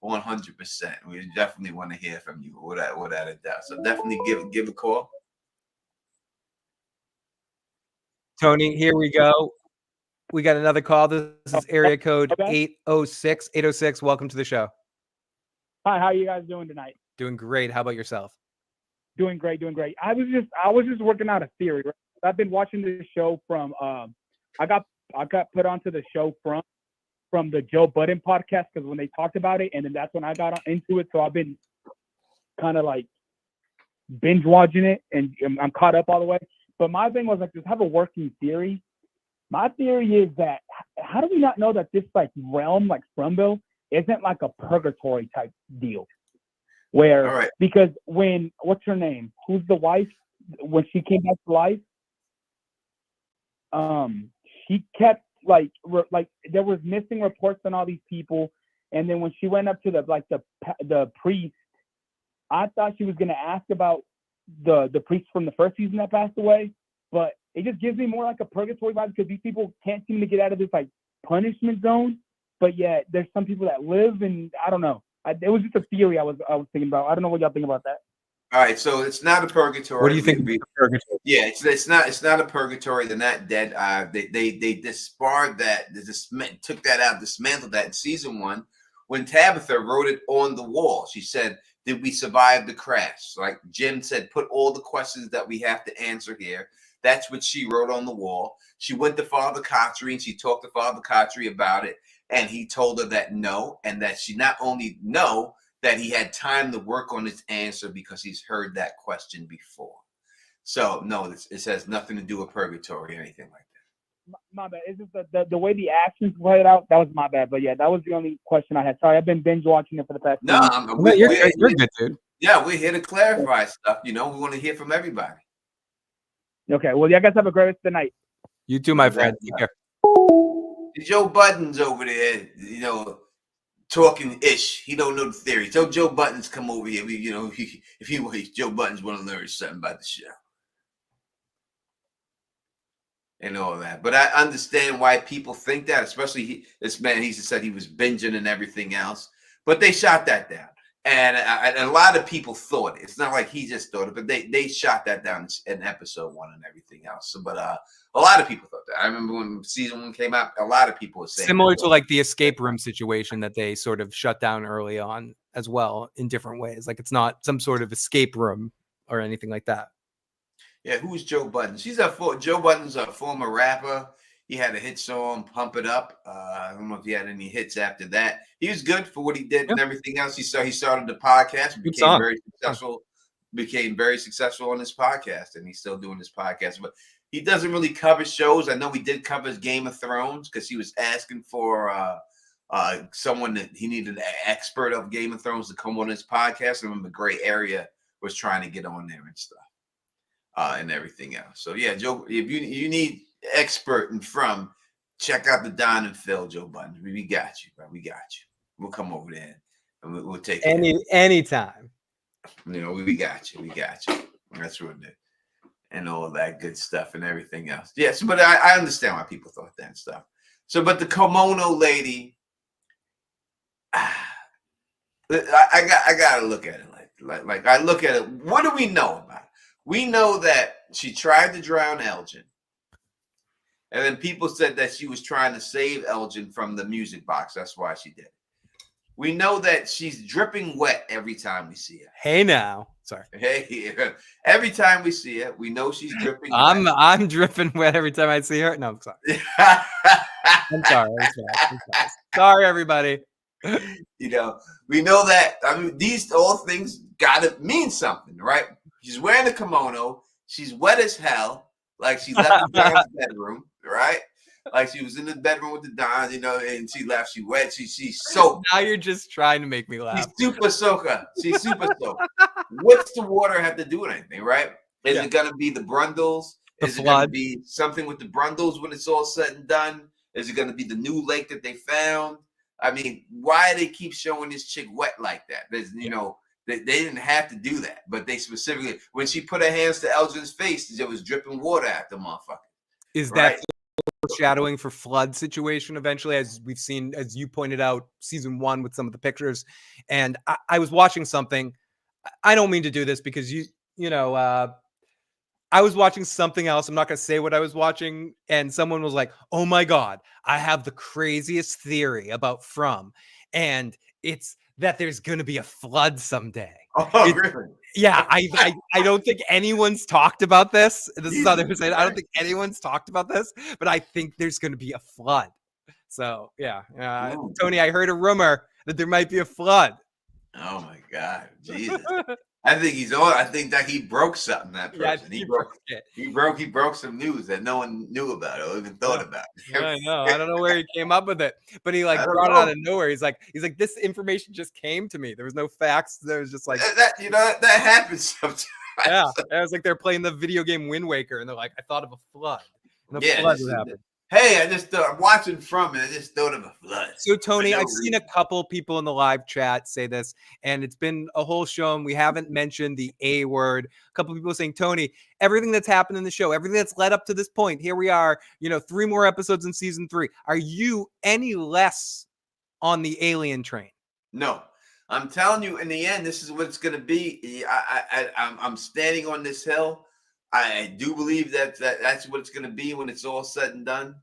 100%. We definitely want to hear from you without a doubt. So definitely give a call. Tony, here we go. We got another call. This is area code 806. 806, welcome to the show. Hi, how are you guys doing tonight? Doing great. How about yourself? Doing great. I was just working out a theory. Right? I've been watching this show from I got put onto the show from the Joe Budden podcast because when they talked about it, and then that's when I got into it. So I've been kind of like binge watching it, and I'm caught up all the way. But my thing was like, just have a working theory. My theory is that how do we not know that this like realm, like Frumville, isn't like a purgatory type deal? Where because when what's her name? Who's the wife? When she came back to life, she kept like there was missing reports on all these people, and then when she went up to the priest, I thought she was gonna ask about the priest from the first season that passed away, but it just gives me more like a purgatory vibe because these people can't seem to get out of this like punishment zone, but yet there's some people that live, and I don't know. It was just a theory I was thinking about. I don't know what y'all think about that. All right, so it's not a purgatory. What do you think? Purgatory? Yeah, it's not a purgatory. They're not dead. They disbarred that. They just took that out, dismantled that in season 1 when Tabitha wrote it on the wall. She said, "Did we survive the crash?" Like Jim said, put all the questions that we have to answer here. That's what she wrote on the wall. She went to Father Kotri and she talked to Father Kotri about it, and he told her that no, and that she not only know that he had time to work on his answer because he's heard that question before. So no, it has nothing to do with purgatory or anything like that. My bad. It's just the way the actions played out. That was my bad. But yeah, that was the only question I had. Sorry, I've been binge watching it for the past. No, you're good, dude. Yeah, we're here to clarify stuff. You know, we want to hear from everybody. Okay. Well, you guys have a great rest of the night. You too, my friend. Take care. Joe Budden's over there, you know, talking ish. He don't know the theory. Tell Joe Buttons come over here. If Joe Buttons want to learn something about the show and all that. But I understand why people think that, especially this man. He said he was binging and everything else, but they shot that down. And a lot of people thought it. It's not like he just thought it, but they shot that down in episode 1 and everything else. So, but a lot of people thought that. I remember when season 1 came out, a lot of people were saying similar to like the escape room situation that they sort of shut down early on as well in different ways. Like it's not some sort of escape room or anything like that. Yeah, who's Joe Budden? Joe Budden's a former rapper. He had a hit song, "Pump It Up." I don't know if he had any hits after that. He was good for what he did and everything else. He started the podcast, became very successful on his podcast, and he's still doing his podcast. But he doesn't really cover shows. I know he did cover Game of Thrones because he was asking for someone that he needed an expert of Game of Thrones to come on his podcast. I remember Gray Area was trying to get on there and stuff and everything else. So yeah, Joe, if you need expert and from, check out the Don and Phil, Joe Budden. We got you, bro. We got you. We'll come over there and we'll take anytime. You know, we got you. We got you. That's what it is. And all that good stuff and everything else. Yes, but I understand why people thought that and stuff. So, but the kimono lady, I gotta look at it like I look at it. What do we know about it? We know that she tried to drown Elgin. And then people said that she was trying to save Elgin from the music box. That's why she did it. We know that she's dripping wet every time we see her. Hey now. Sorry. Hey, every time we see her, we know she's dripping wet. I'm dripping wet every time I see her. No, I'm sorry. I'm sorry. Sorry, everybody. You know, we know that. I mean, these all things gotta mean something, right? She's wearing a kimono. She's wet as hell. Like she left the Don's bedroom, right? Like she was in the bedroom with the Don, you know, and she left. She wet. She's soaked. Now you're just trying to make me laugh. She's super soaker. She's super soaked. What's the water have to do with anything, right? Is it gonna be the Brundles? Is it going to be something with the Brundles when it's all said and done? Is it going to be the new lake that they found? I mean, why they keep showing this chick wet like that? There's, you know, they didn't have to do that, but they specifically, when she put her hands to Elgin's face, there was dripping water at the motherfucker. Is that foreshadowing for flood situation eventually, as we've seen, as you pointed out, season 1 with some of the pictures? And I was watching something. I don't mean to do this because I was watching something else. I'm not going to say what I was watching. And someone was like, oh my God, I have the craziest theory about From. And it's that there's going to be a flood someday. Oh, really? Yeah, I don't think anyone's talked about this. This is how they were saying. I don't think anyone's talked about this, but I think there's going to be a flood. So, yeah. Tony, I heard a rumor that there might be a flood. Oh, my God. Jesus. I think he's on. I think that he broke something. That person. Yeah, he broke some news that no one knew about or even thought about. I know. I don't know where he came up with it, but he like brought it out of nowhere. He's like, this information just came to me. There was no facts. There was just like that happens sometimes. Yeah, it was like they're playing the video game Wind Waker, and they're like, I thought of a flood. And a flood would happen. Hey, I'm watching From it. I just thought of a flood. So, Tony, I've seen a couple people in the live chat say this, and it's been a whole show, and we haven't mentioned the A word. A couple people saying, Tony, everything that's happened in the show, everything that's led up to this point, here we are, 3 more episodes in season 3. Are you any less on the alien train? No. I'm telling you, in the end, this is what it's going to be. I'm standing on this hill. I do believe that's what it's going to be when it's all said and done.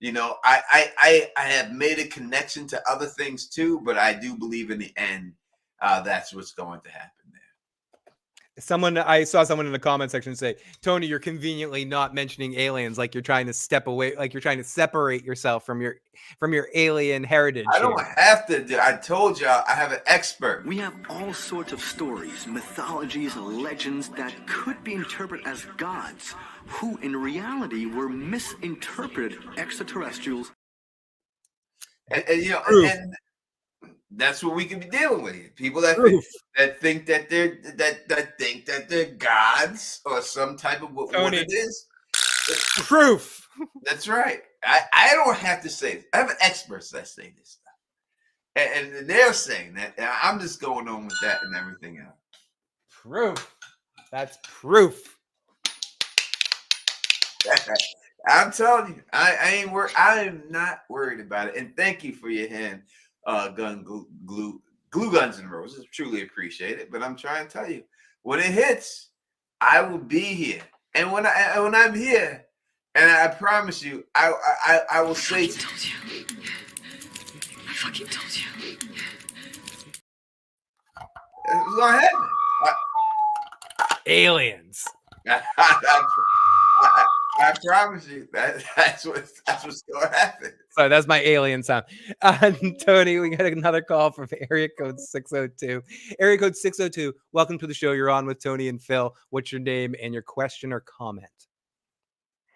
I have made a connection to other things too, but I do believe in the end, that's what's going to happen there. I saw someone in the comment section say, Tony, you're conveniently not mentioning aliens, like you're trying to step away, like you're trying to separate yourself from your alien heritage. I don't have to. I told you I have an expert. We have all sorts of stories, mythologies, legends that could be interpreted as gods, who in reality were misinterpreted extraterrestrials. And that's what we can be dealing with. People that think that they're gods or some type of what it is. Proof. That's right. I don't have to say it. I have experts that say this stuff. And they're saying that. And I'm just going on with that and everything else. Proof. That's proof. I'm telling you, I am not worried about it. And thank you for your hand. Glue guns and roses, truly appreciate it. But I'm trying to tell you, when it hits, I will be here. And when I'm here, and I promise you, I will say. I fucking told you. It's gonna happen. Aliens. I promise you that's what's going to happen. Sorry, that's my alien sound. Tony, we got another call from area code 602. Area code 602, welcome to the show. You're on with Tony and Phil. What's your name and your question or comment?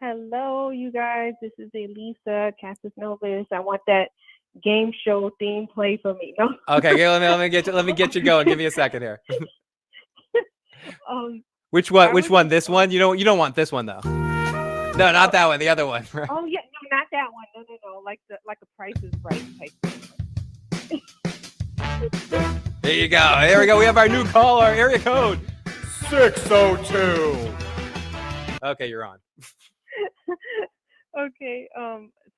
Hello, you guys. This is Elisa Cassis Novus. I want that game show theme play for me. No? Okay, let me get you going. Give me a second here. Which one? Which one? This one? You don't want this one though. No, not that one. The other one. Right? Oh yeah, no, not that one. No. Like a Price is Right type. There you go. There we go. We have our new caller. Area code 602. Okay, you're on. Okay.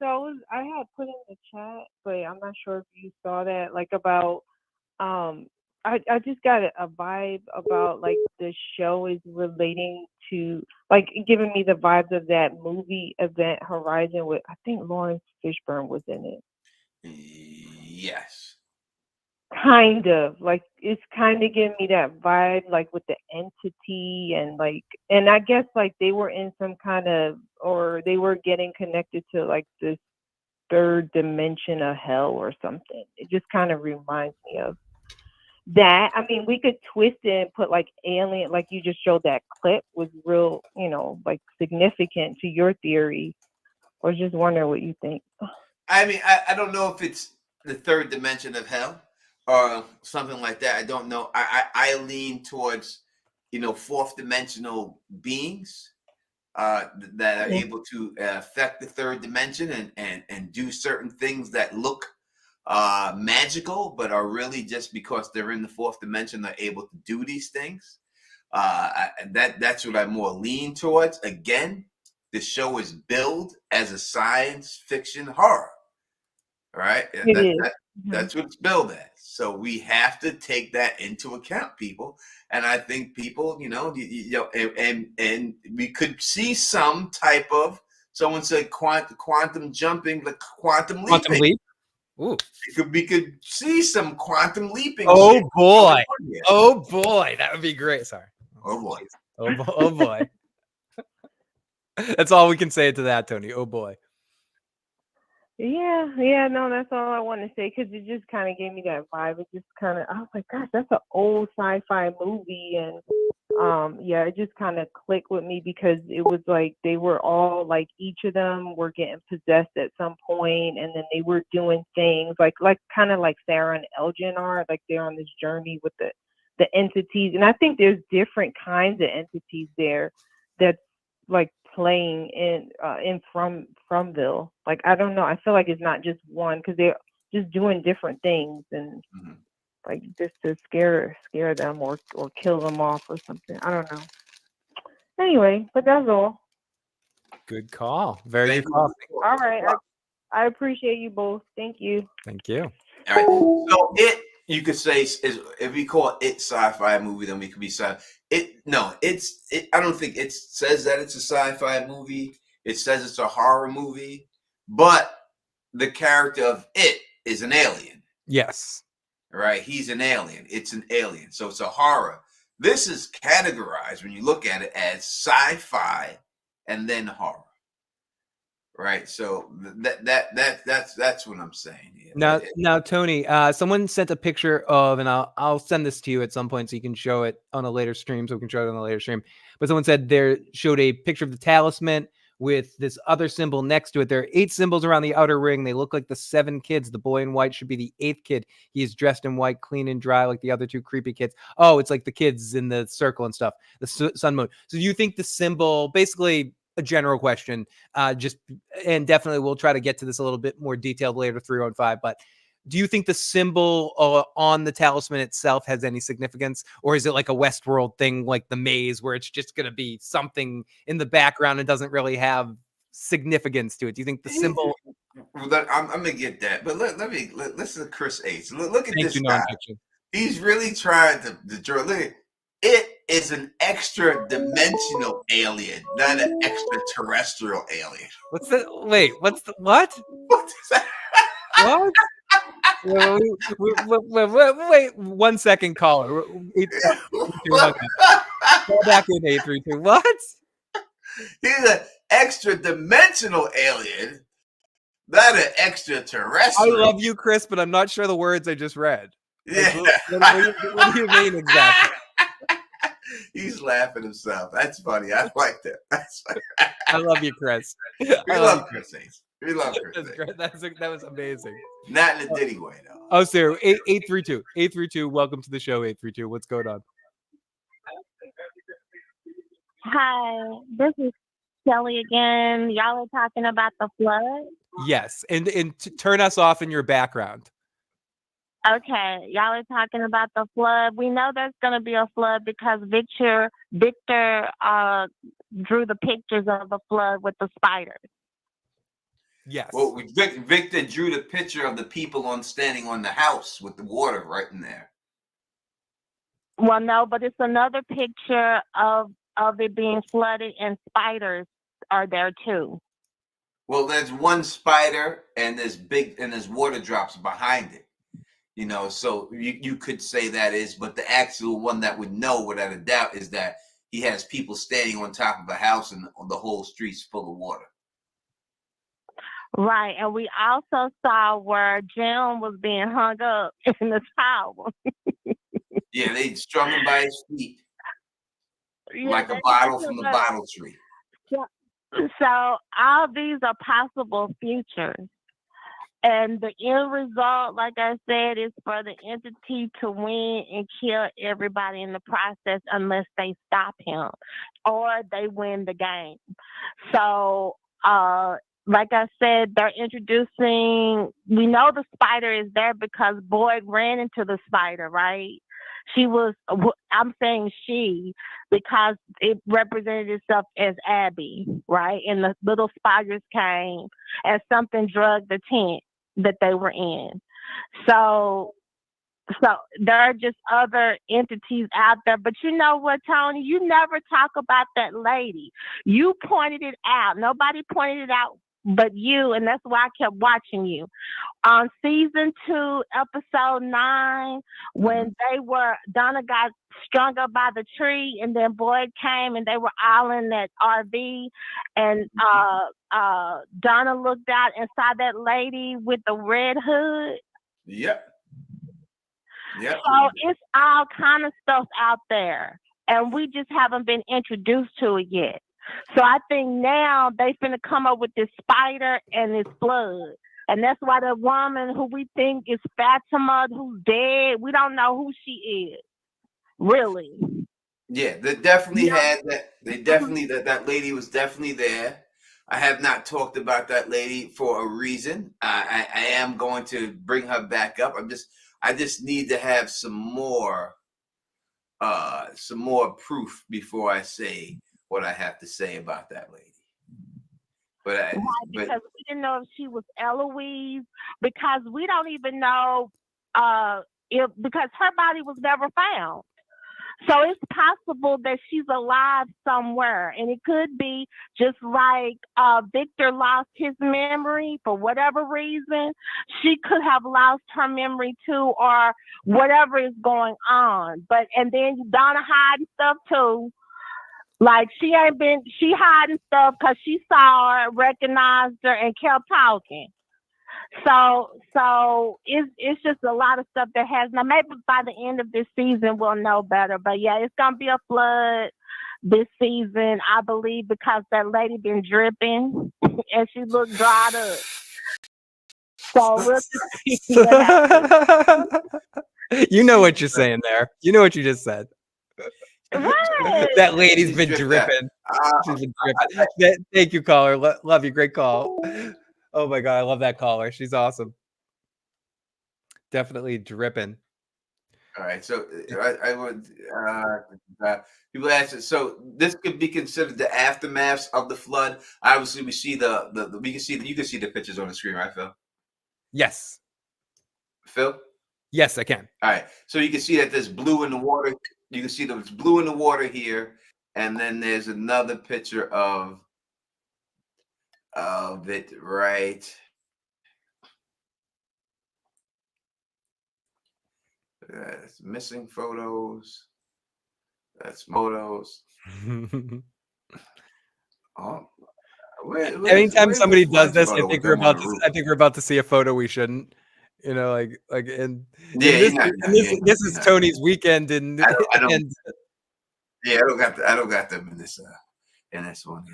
So I had put in the chat, but I'm not sure if you saw that. Like about I just got a vibe about like the show is relating to like giving me the vibes of that movie Event Horizon with I think Lawrence Fishburne was in it. Yes. Kind of like it's kind of giving me that vibe like with the entity and I guess like they were in some kind of or they were getting connected to like this third dimension of hell or something. It just kind of reminds me of that. I mean, we could twist it and put like alien, like you just showed that clip was real, like significant to your theory. I was just wondering what you think. I mean, I don't know if it's the third dimension of hell or something like that. I don't know. I lean towards, fourth dimensional beings. that are able to affect the third dimension and do certain things that look magical, but are really just because they're in the fourth dimension, they're able to do these things. That's what I more lean towards. Again, the show is billed as a science fiction horror, right? That's what it's billed as. So we have to take that into account, people. And I think people, and we could see some type of, someone said quantum jumping, like quantum leaping. Leap? Ooh. We could see some quantum leaping. Oh shit. boy. Oh boy. That would be great. Sorry. Oh boy. Oh boy. That's all we can say to that, Tony. Oh boy. Yeah, no, that's all I want to say because it just kind of gave me that vibe. It just kind of, I was like, gosh, that's an old sci-fi movie, and yeah, it just kind of clicked with me because it was like they were all like each of them were getting possessed at some point, and then they were doing things like kind of like Sarah and Elgin are, like they're on this journey with the entities, and I think there's different kinds of entities there that's like playing in Fromville. Like I don't know, I feel like it's not just one because they're just doing different things and like just to scare them or kill them off or something. I don't know. Anyway, but that's all. Good call. Very good call. All right, I appreciate you both. Thank you. Thank you. All right. So you could say if we call it sci-fi movie, then we could be sci. I don't think it says that it's a sci-fi movie. It says it's a horror movie, but the character of it is an alien. Yes. Right? He's an alien. It's an alien. So it's a horror. This is categorized when you look at it as sci-fi and then horror. Right. So that's what I'm saying here. Now, Tony, someone sent a picture of, and I'll send this to you at some point so you can show it on a later stream. So we can show it on a later stream. But someone said showed a picture of the talisman with this other symbol next to it. There are 8 symbols around the outer ring. They look like the 7 kids. The boy in white should be the 8th kid. He is dressed in white, clean and dry, like the other 2 creepy kids. Oh, it's like the kids in the circle and stuff. The sun moon. So do you think the symbol, basically a general question, and definitely we'll try to get to this a little bit more detailed later, 315, but do you think the symbol on the talisman itself has any significance, or is it like a Westworld thing, like the maze, where it's just going to be something in the background and doesn't really have significance to it? Do you think the symbol? I'm gonna get that, but listen to Chris Ace. Look at this guy. Nonfiction. He's really trying to draw. Look at it. Is an extra dimensional alien, not an extraterrestrial alien. What's that? Wait, what's the what? What is that? What? Wait 1 second, caller. Call back in 832. What? He's an extra dimensional alien, not an extraterrestrial. I love you, Chris, but I'm not sure the words I just read. Yeah. What do you mean exactly? He's laughing himself. That's funny. I like that. That's funny. I love you, Chris. We love Chris Ace. We love Chris Ace. That was amazing. Not in a Diddy way, though. Oh, so 832. 832. Welcome to the show, 832. What's going on? Hi, this is Kelly again. Y'all are talking about the flood? Yes. And turn us off in your background. Okay, y'all are talking about the flood. We know there's going to be a flood because Victor drew the pictures of the flood with the spiders. Yes. Well, Victor drew the picture of the people standing on the house with the water right in there. Well, no, but it's another picture of it being flooded and spiders are there too. Well, there's one spider and there's water drops behind it. So you could say that is, but the actual one that would know without a doubt is that he has people standing on top of a house and the whole street's full of water. Right, and we also saw where Jim was being hung up in the towel. Yeah, they strung him by his feet like a bottle from the bottle tree. So all these are possible futures. And the end result, like I said, is for the entity to win and kill everybody in the process unless they stop him or they win the game. So, like I said, they're introducing, we know the spider is there because Boyd ran into the spider, right? I'm saying she, because it represented itself as Abby, right? And the little spiders came and something drugged the tent that they were in. So there are just other entities out there. But you know what, Tony? You never talk about that lady. You pointed it out. Nobody pointed it out but you, and that's why I kept watching you. On season 2, episode 9, when Donna got strung up by the tree, and then Boyd came, and they were all in that RV, and Donna looked out and saw that lady with the red hood. Yep. Yep. So it's all kind of stuff out there, and we just haven't been introduced to it yet. So I think now they finna come up with this spider and this flood. And that's why the woman who we think is Fatima, who's dead, we don't know who she is. Really. Yeah, they definitely had that. They definitely, that lady was definitely there. I have not talked about that lady for a reason. I am going to bring her back up. I just need to have some more proof before I say what I have to say about that lady. Because we didn't know if she was Eloise, because we don't even know because her body was never found. So it's possible that she's alive somewhere, and it could be just like Victor lost his memory for whatever reason. She could have lost her memory too, or whatever is going on. And then Donna hiding stuff too. Like she hiding stuff because she saw her, recognized her, and kept talking. So it's just a lot of stuff that has. Now maybe by the end of this season we'll know better. But yeah, it's gonna be a flood this season, I believe, because that lady been dripping and she looked dried up. So we'll just see what happens. You know what you're saying there. You know what you just said. Right. That lady's been dripping. She's been dripping. Thank you, caller. Love you. Great call. Oh my God, I love that caller. She's awesome. Definitely dripping. All right, so I would people ask. So this could be considered the aftermaths of the flood. Obviously, we see you can see the pictures on the screen, right, Phil? Yes. Phil? Yes, I can. All right, so you can see that there's blue in the water. You can see there's blue in the water here, and then there's another picture of it right. That's missing photos. That's photos. Anytime somebody does this, I think we're about to see a photo we shouldn't. You know, this is Tony's weekend, and I don't got them in this one.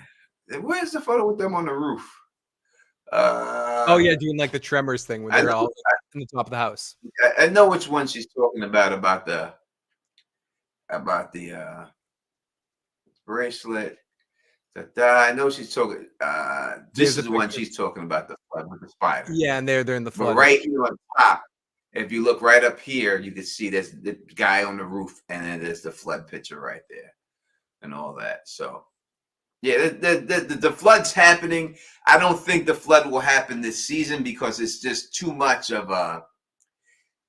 Where's the photo with them on the roof? Oh yeah, doing like the Tremors thing when they're all in the top of the house. I know which one she's talking about the bracelet. I know she's talking. This is the one she's talking about, the flood with the spider. Yeah, and they're in the flood. But right here on top, if you look right up here, you can see there's the guy on the roof, and then there's the flood picture right there, and all that. So, yeah, the flood's happening. I don't think the flood will happen this season because it's just too much of a.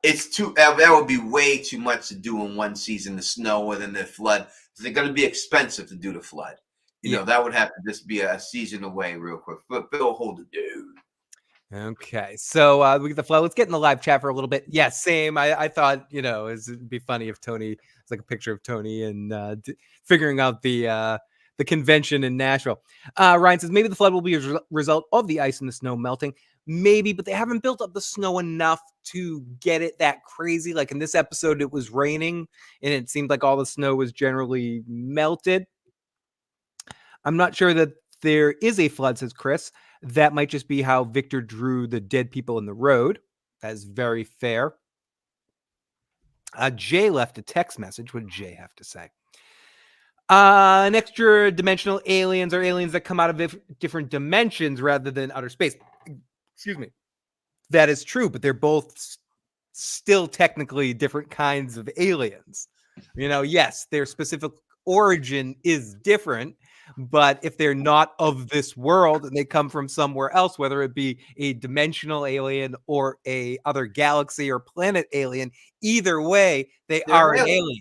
That would be way too much to do in one season. The snow and then the flood. It's going to be expensive to do the flood. You know, that would have to just be a season away real quick. But Bill, hold it, dude. Okay, so we get the flow. Let's get in the live chat for a little bit. Yeah, same. I thought, it'd be funny if Tony, it's like a picture of Tony and figuring out the convention in Nashville. Ryan says maybe the flood will be a result of the ice and the snow melting. Maybe, but they haven't built up the snow enough to get it that crazy. Like in this episode, it was raining and it seemed like all the snow was generally melted. I'm not sure that there is a flood, says Chris. That might just be how Victor drew the dead people in the road. That is very fair. Jay left a text message. What did Jay have to say? An extra dimensional aliens are aliens that come out of different dimensions rather than outer space. Excuse me. That is true, but they're both still technically different kinds of aliens. Yes, their specific origin is different, but if they're not of this world and they come from somewhere else, whether it be a dimensional alien or a other galaxy or planet alien, either way, they're are an alien.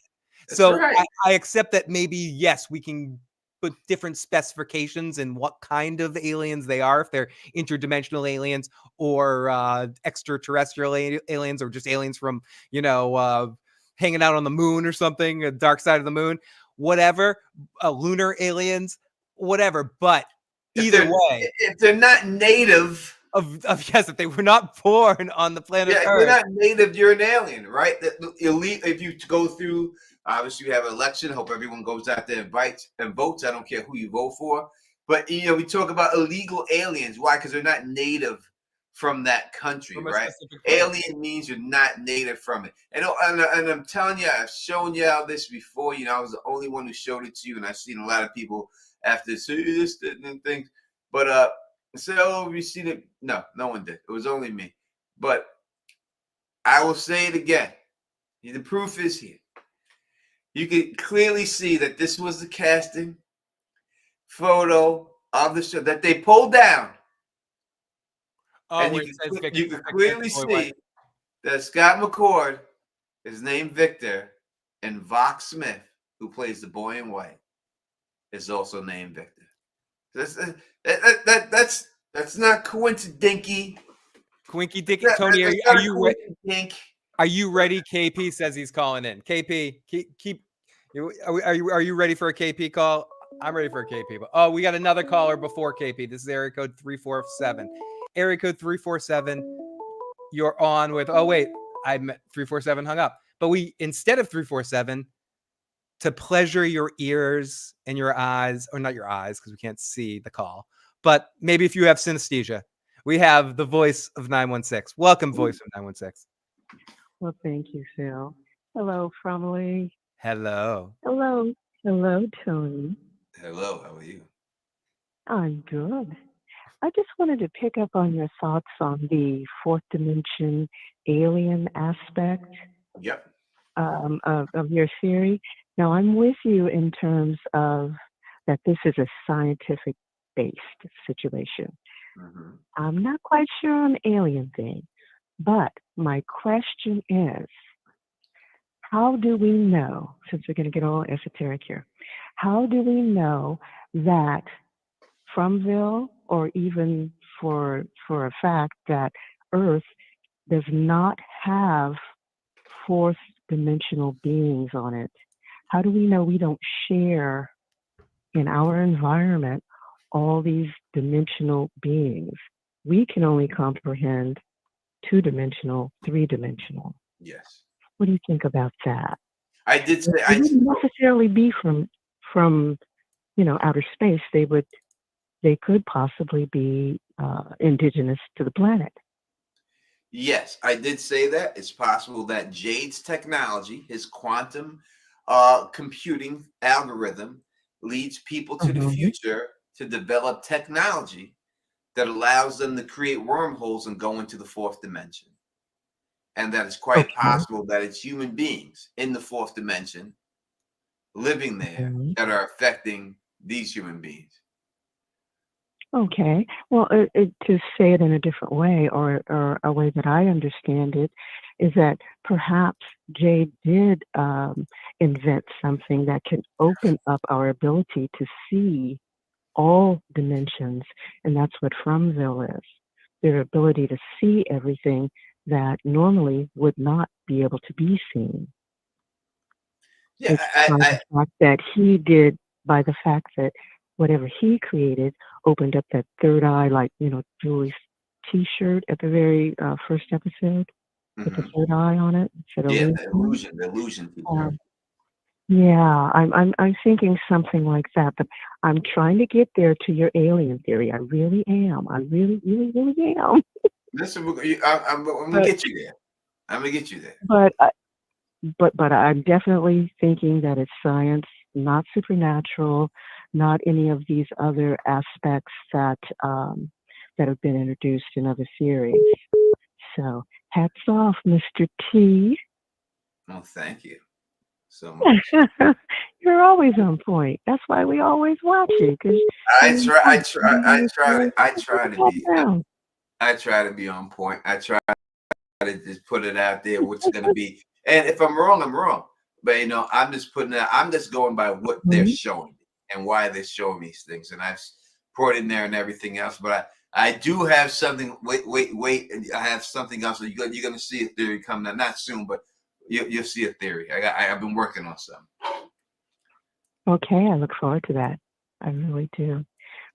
That's So right. I accept that maybe, yes, we can put different specifications in what kind of aliens they are, if they're interdimensional aliens or extraterrestrial aliens or just aliens from, hanging out on the moon or something, a dark side of the moon, whatever, lunar aliens, whatever. But either way, if they're not native yes, if they were not born on the planet Earth, you're not native, you're an alien, right? That elite. If you go through, obviously, you have an election. Hope everyone goes out there and votes. I don't care who you vote for, but we talk about illegal aliens. Why? Because they're not native from that country, right? Alien means you're not native from it. And I'm telling you, I've shown you all this before. I was the only one who showed it to you, and I've seen a lot of people after say this and things. But so you seen it? No one did. It was only me. But I will say it again. The proof is here. You can clearly see that this was the casting photo of the show that they pulled down. And you can clearly see that Scott McCord is named Victor, and Vox Smith, who plays the boy in white, is also named Victor. That's not coincidinky. Quinky Dinky. Tony, are you ready? Are you ready? KP says he's calling in. KP, are you ready for a KP call? I'm ready for a KP. Oh, we got another caller before KP. This is area code 347. Area code 347. You're on with. Oh wait, I met 347 hung up. But instead of 347, to pleasure your ears and your eyes, or not your eyes because we can't see the call, but maybe if you have synesthesia, we have the voice of 916. Welcome, voice of 916. Well, thank you, Phil. Hello, Fromley. Hello. Hello, Tony. Hello, how are you? I'm good. I just wanted to pick up on your thoughts on the fourth dimension alien aspect. Yep. Of your theory. Now, I'm with you in terms of that this is a scientific-based situation. Mm-hmm. I'm not quite sure on the alien thing, but my question is, how do we know, since we're going to get all esoteric here, how do we know that Fromville, or even for a fact that Earth does not have fourth dimensional beings on it? How do we know we don't share in our environment all these dimensional beings? We can only comprehend two-dimensional, three-dimensional. Yes. What do you think about that? I did say they wouldn't necessarily be from outer space. They could possibly be indigenous to the planet. Yes, I did say that. It's possible that Jade's technology, his quantum computing algorithm, leads people to the future to develop technology that allows them to create wormholes and go into the fourth dimension. And that it's quite possible that it's human beings in the fourth dimension living there that are affecting these human beings. Okay. Well, to say it in a different way, or a way that I understand it, is that perhaps Jade did invent something that can open up our ability to see all dimensions, and that's what Fromville is. Their ability to see everything that normally would not be able to be seen. Yeah, by the fact that whatever he created opened up that third eye, like, Julie's t-shirt at the very first episode with the third eye on it. Yeah, the illusion t-shirt. Yeah, I'm thinking something like that, but I'm trying to get there to your alien theory. I really am. I really, really, really am. Listen, I'm gonna But get you there. I'm gonna get you there. but I, but I'm definitely thinking that it's science, not supernatural, not any of these other aspects that have been introduced in other theories. So hats off, Mr. T. Well, thank you so much. You're always on point. That's why we always watch you. Cause I try to be on point. I try to just put it out there, what's going to be. And if I'm wrong, I'm wrong. But I'm just putting it. I'm just going by what they're showing me and why they're showing me these things. And I've put in there and everything else. But I do have something. Wait. I have something else. So you're going to see a theory coming. Not soon, but you'll see a theory. I've been working on something. Okay, I look forward to that. I really do.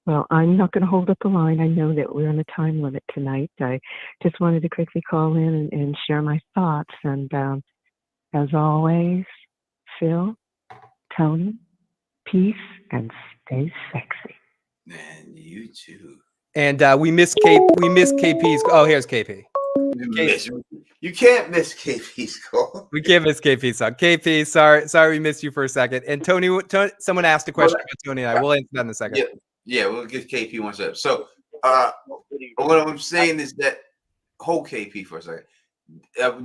Well, I'm not going to hold up the line. I know that we're on a time limit tonight. I just wanted to quickly call in and share my thoughts. And as always, Phil, Tony, peace and stay sexy. Man, you too. And we miss KP's. Oh, here's KP. You can't miss KP's call. We can't miss KP's song. KP, sorry we missed you for a second. And Tony, someone asked a question about Tony and I. We'll answer that in a second. Yeah, we'll give KP one second. So what I'm saying is that hold KP for a second.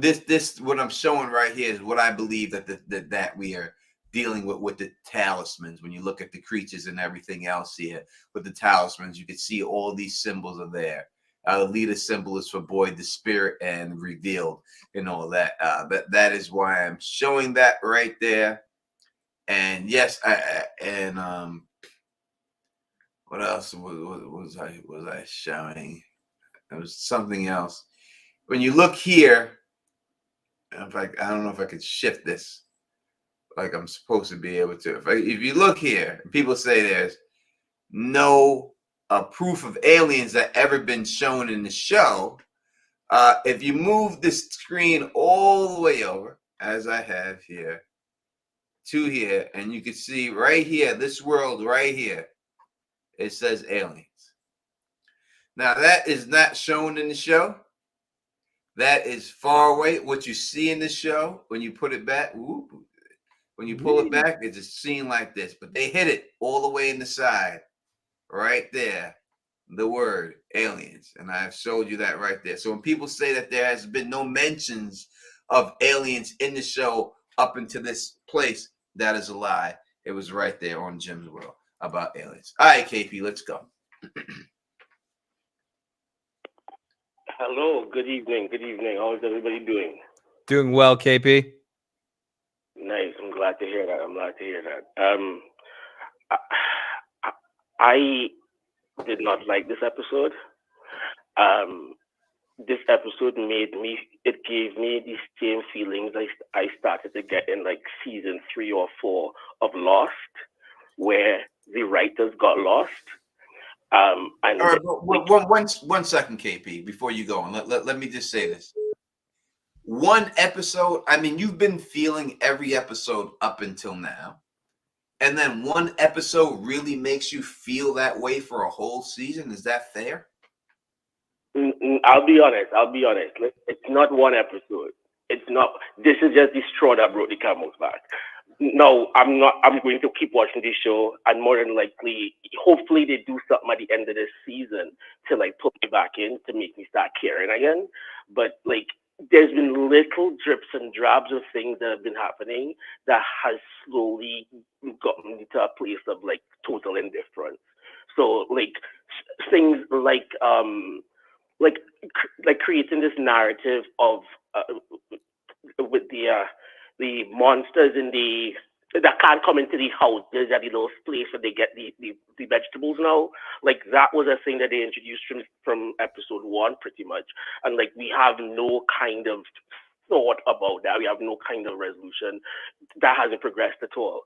This what I'm showing right here is what I believe that we are dealing with the talismans. When you look at the creatures and everything else here with the talismans, you can see all these symbols are there. The leader symbol is for Boyd, the spirit, and revealed, and all that. That is why I'm showing that right there. And yes, what else was I showing? There was something else. When you look here, in fact, I don't know if I could shift this like I'm supposed to be able to. If you look here, people say there's no proof of aliens that ever been shown in the show. If you move this screen all the way over, as I have here, to here, and you can see right here, this world right here, it says aliens. Now that is not shown in the show. That is far away. What you see in the show, when you put it back, when you pull it back, it's a scene like this. But they hit it all the way in the side, right there. The word aliens, and I've showed you that right there. So when people say that there has been no mentions of aliens in the show up into this place, that is a lie. It was right there on Jim's World about aliens. All right, KP, let's go. Hello, good evening. How is everybody doing? Doing well, KP. Nice. I'm glad to hear that. I did not like this episode. This episode it gave me the same feelings I started to get in like season 3 or 4 of Lost, where the writers got lost. And all right, one second, KP, before you go on. Let me just say this. One episode, I mean, you've been feeling every episode up until now. And then one episode really makes you feel that way for a whole season. Is that fair? I'll be honest. It's not one episode. It's not. This is just the straw that broke the camel's back. No, I'm not. I'm going to keep watching this show, and more than likely, hopefully, they do something at the end of this season to like put me back in to make me start caring again. But like, there's been little drips and drabs of things that have been happening that has slowly gotten me to a place of like total indifference. So like things like creating this narrative of with the monsters in that can't come into the houses at the little place where they get the vegetables now. Like that was a thing that they introduced from episode 1 pretty much. And like we have no kind of thought about that. We have no kind of resolution. That hasn't progressed at all.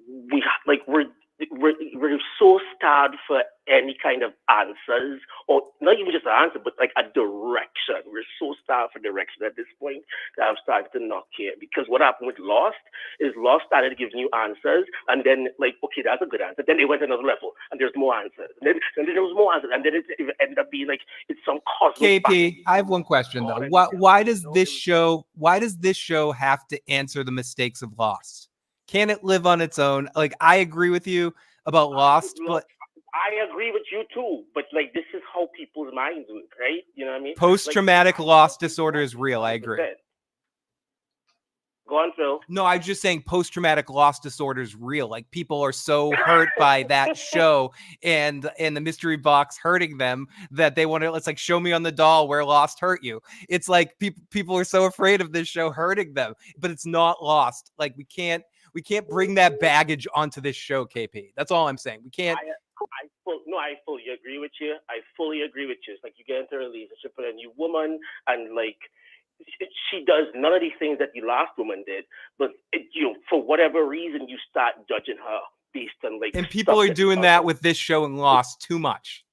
We're we're so starved for any kind of answers, or not even just an answer, but like a direction. We're so starved for direction at this point that I'm starting to not care. Because what happened with Lost is Lost started giving you answers, and then like, okay, that's a good answer. Then they went to another level, and there's more answers. And then there was more answers, and then it ended up being like it's some cosmic. KP, I have one question though. Why does this show have to answer the mistakes of Lost? Can it live on its own? Like, I agree with you about Lost, but I agree with you too. But like, this is how people's minds work, right? You know what I mean? post-traumatic loss disorder is real. I agree. Go on, Phil. No, I'm just saying post-traumatic loss disorder is real. Like, people are so hurt by that show and the mystery box hurting them that they want to, it's like, show me on the doll where Lost hurt you. It's like people are so afraid of this show hurting them, but it's not Lost. Like, we can't bring that baggage onto this show, KP. That's all I'm saying. We can't. I fully agree with you. I fully agree with you. It's like you get into a relationship with a new woman, and like she does none of these things that the last woman did, but for whatever reason, you start judging her based on like. And people are doing that with this show and Lost too much.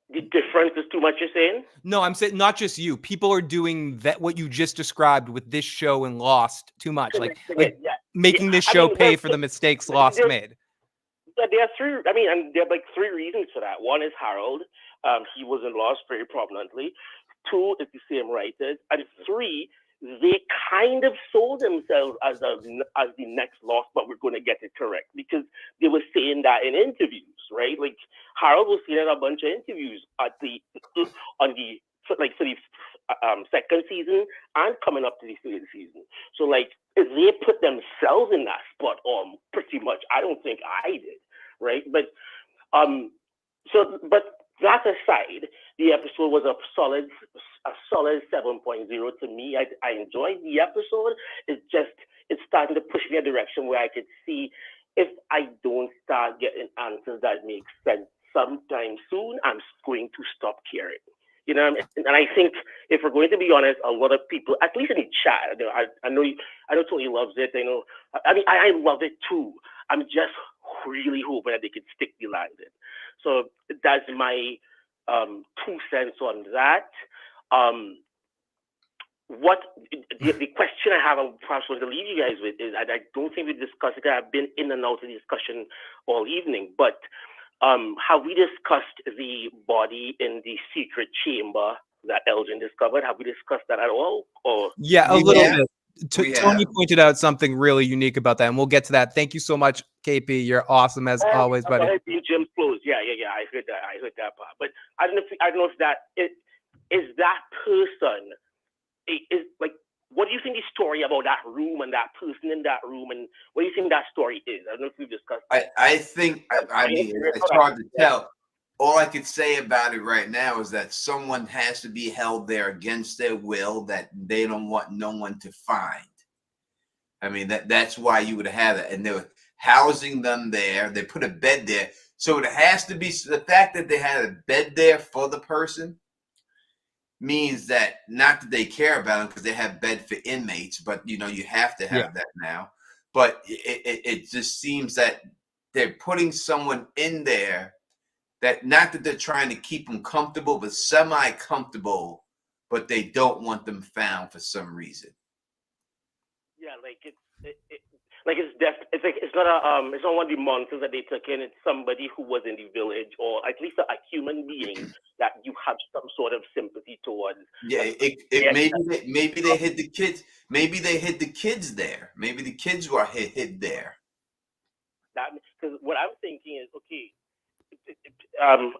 The difference is too much, you're saying? No, I'm saying not just you. People are doing that, what you just described with this show and Lost too much. Like making this show pay for the mistakes Lost made. There are three. I mean, and there are like three reasons for that. One is Harold. He was in Lost very prominently. Two, it's the same writers. And three, they kind of sold themselves as the next Lost, but we're going to get it correct, because they were saying that in interviews, right? Like Harold was saying in a bunch of interviews for the second season and coming up to the third season. So like, if they put themselves in that spot, pretty much, I don't think I did, right? But but that aside, the episode was a solid 7.0 to me. I enjoyed the episode. It's starting to push me in a direction where I could see, if I don't start getting answers that make sense sometime soon, I'm going to stop caring. You know, and I think if we're going to be honest, a lot of people, at least in the chat, I know Tony loves it. I love it too. I'm just really hoping that they could stick the landing. So that's my 2 cents on that. What the question I have, I'm perhaps going to leave you guys with, is I don't think we discussed it. I've been in and out of the discussion all evening, but have we discussed the body in the secret chamber that Elgin discovered? Have we discussed that at all? Or yeah, a little bit. Tony pointed out something really unique about that, and we'll get to that. Thank you so much, KP. You're awesome as always, buddy. Jim's clothes. Yeah. I heard that part. But I don't know if that is that person. Is like, what do you think the story about that room and that person in that room, and what do you think that story is? I don't know if we've discussed that. I think it's hard to tell. All I could say about it right now is that someone has to be held there against their will, that they don't want no one to find. I mean, that's why you would have it. And they were housing them there. They put a bed there. So it has to be, the fact that they had a bed there for the person means that, not that they care about them because they have bed for inmates, but you have to have that now. But it just seems that they're putting someone in there that, not that they're trying to keep them comfortable, but semi-comfortable, but they don't want them found for some reason. Yeah, like it's not one of the monsters that they took in. It's somebody who was in the village, or at least a human being that you have some sort of sympathy towards. Yeah, maybe they hid the kids. Maybe they hid the kids there. Maybe the kids were hid there. That, because what I'm thinking is, okay,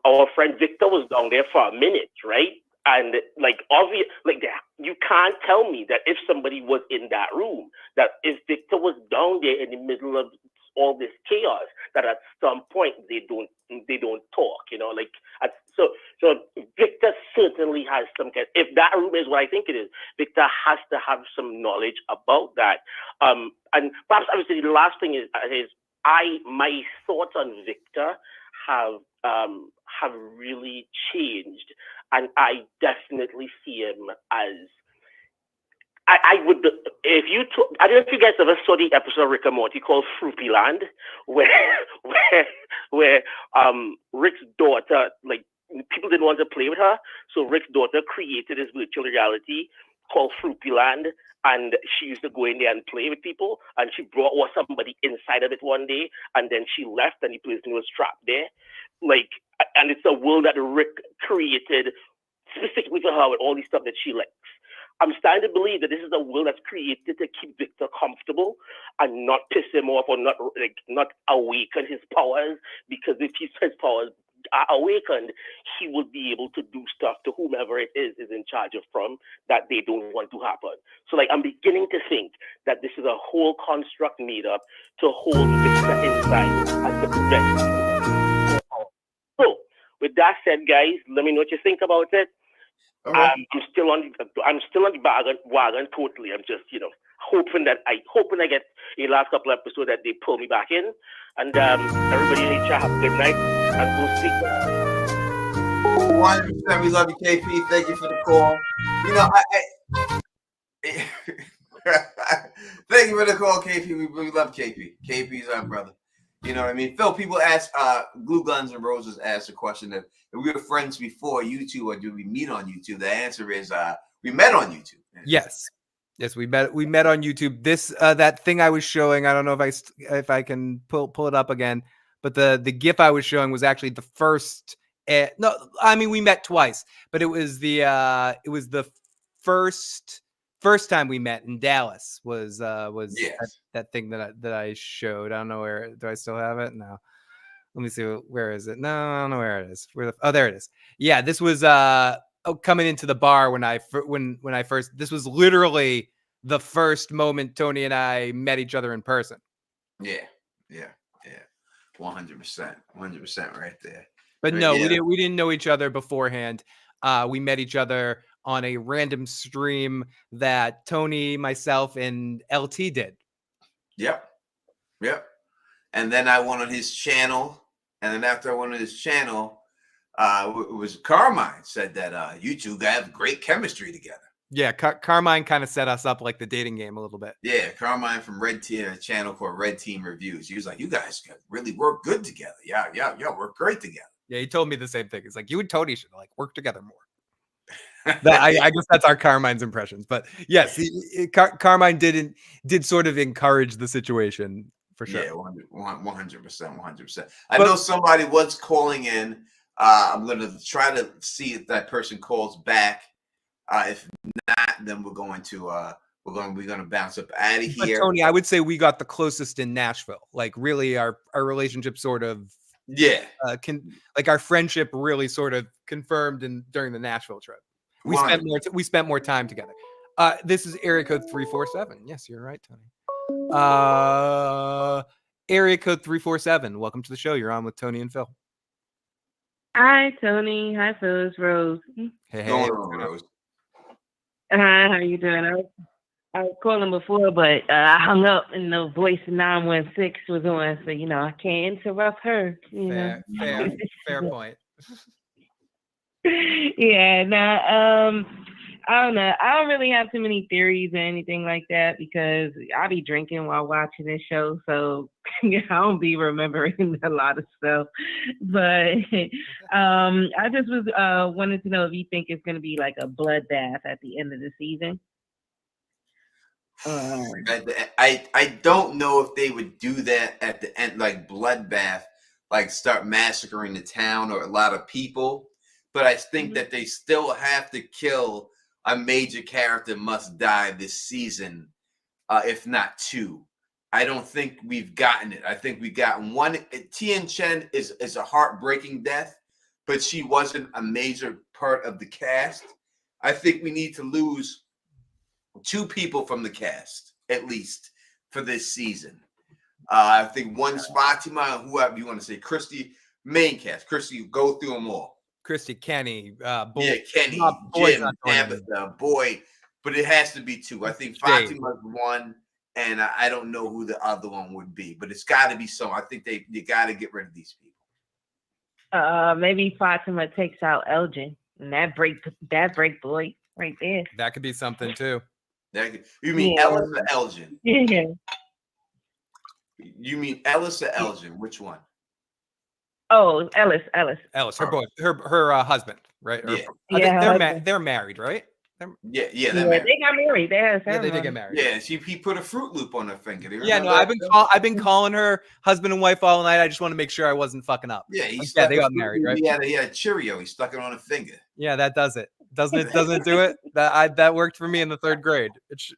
our friend Victor was down there for a minute, right? And like, obvious, like that, you can't tell me that if somebody was in that room, that if Victor was down there in the middle of all this chaos, that at some point they don't talk, like so Victor certainly has some kind. If that room is what I think it is, Victor has to have some knowledge about that. And perhaps obviously the last thing is my thoughts on Victor have really changed, and I definitely see him as I would, if you, I don't know if you guys ever saw the episode of Rick and Morty called Fruity Land, where Rick's daughter, like, people didn't want to play with her, so Rick's daughter created this virtual reality called Fruity Land, and she used to go in there and play with people, and she was somebody inside of it one day, and then she left, and the person was trapped there, like, and it's a world that Rick created specifically for her with all these stuff that she likes. I'm starting to believe that this is a world that's created to keep Victor comfortable and not piss him off or not awaken his powers, because if his powers are awakened, he will be able to do stuff to whomever it is in charge of from that they don't want to happen. So like, I'm beginning to think that this is a whole construct made up to hold Victor inside and to prevent. So with that said, guys, let me know what you think about it. Right. I'm still on the wagon totally. I'm just, hoping I get the last couple of episodes that they pull me back in. And everybody in the chat, have a good night and go speak. 100%. We love you, KP. Thank you for the call. Thank you for the call, KP. We love KP. KP's our brother. You know what I mean? Phil, people ask, Glue Guns and Roses asked a question that if we were friends before YouTube or do we meet on YouTube? The answer is we met on YouTube. Yes, we met on YouTube. This that thing I was showing, I don't know if I can pull it up again, but the GIF I was showing was actually the first. No, I mean we met twice, but it was the first time we met in Dallas was yes. that thing that I showed. I don't know where. Do I still have it? No. Let me see. Where is it? No, I don't know where it is. Oh, there it is. Yeah, this was coming into the bar when I first. This was literally the first moment Tony and I met each other in person. Yeah. 100% right there. But no, we didn't know each other beforehand. We met each other on a random stream that Tony, myself, and LT did. Yep. And then I went on his channel. And then after I went on his channel, it was Carmine said that you two guys have great chemistry together. Yeah, Carmine kind of set us up like the dating game a little bit. Yeah, Carmine from Red Team, a channel called Red Team Reviews. He was like, you guys really work good together. Yeah, work great together. Yeah, he told me the same thing. He's like, you and Tony should work together more. I guess that's our Carmine's impressions, but yes, Carmine did sort of encourage the situation for sure. Yeah, 100%. I know somebody was calling in. I'm going to try to see if that person calls back. If not, then we're going to bounce up out of here. But Tony, I would say we got the closest in Nashville. Like really, our relationship sort of our friendship really sort of confirmed during the Nashville trip. We spent more time together. This is area code 347. Yes, you're right, Tony. Area code 347. Welcome to the show. You're on with Tony and Phil. Hi, Tony. Hi, Phil. It's Rose. Hey, Rose. Hi, how you doing? I was calling before, but I hung up and the voice 916 was on, so I can't interrupt her. Fair point. Yeah, I don't know. I don't really have too many theories or anything like that because I be drinking while watching this show, so I don't be remembering a lot of stuff. But I just was wanted to know if you think it's going to be like a bloodbath at the end of the season. I don't know if they would do that at the end, like bloodbath, like start massacring the town or a lot of people. But I think that they still have to kill a major character must die this season, if not two. I don't think we've gotten it. I think we've gotten one. Tien Chen is a heartbreaking death, but she wasn't a major part of the cast. I think we need to lose two people from the cast, at least, for this season. I think one's Fatima, whoever you want to say, Christy, main cast. Christy, go through them all. Christy, Kenny, Kenny, Jim, Tabitha, Boyd, but it has to be two. I think Fatima's one, and I don't know who the other one would be, but it's got to be some. I think you got to get rid of these people. Maybe Fatima takes out Elgin, and that break Boyd right there. That could be something too. You mean Yeah. Ellis or Elgin? Yeah. You mean Ellis or Elgin? Which one? Oh, Ellis. Her boy, her husband, right? Or, Yeah. they're married, right? Yeah, Yeah, they're married. they got married. They had a Yeah, they did ceremony. get married. Yeah, he put a Fruit Loop on her finger. Do you Yeah, no, remember that? I've been calling her husband and wife all night. I just want to make sure I wasn't fucking up. Yeah, he Like, stuck they a got Fruit married, Loop. right? He had a Cheerio. He stuck it on a finger. Yeah, that does it. Doesn't it do it? That worked for me in the 3rd grade.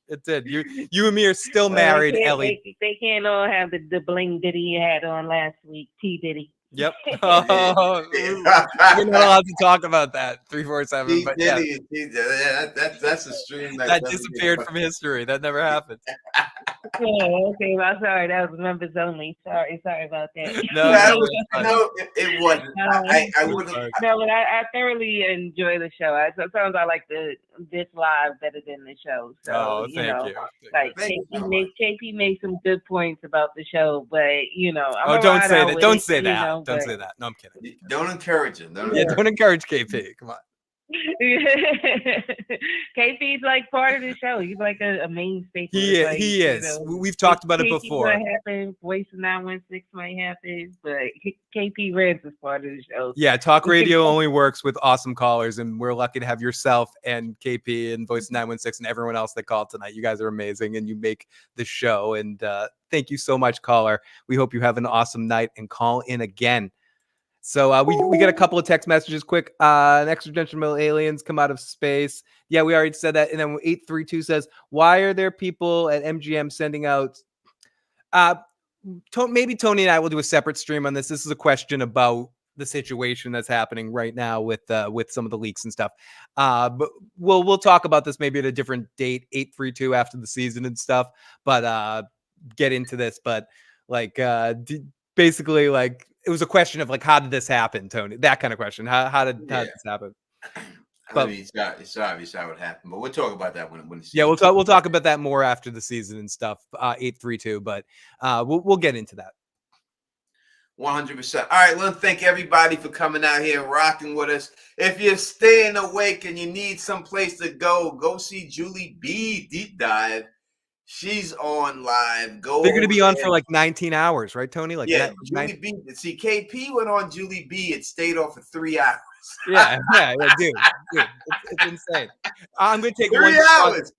It did. You and me are still married, Ellie. They can't all have the bling Diddy you had on last week. T Diddy. Yep. Oh, we're not allowed to talk about that 347. But yeah, That's a stream that disappeared from history. That never happened. Yeah, okay. Well, sorry, that was members only. Sorry about that. No, it wasn't. I would have. No, but I thoroughly enjoy the show. Sometimes I like this live better than the show. So thank you. Like KP made some good points about the show, but I'm don't say that. Don't it, say that. know, Don't say that. No, I'm kidding. Don't encourage him. Don't encourage KP. Come on. KP's like part of the show. He's like a main staple. He is. We've talked about it before. Might happen. Voice of 916 might happen, but KP Reds is part of the show. Yeah, talk radio only works with awesome callers, and we're lucky to have yourself and KP and Voice of 916 and everyone else that called tonight. You guys are amazing, and you make the show. And thank you so much, caller. We hope you have an awesome night and call in again. So we get a couple of text messages quick. An extraterrestrial aliens come out of space. Yeah, we already said that. And then 832 says, why are there people at MGM sending out? Maybe Tony and I will do a separate stream on this. This is a question about the situation that's happening right now with some of the leaks and stuff. But we'll talk about this maybe at a different date, 832 after the season and stuff. But get into this. But like basically like. It was a question of like, how did this happen, Tony? That kind of question. How did this happen? But, I mean, it's obvious how it happened, but we'll talk about that when the yeah, we'll talk about that more after the season and stuff. 832, but we'll get into that. 100%. All right, let's thank everybody for coming out here and rocking with us. If you're staying awake and you need some place to go see Julie B Deep Dive. She's on live. They're going to be on for like 19 hours, right, Tony? Like Julie B. See, KP went on Julie B. It stayed on for 3 hours. Yeah, dude, it's insane. I'm going to take 3 hours.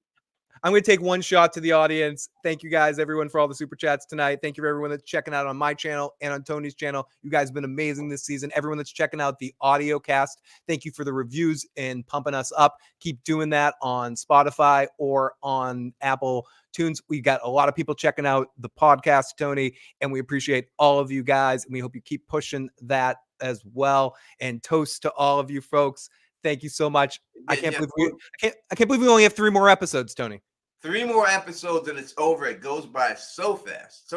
I'm going to take one shot to the audience. Thank you guys, everyone, for all the super chats tonight. Thank you for everyone that's checking out on my channel and on Tony's channel. You guys have been amazing this season. Everyone that's checking out the audio cast, thank you for the reviews and pumping us up. Keep doing that on Spotify or on Apple Tunes. We got a lot of people checking out the podcast, Tony, and we appreciate all of you guys. And we hope you keep pushing that as well. And toast to all of you folks. Thank you so much. I can't believe we only have 3 more episodes, Tony. 3 more episodes and it's over. It goes by so fast.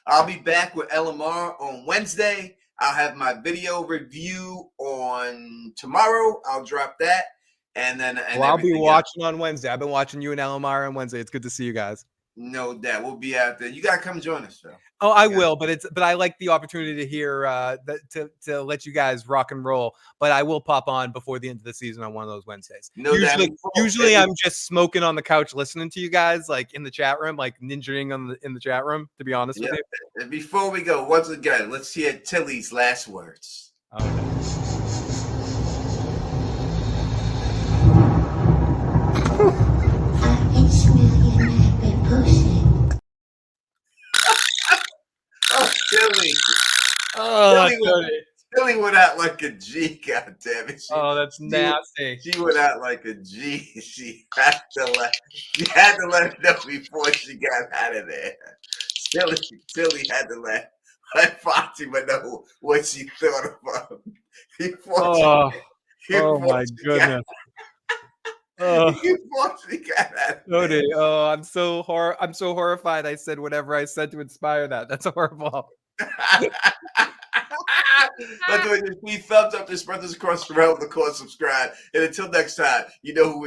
I'll be back with LMR on Wednesday. I'll have my video review on tomorrow. I'll drop that. And then I'll be watching on Wednesday. I've been watching you and LMR on Wednesday. It's good to see you guys. No doubt. We'll be out there. You gotta come join us, though. Oh, I will, but I like the opportunity to hear to let you guys rock and roll. But I will pop on before the end of the season on one of those Wednesdays. Usually I'm just smoking on the couch listening to you guys, like in the chat room, like ninjaing in the chat room, to be honest with you. And before we go, once again, let's hear Tilly's last words. Okay. Tilly. Tilly went out like a G, God damn it. That's nasty. She went out like a G. She had to let it know before she got out of there. Tilly had to let Fatima know what she thought of him. My goodness. I'm so horrified. I said whatever I said to inspire that. That's horrible. Let's do it. Just thumbs up, this brothers across the realm, the course, subscribe. And until next time, you know who